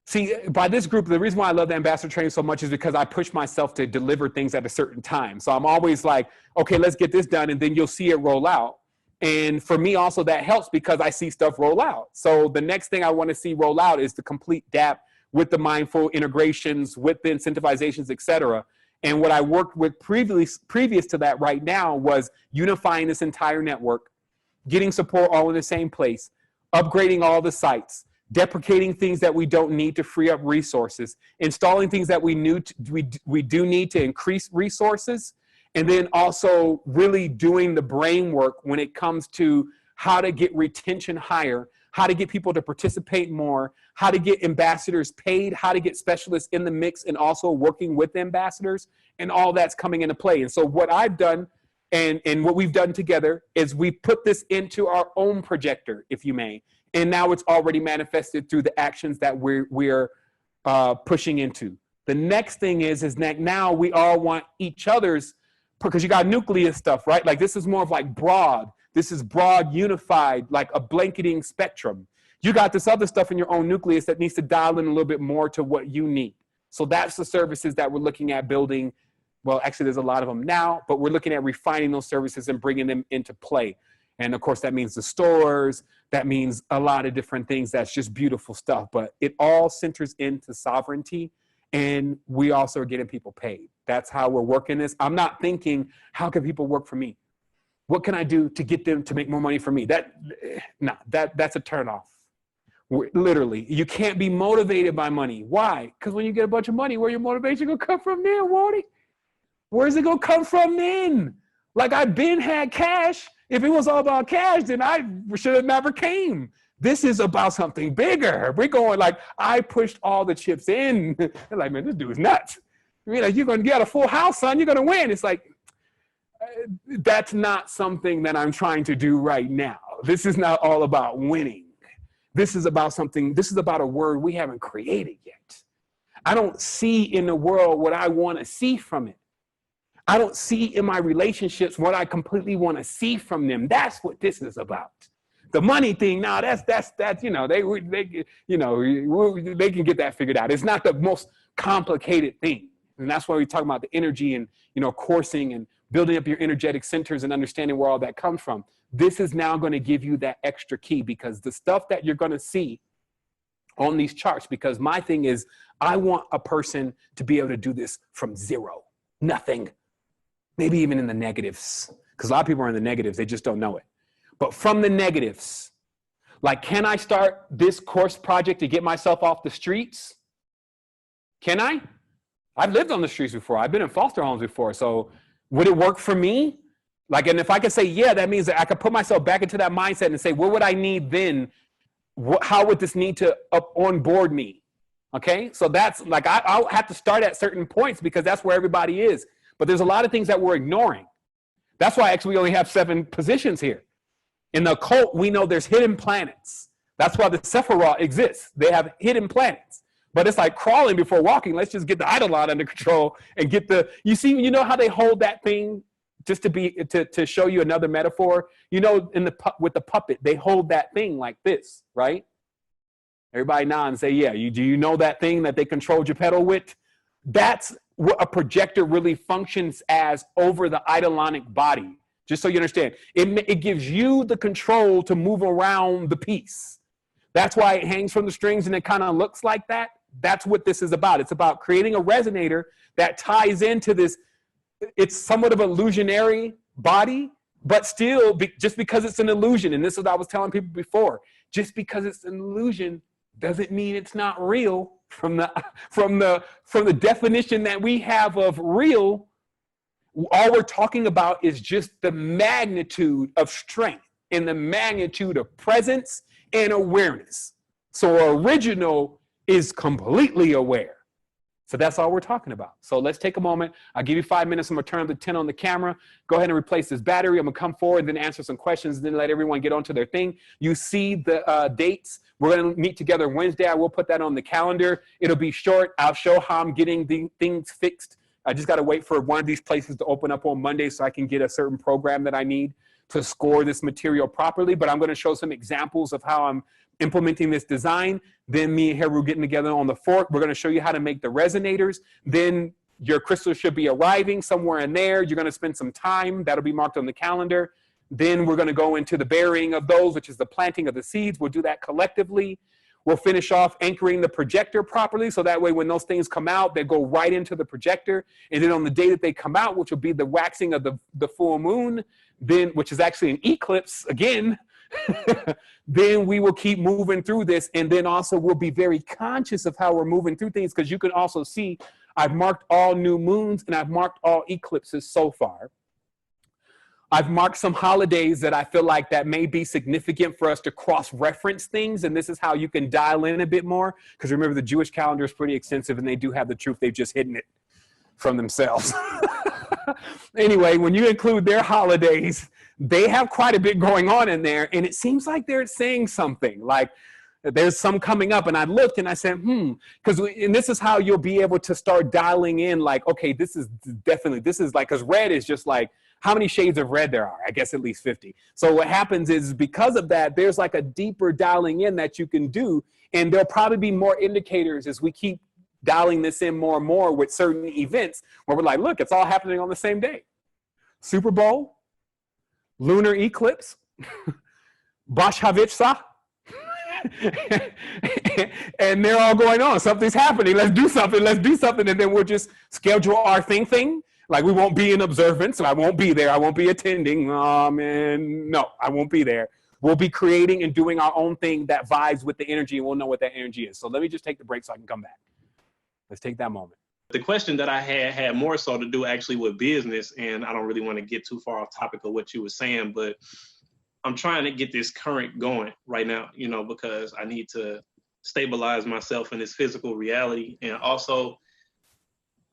see, by this group, the reason why I love the ambassador training so much is because I push myself to deliver things at a certain time. So I'm always like, okay, let's get this done, and then you'll see it roll out. And for me also, that helps because I see stuff roll out. So the next thing I want to see roll out is the complete DApp with the mindful integrations, with the incentivizations, et cetera. And what I worked with previous to that right now was unifying this entire network, getting support all in the same place, upgrading all the sites, deprecating things that we don't need to free up resources, installing things that we do need to increase resources, and then also really doing the brain work when it comes to how to get retention higher, how to get people to participate more, how to get ambassadors paid, how to get specialists in the mix, and also working with ambassadors, and all that's coming into play. And so what I've done and what we've done together is we put this into our own projector, if you may, and now it's already manifested through the actions that we're pushing into. The next thing is that now we all want each other's, because you got nucleus stuff, right? Like this is more of like broad. This is broad, unified, like a blanketing spectrum. You got this other stuff in your own nucleus that needs to dial in a little bit more to what you need. So that's the services that we're looking at building. Well, actually, there's a lot of them now, but we're looking at refining those services and bringing them into play. And of course, that means the stores. That means a lot of different things. That's just beautiful stuff. But it all centers into sovereignty. And we also are getting people paid. That's how we're working this. I'm not thinking, how can people work for me? What can I do to get them to make more money for me? That's a turnoff. Literally, you can't be motivated by money. Why? Because when you get a bunch of money, where your motivation gonna come from then, Wardy? Where's it gonna come from then? Like I've been had cash. If it was all about cash, then I should have never came. This is about something bigger. We're going like, I pushed all the chips in. They're like, man, this dude's nuts. I mean, like, you're gonna get a full house, son. You're gonna win. It's like, that's not something that I'm trying to do right now. This is not all about winning. This is about something, this is about a word we haven't created yet. I don't see in the world what I want to see from it. I don't see in my relationships what I completely want to see from them. That's what this is about. The money thing, now that's you know, they can get that figured out. It's not the most complicated thing. And that's why we talk about the energy and, you know, coursing and building up your energetic centers and understanding where all that comes from. This is now going to give you that extra key, because the stuff that you're going to see on these charts, because my thing is, I want a person to be able to do this from zero, nothing, maybe even in the negatives, because a lot of people are in the negatives. They just don't know it. But from the negatives, like, can I start this course project to get myself off the streets? Can I? I've lived on the streets before. I've been in foster homes before. So would it work for me? Like, and if I could say, yeah, that means that I could put myself back into that mindset and say, what would I need then? How would this need to onboard me? Okay. So that's like, I'll have to start at certain points, because that's where everybody is. But there's a lot of things that we're ignoring. That's why actually we only have 7 positions here. In the occult, we know there's hidden planets. That's why the Sephiroth exists. They have hidden planets. But it's like crawling before walking. Let's just get the Eidolon under control and get the, you see, you know how they hold that thing, just to show you another metaphor, you know, with the puppet, they hold that thing like this, right? Everybody nod and say, yeah, do you know that thing that they control Geppetto with? That's what a projector really functions as over the eidolonic body. Just so you understand, it gives you the control to move around the piece. That's why it hangs from the strings and it kind of looks like that. That's what this is about. It's about creating a resonator that ties into this. It's somewhat of an illusionary body, but still, just because it's an illusion, and this is what I was telling people before, just because it's an illusion doesn't mean it's not real. From the definition that we have of real, all we're talking about is just the magnitude of strength and the magnitude of presence and awareness. So original is completely aware. So that's all we're talking about. So let's take a moment. I'll give you 5 minutes. I'm going to turn up the 10 on the camera. Go ahead and replace this battery. I'm going to come forward, then answer some questions, then let everyone get onto their thing. You see the dates. We're going to meet together Wednesday. I will put that on the calendar. It'll be short. I'll show how I'm getting the things fixed. I just got to wait for one of these places to open up on Monday so I can get a certain program that I need to score this material properly. But I'm going to show some examples of how I'm implementing this design. Then me and Heru getting together on the 4th. We're going to show you how to make the resonators. Then your crystals should be arriving somewhere in there. You're going to spend some time. That'll be marked on the calendar. Then we're going to go into the burying of those, which is the planting of the seeds. We'll do that collectively. We'll finish off anchoring the projector properly, so that way when those things come out, they go right into the projector. And then on the day that they come out, which will be the waxing of the full moon, then, which is actually an eclipse again, then we will keep moving through this. And then also we'll be very conscious of how we're moving through things, because you can also see I've marked all new moons and I've marked all eclipses so far. I've marked some holidays that I feel like that may be significant for us to cross-reference things. And this is how you can dial in a bit more. Because remember, the Jewish calendar is pretty extensive and they do have the truth. They've just hidden it from themselves. Anyway, when you include their holidays, they have quite a bit going on in there. And it seems like they're saying something like there's some coming up. And I looked and I said, and this is how you'll be able to start dialing in like, okay, this is definitely, this is like, because red is just like, how many shades of red there are? I guess at least 50. So what happens is because of that, there's like a deeper dialing in that you can do. And there'll probably be more indicators as we keep dialing this in more and more with certain events where we're like, look, it's all happening on the same day. Super Bowl, lunar eclipse, Bosh Havitsa, and they're all going on. Something's happening. Let's do something. Let's do something. And then we'll just schedule our thing. Like we won't be in observance. So I won't be there. I won't be attending. Man, no, I won't be there. We'll be creating and doing our own thing that vibes with the energy, and we'll know what that energy is. So let me just take the break so I can come back. Let's take that moment. The question that I had more so to do actually with business, and I don't really want to get too far off topic of what you were saying, but I'm trying to get this current going right now, you know, because I need to stabilize myself in this physical reality. And also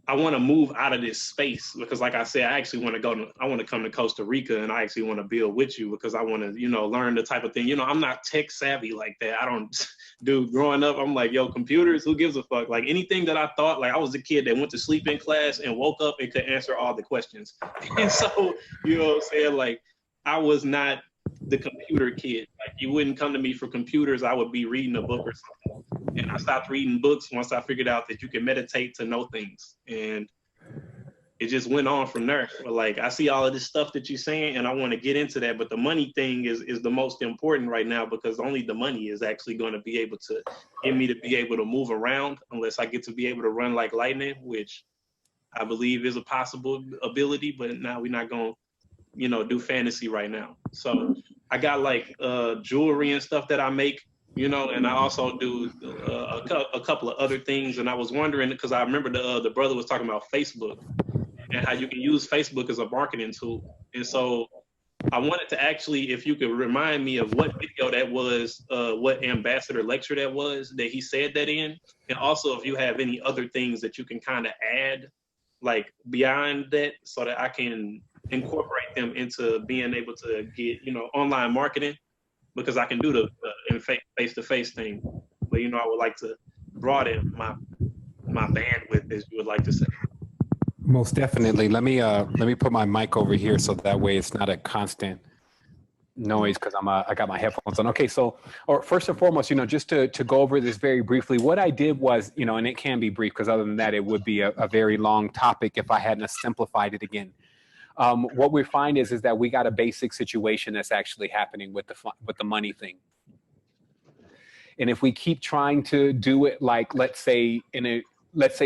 I want to move out of this space because like I said, I actually want to come to Costa Rica, and I actually want to build with you because I want to, you know, learn the type of thing, you know, I'm not tech savvy like that. I don't growing up, I'm like, yo, computers, who gives a fuck? Like anything that I thought, like I was a kid that went to sleep in class and woke up and could answer all the questions. And so, you know what I'm saying? Like I was not the computer kid. Like you wouldn't come to me for computers. I would be reading a book or something. And I stopped reading books once I figured out that you can meditate to know things. And it just went on from there. But like, I see all of this stuff that you're saying and I want to get into that. But the money thing is the most important right now because only the money is actually going to be able to get me to be able to move around unless I get to be able to run like lightning, which I believe is a possible ability. But now we're not going to, you know, do fantasy right now. So I got like jewelry and stuff that I make, you know, and I also do a couple of other things. And I was wondering, because I remember the brother was talking about Facebook and how you can use Facebook as a marketing tool. And so I wanted to actually, if you could remind me of what video that was, what ambassador lecture that was, that he said that in. And also if you have any other things that you can kind of add, like beyond that, so that I can incorporate them into being able to get, you know, online marketing, because I can do the face-to-face thing. But, you know, I would like to broaden my bandwidth, as you would like to say. Most definitely. Let me put my mic over here so that way it's not a constant noise because I got my headphones on. Okay, so first and foremost, you know, just to go over this very briefly, what I did was, you know, and it can be brief because other than that, it would be a very long topic if I hadn't simplified it again. What we find is that we got a basic situation that's actually happening with the money thing. And if we keep trying to do it like, let's say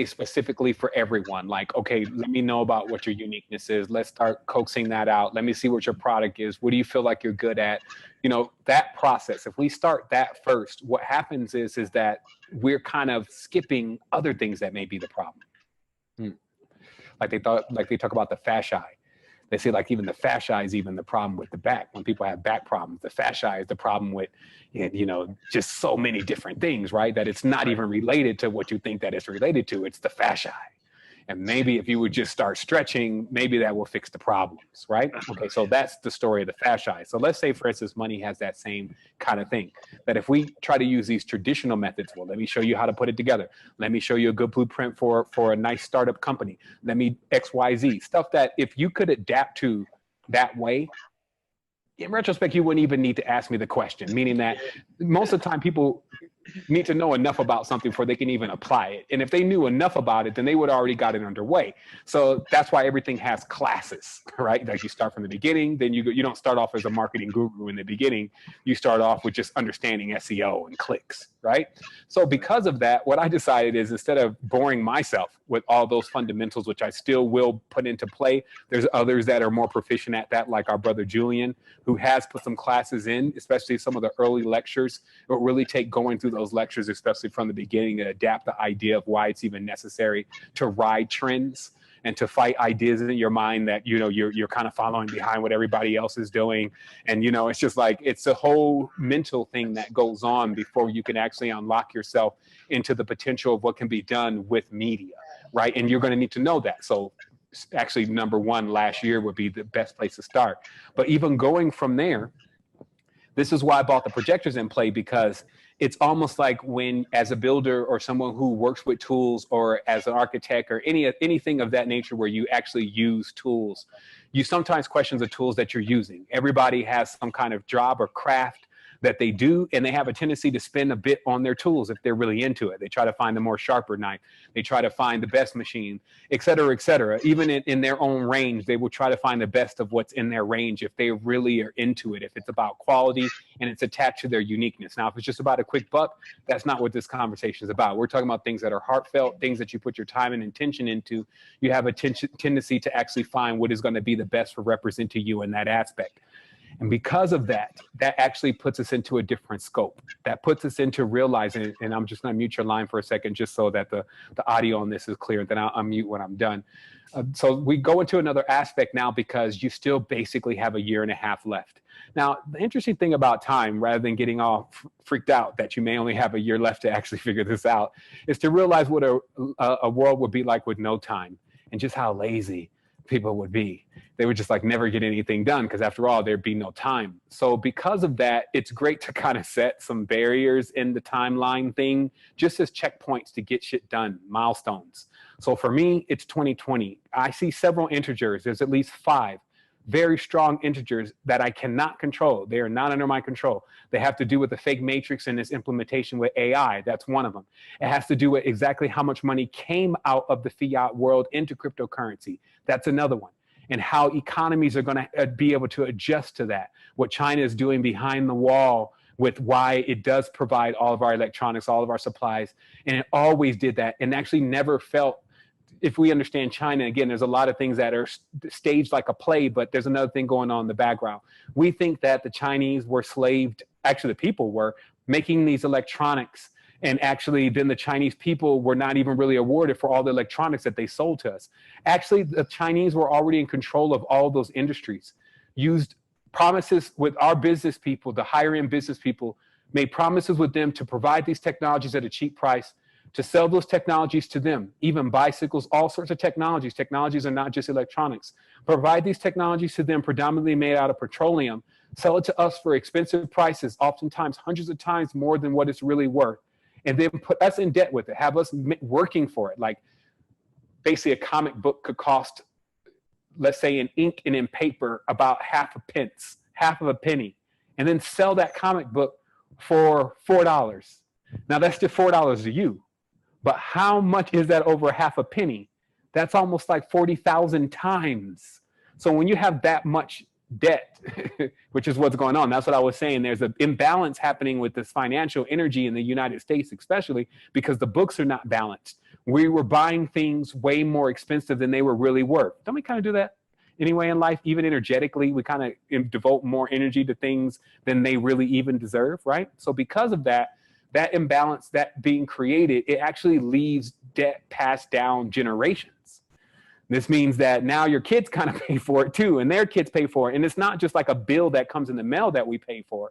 specifically for everyone, like, okay, let me know about what your uniqueness is. Let's start coaxing that out. Let me see what your product is. What do you feel like you're good at? You know, that process, if we start that first, what happens is that we're kind of skipping other things that may be the problem. Like they talk about the fascia. They say like even the fascia is even the problem with the back. When people have back problems, the fascia is the problem with, you know, just so many different things, right? That it's not even related to what you think that it's related to. It's the fascia. And maybe if you would just start stretching, maybe that will fix the problems, right? Okay, so that's the story of the fascia. So let's say, for instance, money has that same kind of thing. That if we try to use these traditional methods, well, let me show you how to put it together. Let me show you a good blueprint for a nice startup company. Let me XYZ, stuff that if you could adapt to that way, in retrospect, you wouldn't even need to ask me the question, meaning that most of the time people need to know enough about something before they can even apply it. And if they knew enough about it, then they would already got it underway. So that's why everything has classes, right? Like you start from the beginning, then you don't start off as a marketing guru in the beginning. You start off with just understanding SEO and clicks, right? So because of that, what I decided is instead of boring myself with all those fundamentals, which I still will put into play, there's others that are more proficient at that, like our brother Julian, who has put some classes in, especially some of the early lectures. It will really take going through those lectures, especially from the beginning, to adapt the idea of why it's even necessary to ride trends and to fight ideas in your mind that, you know, you're kind of following behind what everybody else is doing. And, you know, it's just like, it's a whole mental thing that goes on before you can actually unlock yourself into the potential of what can be done with media, right? And you're going to need to know that. So actually, number one last year would be the best place to start. But even going from there, this is why I bought the projectors in play, because it's almost like when, as a builder or someone who works with tools, or as an architect or anything of that nature where you actually use tools, you sometimes question the tools that you're using. Everybody has some kind of job or craft that they do, and they have a tendency to spend a bit on their tools if they're really into it. They try to find the more sharper knife. They try to find the best machine, et cetera, et cetera. Even in their own range, they will try to find the best of what's in their range if they really are into it, if it's about quality and it's attached to their uniqueness. Now, if it's just about a quick buck, that's not what this conversation is about. We're talking about things that are heartfelt, things that you put your time and intention into. You have a tendency to actually find what is going to be the best for representing you in that aspect. And because of that, that actually puts us into a different scope. That puts us into realizing, and I'm just going to mute your line for a second just so that the audio on this is clear. Then I'll unmute when I'm done. So we go into another aspect now, because you still basically have a year and a half left. Now, the interesting thing about time, rather than getting all freaked out that you may only have a year left to actually figure this out, is to realize what a world would be like with no time, and just how lazy people would be. They would just like never get anything done, because after all, there'd be no time. So because of that, it's great to kind of set some barriers in the timeline thing, just as checkpoints to get shit done, milestones. So for me, it's 2020. I see several integers. There's at least 5 very strong integers that I cannot control. They are not under my control. They have to do with the fake matrix and its implementation with AI. That's one of them. It has to do with exactly how much money came out of the fiat world into cryptocurrency. That's another one. And how economies are going to be able to adjust to that. What China is doing behind the wall with why it does provide all of our electronics, all of our supplies. And it always did that, and actually never felt, if we understand China, again, there's a lot of things that are staged like a play, but there's another thing going on in the background. We think that the Chinese were slaved, actually the people were making these electronics, and actually then the Chinese people were not even really awarded for all the electronics that they sold to us. Actually, the Chinese were already in control of all those industries, used promises with our business people, the higher end business people, made promises with them to provide these technologies at a cheap price, to sell those technologies to them, even bicycles, all sorts of technologies. Technologies are not just electronics. Provide these technologies to them, predominantly made out of petroleum, sell it to us for expensive prices, oftentimes hundreds of times more than what it's really worth, and then put us in debt with it, have us working for it. Like basically a comic book could cost, let's say in ink and in paper, about half a penny, and then sell that comic book for $4. Now that's just $4 to you. But how much is that over half a penny? That's almost like 40,000 times. So when you have that much debt, which is what's going on, that's what I was saying. There's an imbalance happening with this financial energy in the United States, especially because the books are not balanced. We were buying things way more expensive than they were really worth. Don't we kind of do that anyway in life? Even energetically, we kind of devote more energy to things than they really even deserve, right? So because of that, that imbalance that being created, it actually leaves debt passed down generations. This means that now your kids kind of pay for it too, and their kids pay for it. And it's not just like a bill that comes in the mail that we pay for.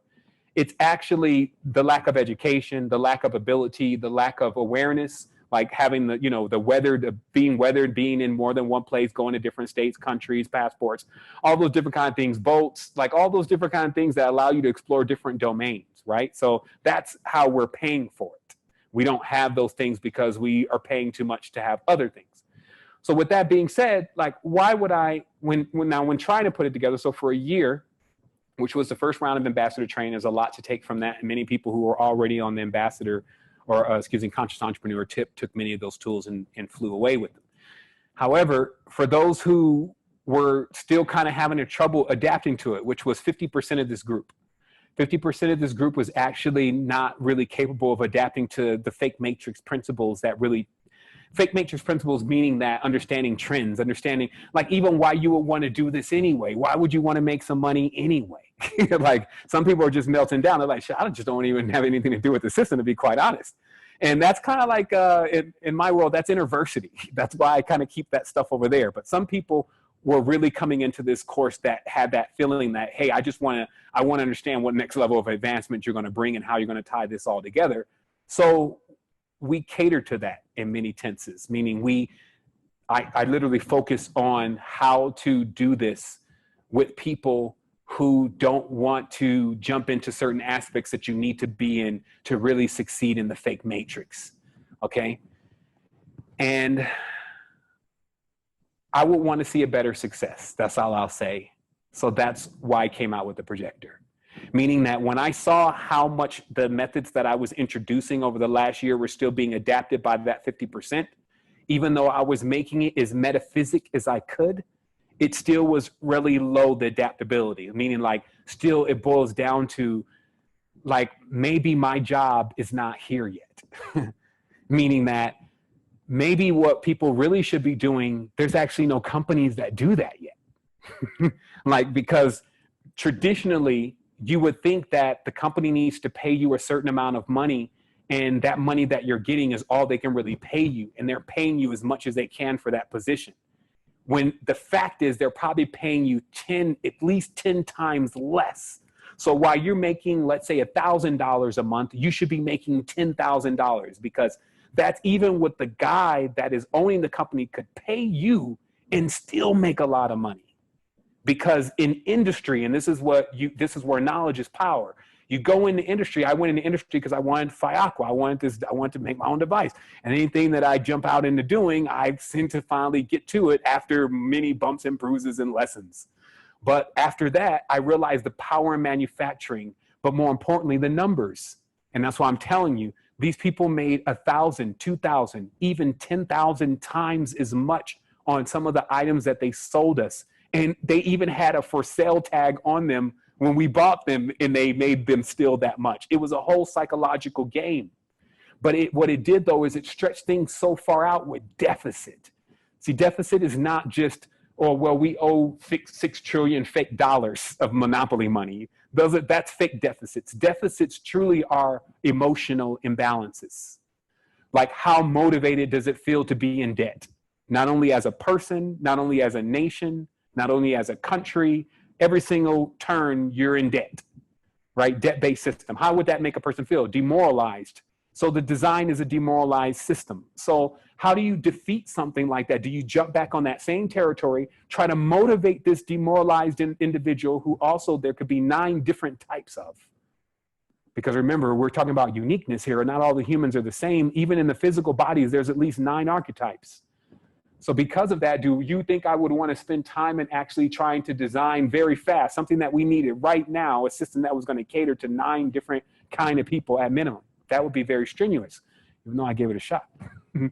It's actually the lack of education, the lack of ability, the lack of awareness, like having the, you know, the being weathered, being in more than one place, going to different states, countries, passports, all those different kind of things, boats, like all those different kind of things that allow you to explore different domains. Right? So that's how we're paying for it. We don't have those things because we are paying too much to have other things. So with that being said, like, why would I, when trying to put it together, so for a year, which was the first round of ambassador training. There's a lot to take from that. And many people who were already on the ambassador or conscious entrepreneur tip took many of those tools and flew away with them. However, for those who were still kind of having trouble adapting to it, which was 50% of this group, 50% of this group was actually not really capable of adapting to the fake matrix principles that really, fake matrix principles meaning that understanding trends, understanding like even why you would want to do this anyway. Why would you want to make some money anyway? Like some people are just melting down. They're like, I just don't even have anything to do with the system, to be quite honest. And that's kind of like, in my world, that's interversity. That's why I kind of keep that stuff over there. But some people were really coming into this course that had that feeling that, hey, I want to understand what next level of advancement you're going to bring and how you're going to tie this all together. So we cater to that in many tenses, meaning I literally focus on how to do this with people who don't want to jump into certain aspects that you need to be in to really succeed in the fake matrix. Okay. And I would want to see a better success. That's all I'll say. So that's why I came out with the projector. Meaning that when I saw how much the methods that I was introducing over the last year were still being adapted by that 50%, even though I was making it as metaphysic as I could, it still was really low, the adaptability. Meaning like still it boils down to like, maybe my job is not here yet. Meaning that maybe what people really should be doing, there's actually no companies that do that yet. Like, because traditionally you would think that the company needs to pay you a certain amount of money, and that money that you're getting is all they can really pay you. And they're paying you as much as they can for that position. When the fact is they're probably paying you at least 10 times less. So while you're making, let's say $1,000 a month, you should be making $10,000, because that's even what the guy that is owning the company could pay you and still make a lot of money. Because in industry, and this is where knowledge is power. You go into industry. I went into industry because I wanted Fiacqua. I wanted to make my own device. And anything that I jump out into doing, I seem to finally get to it after many bumps and bruises and lessons. But after that, I realized the power in manufacturing, but more importantly, the numbers. And that's why I'm telling you, these people made 1,000, 2,000, even 10,000 times as much on some of the items that they sold us. And they even had a for sale tag on them when we bought them, and they made them still that much. It was a whole psychological game. But what it did, though, is it stretched things so far out with deficit. See, deficit is not just, we owe 6 trillion fake dollars of monopoly money. That's fake deficits. Deficits truly are emotional imbalances. Like, how motivated does it feel to be in debt? Not only as a person, not only as a nation, not only as a country, every single turn you're in debt, right? Debt-based system. How would that make a person feel? Demoralized. So the design is a demoralized system. So how do you defeat something like that? Do you jump back on that same territory, try to motivate this demoralized individual who also there could be 9 different types of? Because remember, we're talking about uniqueness here, and not all the humans are the same. Even in the physical bodies, there's at least 9 archetypes. So because of that, do you think I would want to spend time in actually trying to design very fast, something that we needed right now, a system that was going to cater to 9 different kind of people at minimum? That would be very strenuous, even though I gave it a shot. I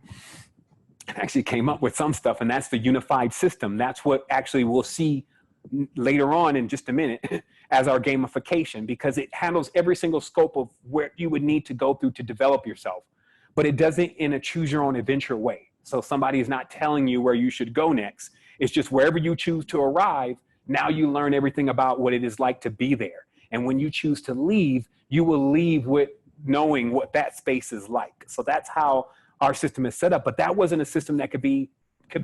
actually came up with some stuff, and that's the unified system. That's what actually we'll see later on in just a minute as our gamification, because it handles every single scope of where you would need to go through to develop yourself. But it does it in a choose your own adventure way. So somebody is not telling you where you should go next. It's just wherever you choose to arrive, now you learn everything about what it is like to be there. And when you choose to leave, you will leave with knowing what that space is like. So that's how our system is set up. But that wasn't a system that could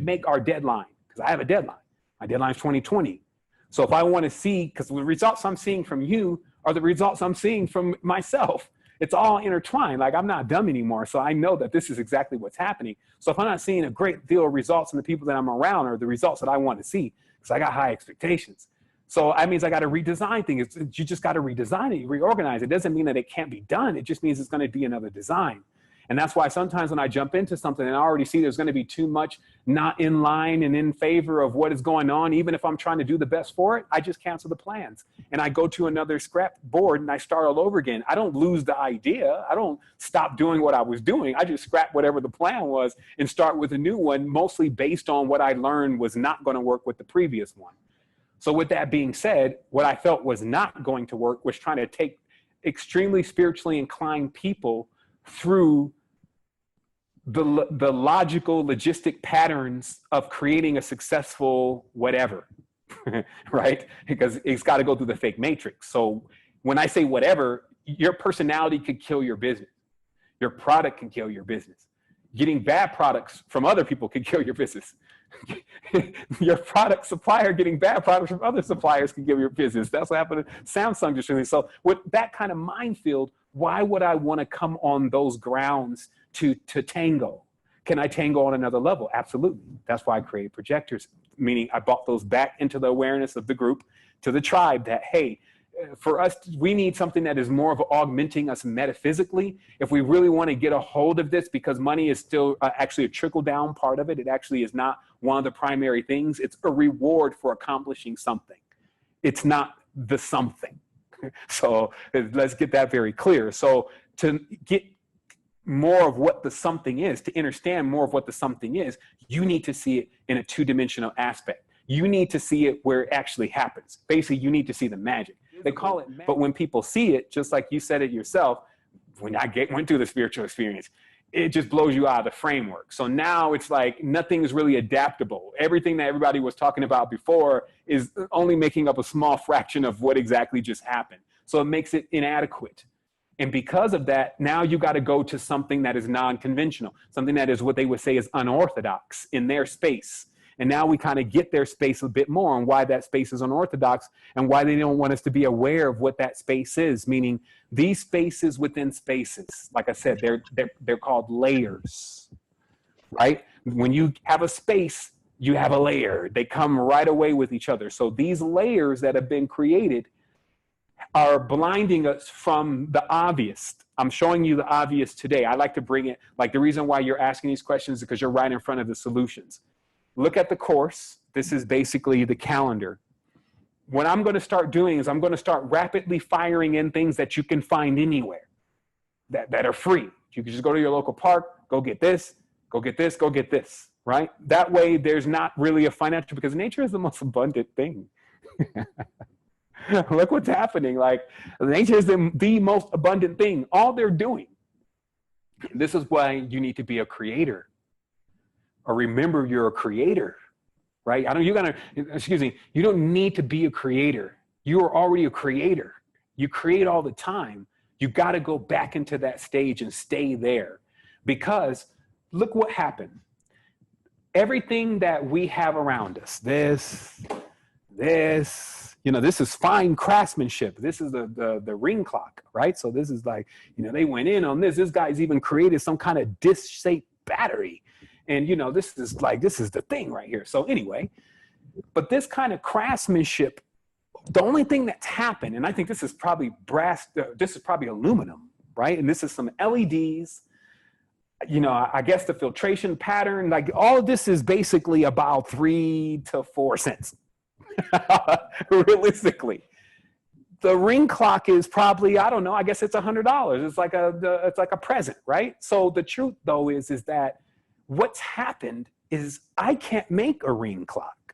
make our deadline, because I have a deadline. My deadline is 2020. So if I want to see, because the results I'm seeing from you are the results I'm seeing from myself. It's all intertwined. Like, I'm not dumb anymore. So I know that this is exactly what's happening. So if I'm not seeing a great deal of results in the people that I'm around, or the results that I want to see, because I got high expectations. So that means I got to redesign things. You just got to redesign it, reorganize it. It doesn't mean that it can't be done. It just means it's going to be another design. And that's why sometimes when I jump into something and I already see there's going to be too much not in line and in favor of what is going on, even if I'm trying to do the best for it, I just cancel the plans and I go to another scrap board and I start all over again. I don't lose the idea. I don't stop doing what I was doing. I just scrap whatever the plan was and start with a new one, mostly based on what I learned was not going to work with the previous one. So with that being said, what I felt was not going to work was trying to take extremely spiritually inclined people through the logical, logistic patterns of creating a successful whatever, right? Because it's got to go through the fake matrix. So when I say whatever, your personality could kill your business. Your product can kill your business. Getting bad products from other people can kill your business. Your product supplier getting bad products from other suppliers can kill your business. That's what happened to Samsung just recently. So with that kind of minefield, why would I want to come on those grounds to tango? Can I tango on another level? Absolutely. That's why I created projectors, meaning I brought those back into the awareness of the group, to the tribe, that, hey, for us, we need something that is more of augmenting us metaphysically. If we really want to get a hold of this, because money is still actually a trickle down part of it. It actually is not one of the primary things. It's a reward for accomplishing something. It's not the something. So let's get that very clear. So to get more of what the something is, to understand more of what the something is, you need to see it in a two-dimensional aspect. You need to see it where it actually happens. Basically, you need to see the magic. They call it magic. But when people see it, just like you said it yourself, when I went through the spiritual experience, it just blows you out of the framework. So now it's like nothing is really adaptable. Everything that everybody was talking about before is only making up a small fraction of what exactly just happened. So it makes it inadequate. And because of that, now you got to go to something that is non-conventional, something that is what they would say is unorthodox in their space. And now we kind of get their space a bit more on why that space is unorthodox and why they don't want us to be aware of what that space is, meaning these spaces within spaces. Like I said, they're called layers, right? When you have a space, you have a layer. They come right away with each other. So these layers that have been created are blinding us from the obvious. I'm showing you the obvious today. I like to bring it, like the reason why you're asking these questions is because you're right in front of the solutions. Look at the course. This is basically the calendar. What I'm going to start doing is I'm going to start rapidly firing in things that you can find anywhere that are free. You can just go to your local park, go get this, go get this, go get this, right? That way there's not really a financial, because nature is the most abundant thing. Look what's happening. Like nature is the most abundant thing. All they're doing. This is why you need to be a creator. Or remember you're a creator, right? You don't need to be a creator. You are already a creator. You create all the time. You got to go back into that stage and stay there, because look what happened. Everything that we have around us, this, this is fine craftsmanship. This is the ring clock, right? So this is like, they went in on this. This guy's even created some kind of disc-shaped battery. And, this is the thing right here. So anyway, but this kind of craftsmanship, the only thing that's happened, and I think this is probably brass, this is probably aluminum, right? And this is some LEDs, I guess the filtration pattern, like all of this is basically about 3 to 4 cents, realistically. The ring clock is probably, I don't know, I guess it's $100. It's like a present, right? So the truth though is that what's happened is I can't make a ring clock.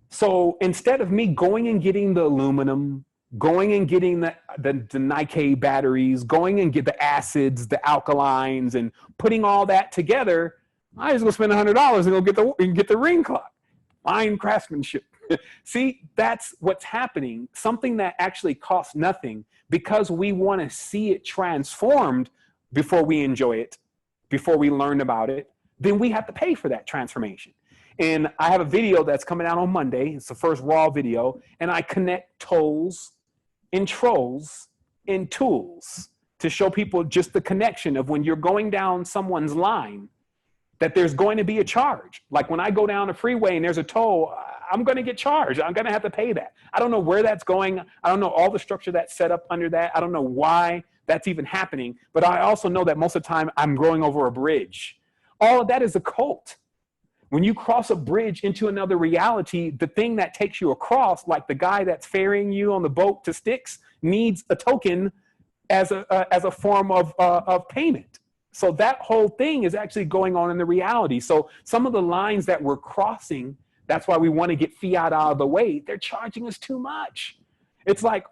So instead of me going and getting the aluminum, going and getting the Nike batteries, going and get the acids, the alkalines, and putting all that together, I just go spend $100 and get the ring clock. Fine craftsmanship. See, that's what's happening. Something that actually costs nothing, because we want to see it transformed before we enjoy it, before we learn about it, then we have to pay for that transformation. And I have a video that's coming out on Monday. It's the first raw video. And I connect tolls and trolls and tools to show people just the connection of when you're going down someone's line, that there's going to be a charge. Like when I go down a freeway and there's a toll, I'm going to get charged. I'm going to have to pay that. I don't know where that's going. I don't know all the structure that's set up under that. I don't know why that's even happening. But I also know that most of the time I'm going over a bridge. All of that is a cult. When you cross a bridge into another reality, the thing that takes you across, like the guy that's ferrying you on the boat to Styx, needs a token as a form of payment. So that whole thing is actually going on in the reality. So some of the lines that we're crossing, that's why we want to get fiat out of the way. They're charging us too much. It's like,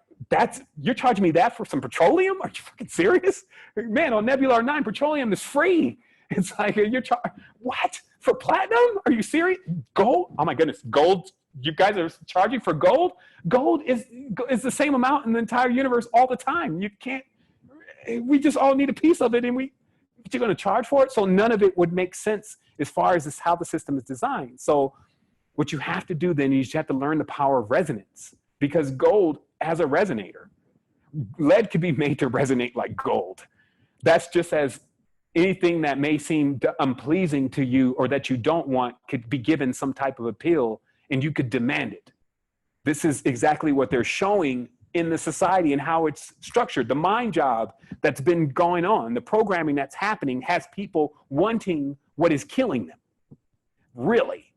you're charging me that for some petroleum? Are you fucking serious? Man, on Nebula 9, petroleum is free. It's like, what? For platinum? Are you serious? Gold? Oh my goodness, gold. You guys are charging for gold? Gold is the same amount in the entire universe all the time. You can't, we just all need a piece of it, and you're going to charge for it? So none of it would make sense as far as how the system is designed. So what you have to do then is you have to learn the power of resonance, because gold has a resonator. Lead can be made to resonate like gold. That's just as anything that may seem unpleasing to you or that you don't want could be given some type of appeal, and you could demand it. This is exactly what they're showing in the society and how it's structured. The mind job that's been going on, the programming that's happening, has people wanting what is killing them. Really.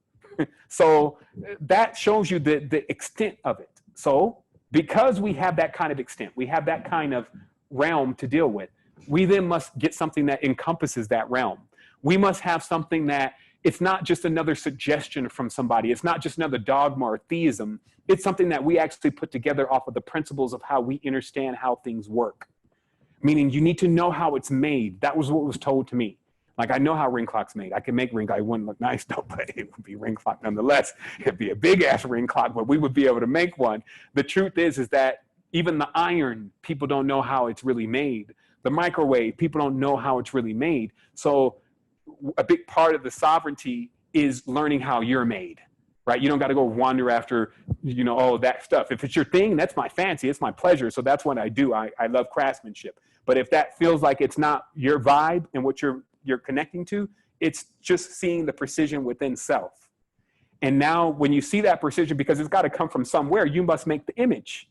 So that shows you the extent of it. So because we have that kind of extent, we have that kind of realm to deal with, we then must get something that encompasses that realm. We must have something that it's not just another suggestion from somebody. It's not just another dogma or theism. It's something that we actually put together off of the principles of how we understand how things work. Meaning you need to know how it's made. That was what was told to me. Like, I know how ring clock's made. I can make ring clock. It wouldn't look nice though, but it would be ring clock nonetheless. It'd be a big ass ring clock, but we would be able to make one. The truth is that even the iron, people don't know how it's really made. The microwave, people don't know how it's really made. So a big part of the sovereignty is learning how you're made, right? You don't got to go wander after, all that stuff. If it's your thing, that's my fancy, it's my pleasure. So that's what I do. I love craftsmanship. But if that feels like it's not your vibe and what you're connecting to, it's just seeing the precision within self. And now when you see that precision, because it's got to come from somewhere, you must make the image.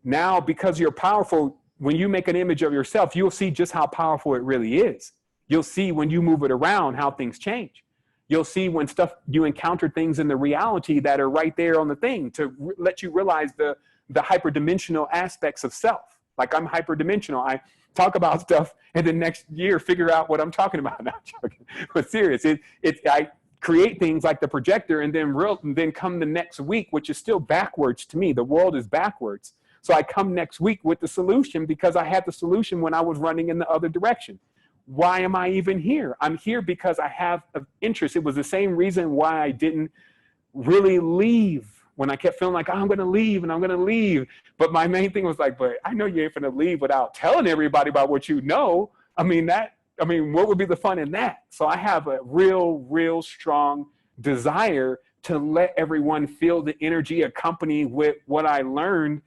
Now, because you're powerful, when you make an image of yourself, you'll see just how powerful it really is. You'll see when you move it around how things change. You'll see when you encounter things in the reality that are right there on the thing to let you realize the hyperdimensional aspects of self. Like, I'm hyperdimensional. I talk about stuff and the next year figure out what I'm talking about. Not joking, but serious. I create things like the projector, and then come the next week, which is still backwards to me. The world is backwards. So I come next week with the solution because I had the solution when I was running in the other direction. Why am I even here? I'm here because I have an interest. It was the same reason why I didn't really leave when I kept feeling like, oh, I'm going to leave and I'm going to leave. But my main thing was like, but I know you ain't going to leave without telling everybody about what you know. I mean, what would be the fun in that? So I have a real strong desire to let everyone feel the energy accompanied with what I learned,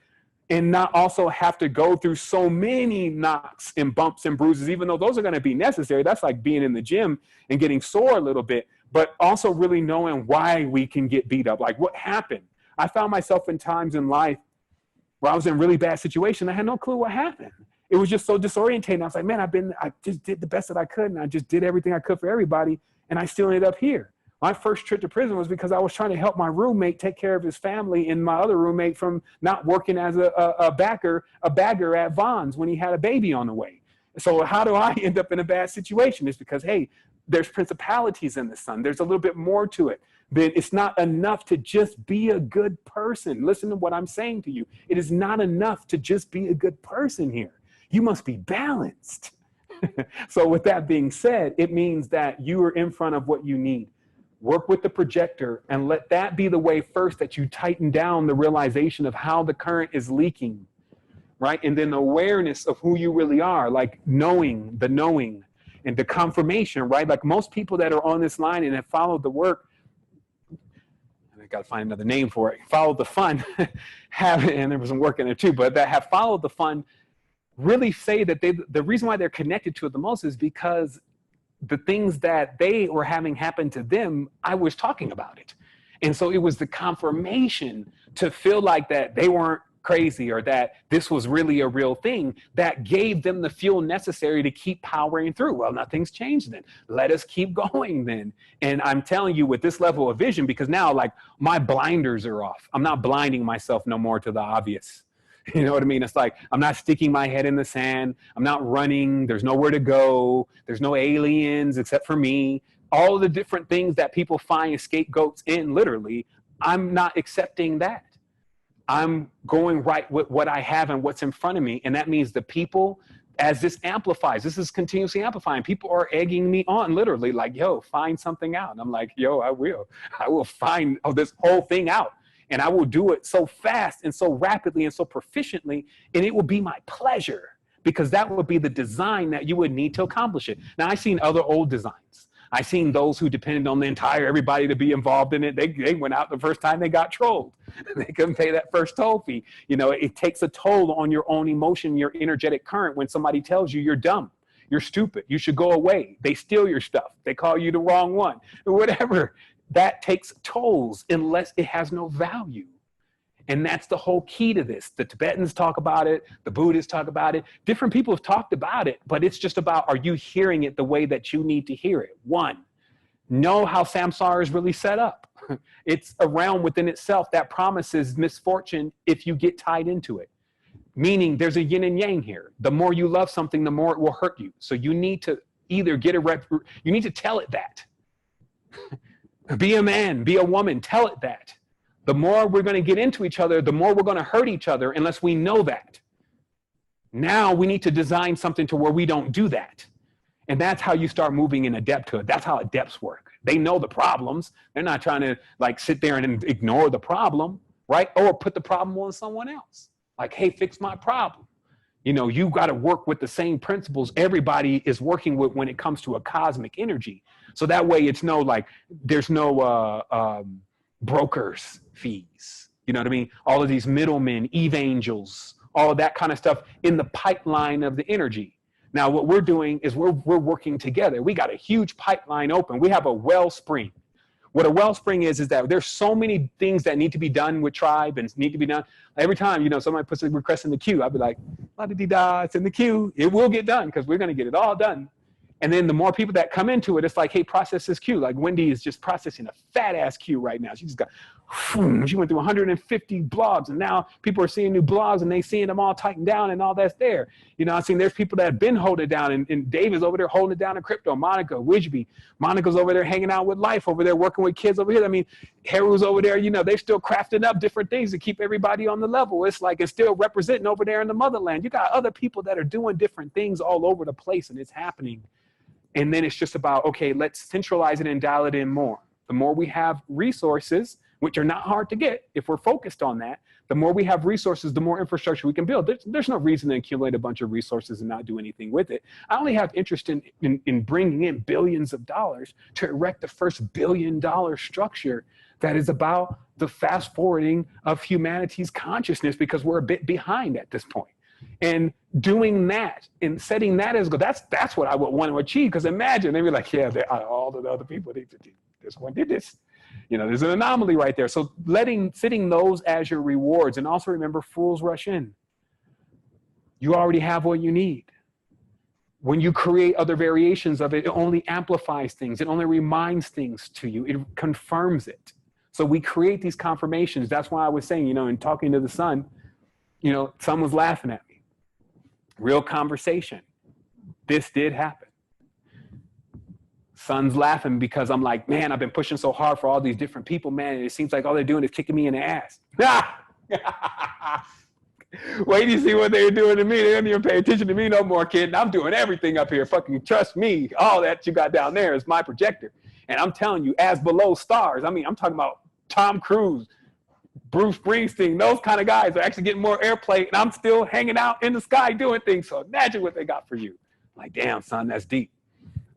and not also have to go through so many knocks and bumps and bruises, even though those are going to be necessary. That's like being in the gym and getting sore a little bit, but also really knowing why we can get beat up. Like, what happened? I found myself in times in life where I was in a really bad situation. I had no clue what happened. It was just so disorientating. I was like, man, I just did the best that I could, and I just did everything I could for everybody, and I still ended up here. My first trip to prison was because I was trying to help my roommate take care of his family, and my other roommate from not working as a bagger at Vons when he had a baby on the way. So how do I end up in a bad situation? It's because, hey, there's principalities in the sun. There's a little bit more to it. But it's not enough to just be a good person. Listen to what I'm saying to you. It is not enough to just be a good person here. You must be balanced. So with that being said, it means that you are in front of what you need. Work with the projector and let that be the way first that you tighten down the realization of how the current is leaking, right? And then the awareness of who you really are, like knowing and the confirmation, right? Like most people that are on this line and have followed the work, I got to find another name for it, followed the fun, and there was some work in there too, but that have followed the fun really say that the reason why they're connected to it the most is because the things that they were having happen to them, I was talking about it. And so it was the confirmation to feel like that they weren't crazy or that this was really a real thing that gave them the fuel necessary to keep powering through. Well, nothing's changed then. Let us keep going then. And I'm telling you, with this level of vision, because now like my blinders are off. I'm not blinding myself no more to the obvious. You know what I mean? It's like, I'm not sticking my head in the sand. I'm not running. There's nowhere to go. There's no aliens except for me. All of the different things that people find scapegoats in, literally, I'm not accepting that. I'm going right with what I have and what's in front of me. And that means the people, as this amplifies, this is continuously amplifying. People are egging me on, literally, like, yo, find something out. And I'm like, yo, I will find this whole thing out. And I will do it so fast and so rapidly and so proficiently. And it will be my pleasure, because that would be the design that you would need to accomplish it. Now, I've seen other old designs. I've seen those who depended on the entire everybody to be involved in it. They went out the first time they got trolled. They couldn't pay that first toll fee. You know, it takes a toll on your own emotion, your energetic current, when somebody tells you you're dumb, you're stupid, you should go away. They steal your stuff. They call you the wrong one, or whatever. That takes tolls unless it has no value. And that's the whole key to this. The Tibetans talk about it. The Buddhists talk about it. Different people have talked about it, but it's just about, are you hearing it the way that you need to hear it? One, know how samsara is really set up. It's a realm within itself that promises misfortune if you get tied into it. Meaning there's a yin and yang here. The more you love something, the more it will hurt you. So you need to either you need to tell it that. Be a man, be a woman, tell it that. The more we're going to get into each other, the more we're going to hurt each other unless we know that. Now we need to design something to where we don't do that. And that's how you start moving in adepthood. That's how adepts work. They know the problems. They're not trying to like sit there and ignore the problem, right? Or put the problem on someone else. Like, hey, fix my problem. You know, you got to work with the same principles everybody is working with when it comes to a cosmic energy. So that way it's no like, there's no brokers fees. You know what I mean? All of these middlemen, evangels, all of that kind of stuff in the pipeline of the energy. Now, what we're doing is we're working together. We got a huge pipeline open. We have a wellspring. What a wellspring is that there's so many things that need to be done with tribe and need to be done. Every time, you know, somebody puts a request in the queue, I'll be like, la-di-di-da, it's in the queue. It will get done because we're going to get it all done. And then the more people that come into it, it's like, hey, process this queue. Like Wendy is just processing a fat ass queue right now. She just got, she went through 150 blogs, and now people are seeing new blogs and they seeing them all tightened down and all that's there. You know, I've seen there's people that have been holding it down, and Dave is over there holding it down in crypto. Monica, Widgeby, Monica's over there hanging out with life over there, working with kids over here. I mean, Haru's over there, you know, they're still crafting up different things to keep everybody on the level. It's like it's still representing over there in the motherland. You got other people that are doing different things all over the place, and it's happening. And then it's just about, okay, let's centralize it and dial it in more. The more we have resources, which are not hard to get if we're focused on that, the more we have resources, the more infrastructure we can build. There's no reason to accumulate a bunch of resources and not do anything with it. I only have interest in bringing in billions of dollars to erect the first $1 billion structure that is about the fast forwarding of humanity's consciousness, because we're a bit behind at this point. And doing that and setting that as a goal, that's what I would want to achieve. Because imagine, they'd be like, yeah, all the other people, this one did this. You know, there's an anomaly right there. So setting those as your rewards. And also remember, fools rush in. You already have what you need. When you create other variations of it, it only amplifies things. It only reminds things to you. It confirms it. So we create these confirmations. That's why I was saying, you know, in talking to the sun, you know, sun was laughing at me. Real conversation. This did happen. Sun's laughing because I'm like, man, I've been pushing so hard for all these different people, man, and it seems like all they're doing is kicking me in the ass. Wait till you see what they're doing to me. They don't even pay attention to me no more, kid. And I'm doing everything up here. Fucking trust me. All that you got down there is my projector. And I'm telling you, as below stars, I mean, I'm talking about Tom Cruise, Bruce Springsteen, those kind of guys are actually getting more airplay, and I'm still hanging out in the sky doing things. So imagine what they got for you. Like, damn, son, that's deep.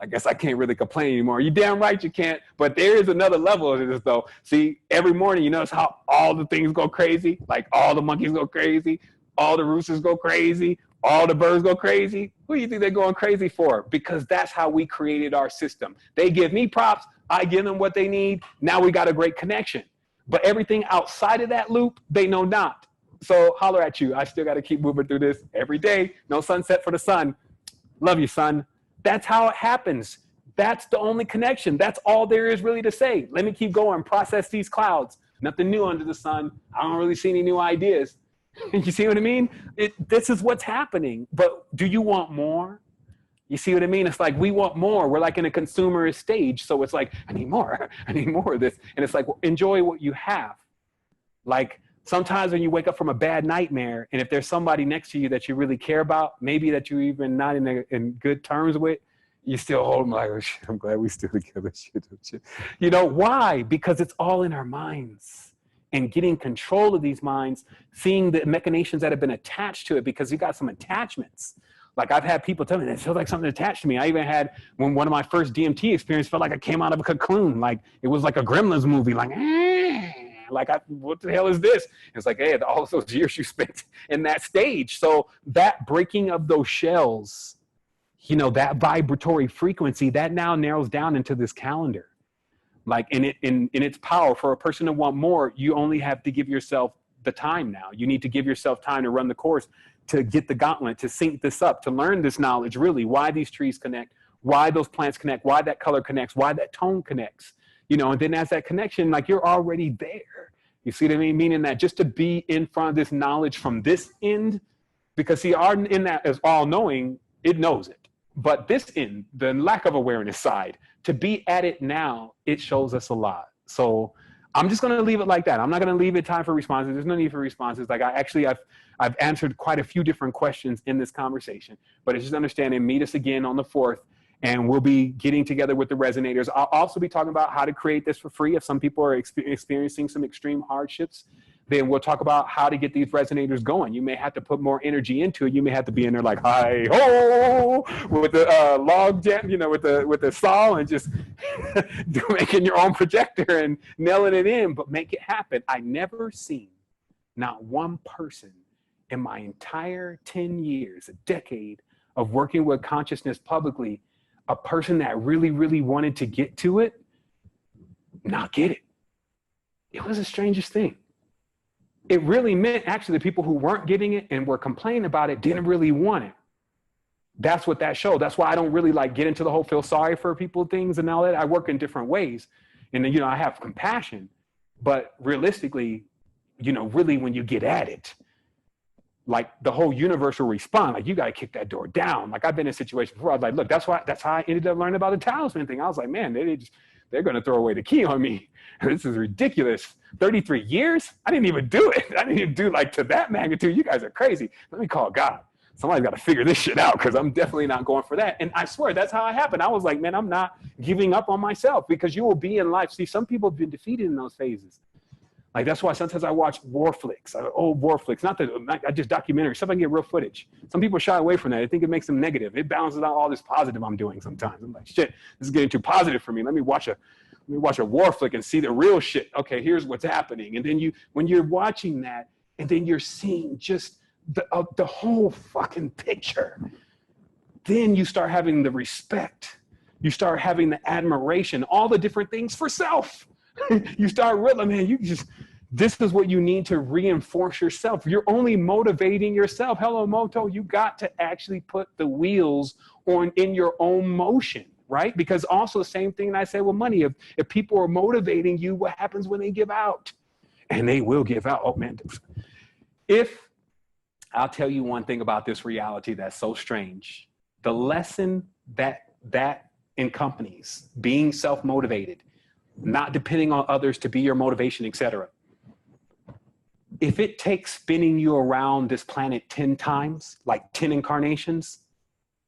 I guess I can't really complain anymore. You damn right you can't. But there is another level of this, though. See, every morning, you notice how all the things go crazy? Like all the monkeys go crazy, all the roosters go crazy, all the birds go crazy. Who do you think they're going crazy for? Because that's how we created our system. They give me props. I give them what they need. Now we got a great connection. But everything outside of that loop, they know not. So holler at you. I still got to keep moving through this every day. No sunset for the sun. Love you, son. That's how it happens. That's the only connection. That's all there is really to say. Let me keep going. Process these clouds. Nothing new under the sun. I don't really see any new ideas. You see what I mean? This is what's happening. But do you want more? You see what I mean? It's like we want more. We're like in a consumerist stage. So it's like, I need more. I need more of this. And it's like, well, enjoy what you have. Like sometimes when you wake up from a bad nightmare, and if there's somebody next to you that you really care about, maybe that you're even not in good terms with, you still hold them like, oh, shit, I'm glad we still together. Shit. You know, why? Because it's all in our minds. And getting control of these minds, seeing the machinations that have been attached to it, because you got some attachments. Like I've had people tell me that it feels like something attached to me. I even had, when one of my first DMT experience felt like I came out of a cocoon. Like it was like a Gremlins movie, like, what the hell is this? It's like, hey, all those years you spent in that stage. So that breaking of those shells, you know, that vibratory frequency, that now narrows down into this calendar. Like in its power, for a person to want more, you only have to give yourself the time now. You need to give yourself time to run the course, to get the gauntlet, to sync this up, to learn this knowledge, really, why these trees connect, why those plants connect, why that color connects, why that tone connects, you know, and then as that connection, like you're already there. You see what I mean? Meaning that just to be in front of this knowledge from this end, because see, our in that is all knowing, it knows it. But this end, the lack of awareness side, to be at it now, it shows us a lot. So I'm just going to leave it like that. I'm not going to leave it time for responses. There's no need for responses. Like I've answered quite a few different questions in this conversation, but it's just understanding, meet us again on the 4th, and we'll be getting together with the resonators. I'll also be talking about how to create this for free. If some people are experiencing some extreme hardships, then we'll talk about how to get these resonators going. You may have to put more energy into it. You may have to be in there like, hi ho, with the log jam, you know, with the saw, and just making your own projector and nailing it in, but make it happen. I never seen not one person in my entire 10 years, a decade of working with consciousness publicly, a person that really, really wanted to get to it, not get it. It was the strangest thing. It really meant actually the people who weren't getting it and were complaining about it didn't really want it. That's what that showed. That's why I don't really like get into the whole feel sorry for people things and all that. I work in different ways. And you know, I have compassion, but realistically, you know, really when you get at it, like the whole universe will respond. Like you got to kick that door down. Like I've been in situations before. I was like, look, that's how I ended up learning about the talisman thing. I was like, man, they're going to throw away the key on me. This is ridiculous. 33 years? I didn't even do it. I didn't even do like to that magnitude. You guys are crazy. Let me call God. Somebody's got to figure this shit out, because I'm definitely not going for that. And I swear that's how it happened. I was like, man, I'm not giving up on myself, because you will be in life. See, some people have been defeated in those phases. Like that's why sometimes I watch war flicks, old war flicks, not just documentaries, stuff I can get real footage. Some people shy away from that. I think it makes them negative. It balances out all this positive I'm doing sometimes. I'm like, shit, this is getting too positive for me. Let me watch a war flick and see the real shit. Okay, here's what's happening. And then when you're watching that, and then you're seeing just the whole fucking picture, then you start having the respect. You start having the admiration, all the different things for self. You start realizing, man, this is what you need to reinforce yourself. You're only motivating yourself. Hello, Moto, you got to actually put the wheels in your own motion, right? Because also the same thing I say with money. If people are motivating you, what happens when they give out? And they will give out. Oh, man. I'll tell you one thing about this reality that's so strange. The lesson that encompanies being self-motivated, not depending on others to be your motivation, etc. If it takes spinning you around this planet 10 times, like 10 incarnations,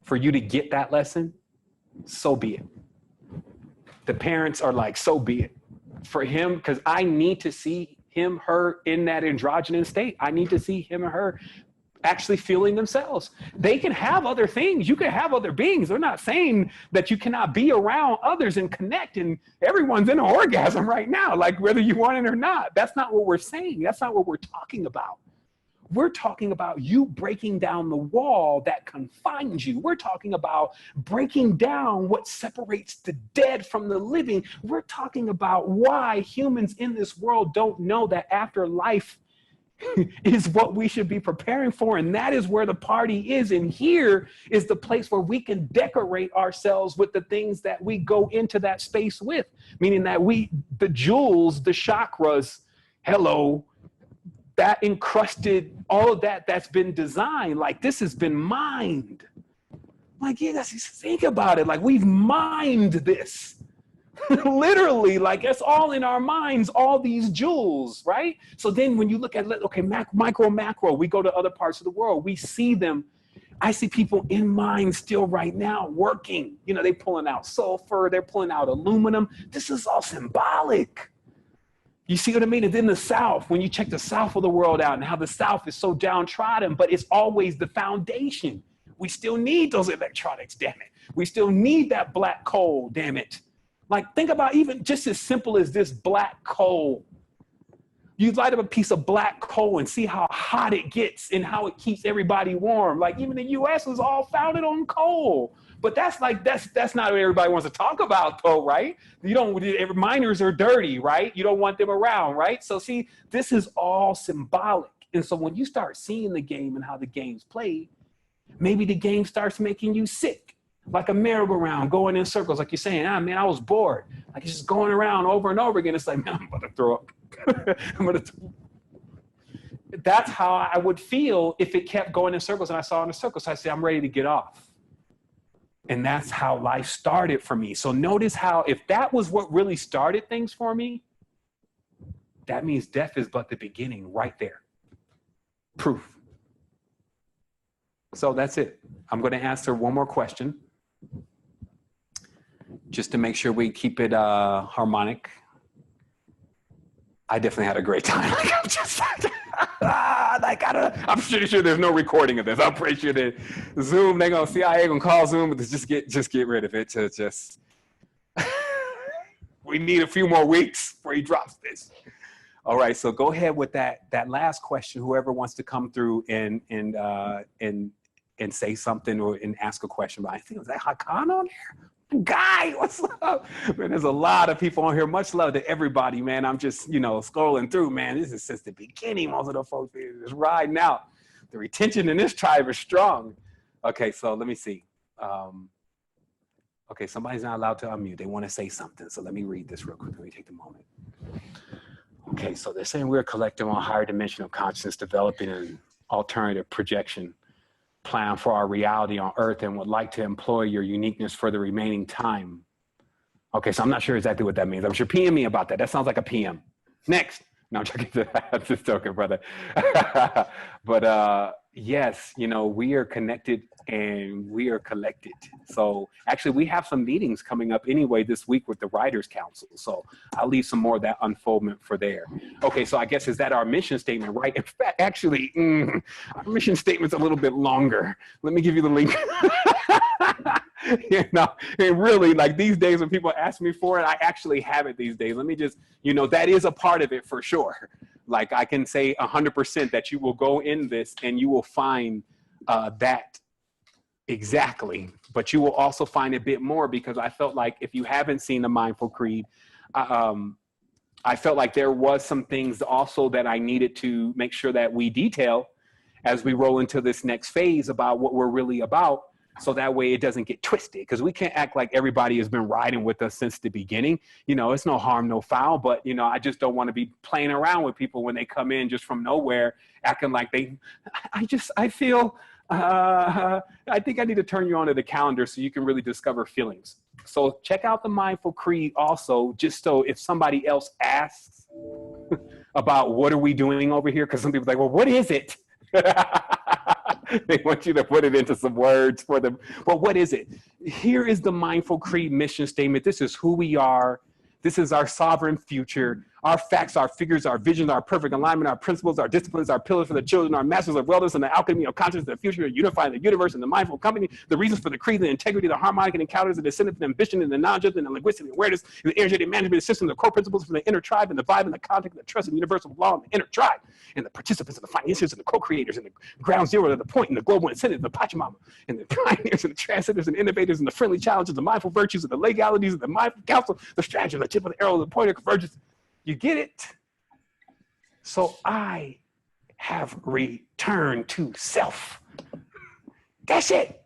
for you to get that lesson, so be it. The parents are like, so be it. For him, because I need to see him, her in that androgynous state. I need to see him or her actually feeling themselves. They can have other things. You can have other beings. They're not saying that you cannot be around others and connect, and everyone's in an orgasm right now, like whether you want it or not. That's not what we're saying. That's not what we're talking about. We're talking about you breaking down the wall that confines you. We're talking about breaking down what separates the dead from the living. We're talking about why humans in this world don't know that after life is what we should be preparing for. And that is where the party is. And here is the place where we can decorate ourselves with the things that we go into that space with, meaning that the jewels, the chakras, hello, that encrusted, all of that's been designed. Like, this has been mined. Like, you guys think about it. Like, we've mined this. Literally, like, it's all in our minds, all these jewels, right? So then when you look at, okay, micro, macro, we go to other parts of the world, we see them. I see people in mines still right now working. You know, they're pulling out sulfur, they're pulling out aluminum. This is all symbolic. You see what I mean? And then the South, when you check the South of the world out and how the South is so downtrodden, but it's always the foundation. We still need those electronics, damn it. We still need that black coal, damn it. Like, think about even just as simple as this black coal. You light up a piece of black coal and see how hot it gets and how it keeps everybody warm. Like, even the US was all founded on coal. But that's not what everybody wants to talk about, though, right? Miners are dirty, right? You don't want them around, right? So see, this is all symbolic. And so when you start seeing the game and how the game's played, maybe the game starts making you sick. Like a merry-go-round going in circles, like you're saying, man, I was bored. Like, it's just going around over and over again. It's like, man, I'm about to throw up. That's how I would feel if it kept going in circles and I saw in a circle. So I said, I'm ready to get off. And that's how life started for me. So notice how, if that was what really started things for me, that means death is but the beginning right there. Proof. So that's it. I'm going to answer one more question, just to make sure we keep it harmonic. I definitely had a great time. I'm pretty sure there's no recording of this. I'm pretty sure that Zoom, CIA gonna call Zoom, but just get rid of it. We need a few more weeks before he drops this. All right, so go ahead with that last question. Whoever wants to come through and say something and ask a question. But I think, was that Hakan on there? Guy, what's up? Man, there's a lot of people on here. Much love to everybody, man. I'm just, scrolling through, man. This is since the beginning. Most of the folks are just riding out. The retention in this tribe is strong. Okay, so let me see. Okay, somebody's not allowed to unmute. They want to say something. So let me read this real quick. Let me take the moment. Okay, so they're saying we're a collective on a higher dimension of consciousness, developing an alternative projection plan for our reality on Earth, and would like to employ your uniqueness for the remaining time. Okay, so I'm not sure exactly what that means. I'm sure PM me about that. That sounds like a PM. Next. No, I'm joking. Just joking, brother. But yes, we are connected and we are collected. So actually we have some meetings coming up anyway this week with the Writers Council. So I'll leave some more of that unfoldment for there. Okay, so I guess, is that our mission statement, right? In fact, actually, our mission statement's a little bit longer. Let me give you the link. And really, like, these days when people ask me for it, I actually have it these days. Let me just, that is a part of it for sure. Like, I can say 100% that you will go in this and you will find that exactly, but you will also find a bit more, because I felt like if you haven't seen the Mindful Creed, I felt like there was some things also that I needed to make sure that we detail as we roll into this next phase about what we're really about. So that way it doesn't get twisted, because we can't act like everybody has been riding with us since the beginning. It's no harm, no foul, but I just don't want to be playing around with people when they come in just from nowhere, acting like I think I need to turn you on to the calendar so you can really discover feelings. So check out the Mindful Creed also, just so if somebody else asks about what are we doing over here, because some people are like, well, what is it? They want you to put it into some words for them. But what is it? Here is the Mindful Creed mission statement. This is who we are. This is our sovereign future. our facts, our figures, our visions, our perfect alignment, our principles, our disciplines, our pillars for the children, our masters of wellness, and the alchemy of consciousness, the future, unifying the universe and the mindful company, the reasons for the creed, the integrity, the harmonic and encounters, the descendant, the ambition, and the knowledge, and the linguistic awareness, and the energetic management system, the core principles for the inner tribe, and the vibe, and the contact, and the trust, and the universal law, and the inner tribe, and the participants, and the financiers, and the co-creators, and the ground zero, and the point, and the global incentives, the Pachamama, and the pioneers, and the transcenders, and innovators, and the friendly challenges, the mindful virtues, and the legalities, and the mindful counsel, the strategy, and the tip of the arrow, the point of convergence. You get it? So I have returned to self. That's it.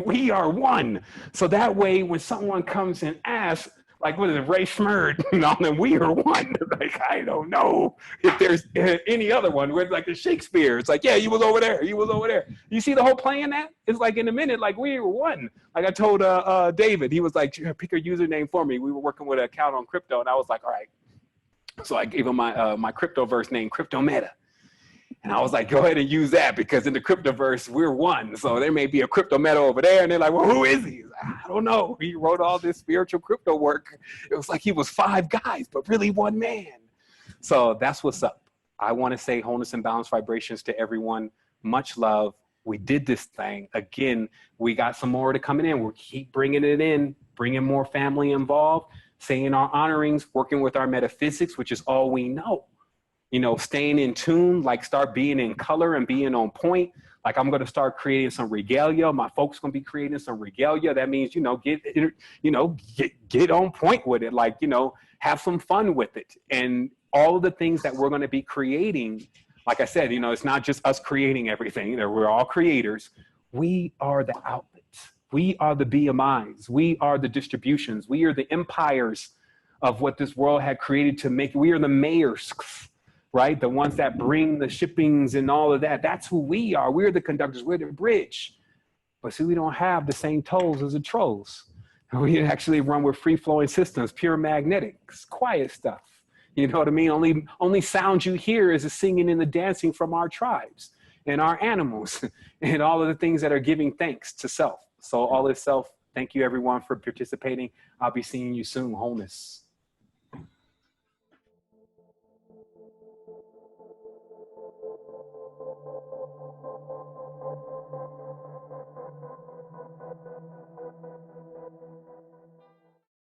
We are one. So that way, when someone comes and asks, like, what is it, Ray Schmerd, then we are one. Like, I don't know if there's any other one where, like, the Shakespeare, it's like, yeah, you was over there, you was over there. You see the whole play in that? It's like, in a minute, like, we were one. Like I told David, he was like, pick a username for me. We were working with an account on crypto, and I was like, all right. So I gave him my cryptoverse name, Crypto Meta. And I was like, go ahead and use that, because in the cryptoverse, we're one. So there may be a crypto meta over there. And they're like, well, who is he? Like, I don't know. He wrote all this spiritual crypto work. It was like he was 5 guys, but really one man. So that's what's up. I want to say wholeness and balance vibrations to everyone. Much love. We did this thing. Again, we got some more to coming in. We'll keep bringing it in, bringing more family involved, saying our honorings, working with our metaphysics, which is all we know. You know, staying in tune, like start being in color and being on point. Like I'm going to start creating some regalia. My folks going to be creating some regalia. That means, get on point with it. Like, have some fun with it. And all of the things that we're going to be creating, like I said, it's not just us creating everything. We're all creators. We are the outlets. We are the BMIs. We are the distributions. We are the empires of what this world had created to make. We are the mayors, right? The ones that bring the shippings and all of that. That's who we are. We're the conductors. We're the bridge. But see, we don't have the same tolls as the trolls. We actually run with free-flowing systems, pure magnetics, quiet stuff. You know what I mean? Only sound you hear is the singing and the dancing from our tribes and our animals and all of the things that are giving thanks to self. So all is self. Thank you, everyone, for participating. I'll be seeing you soon. Wholeness.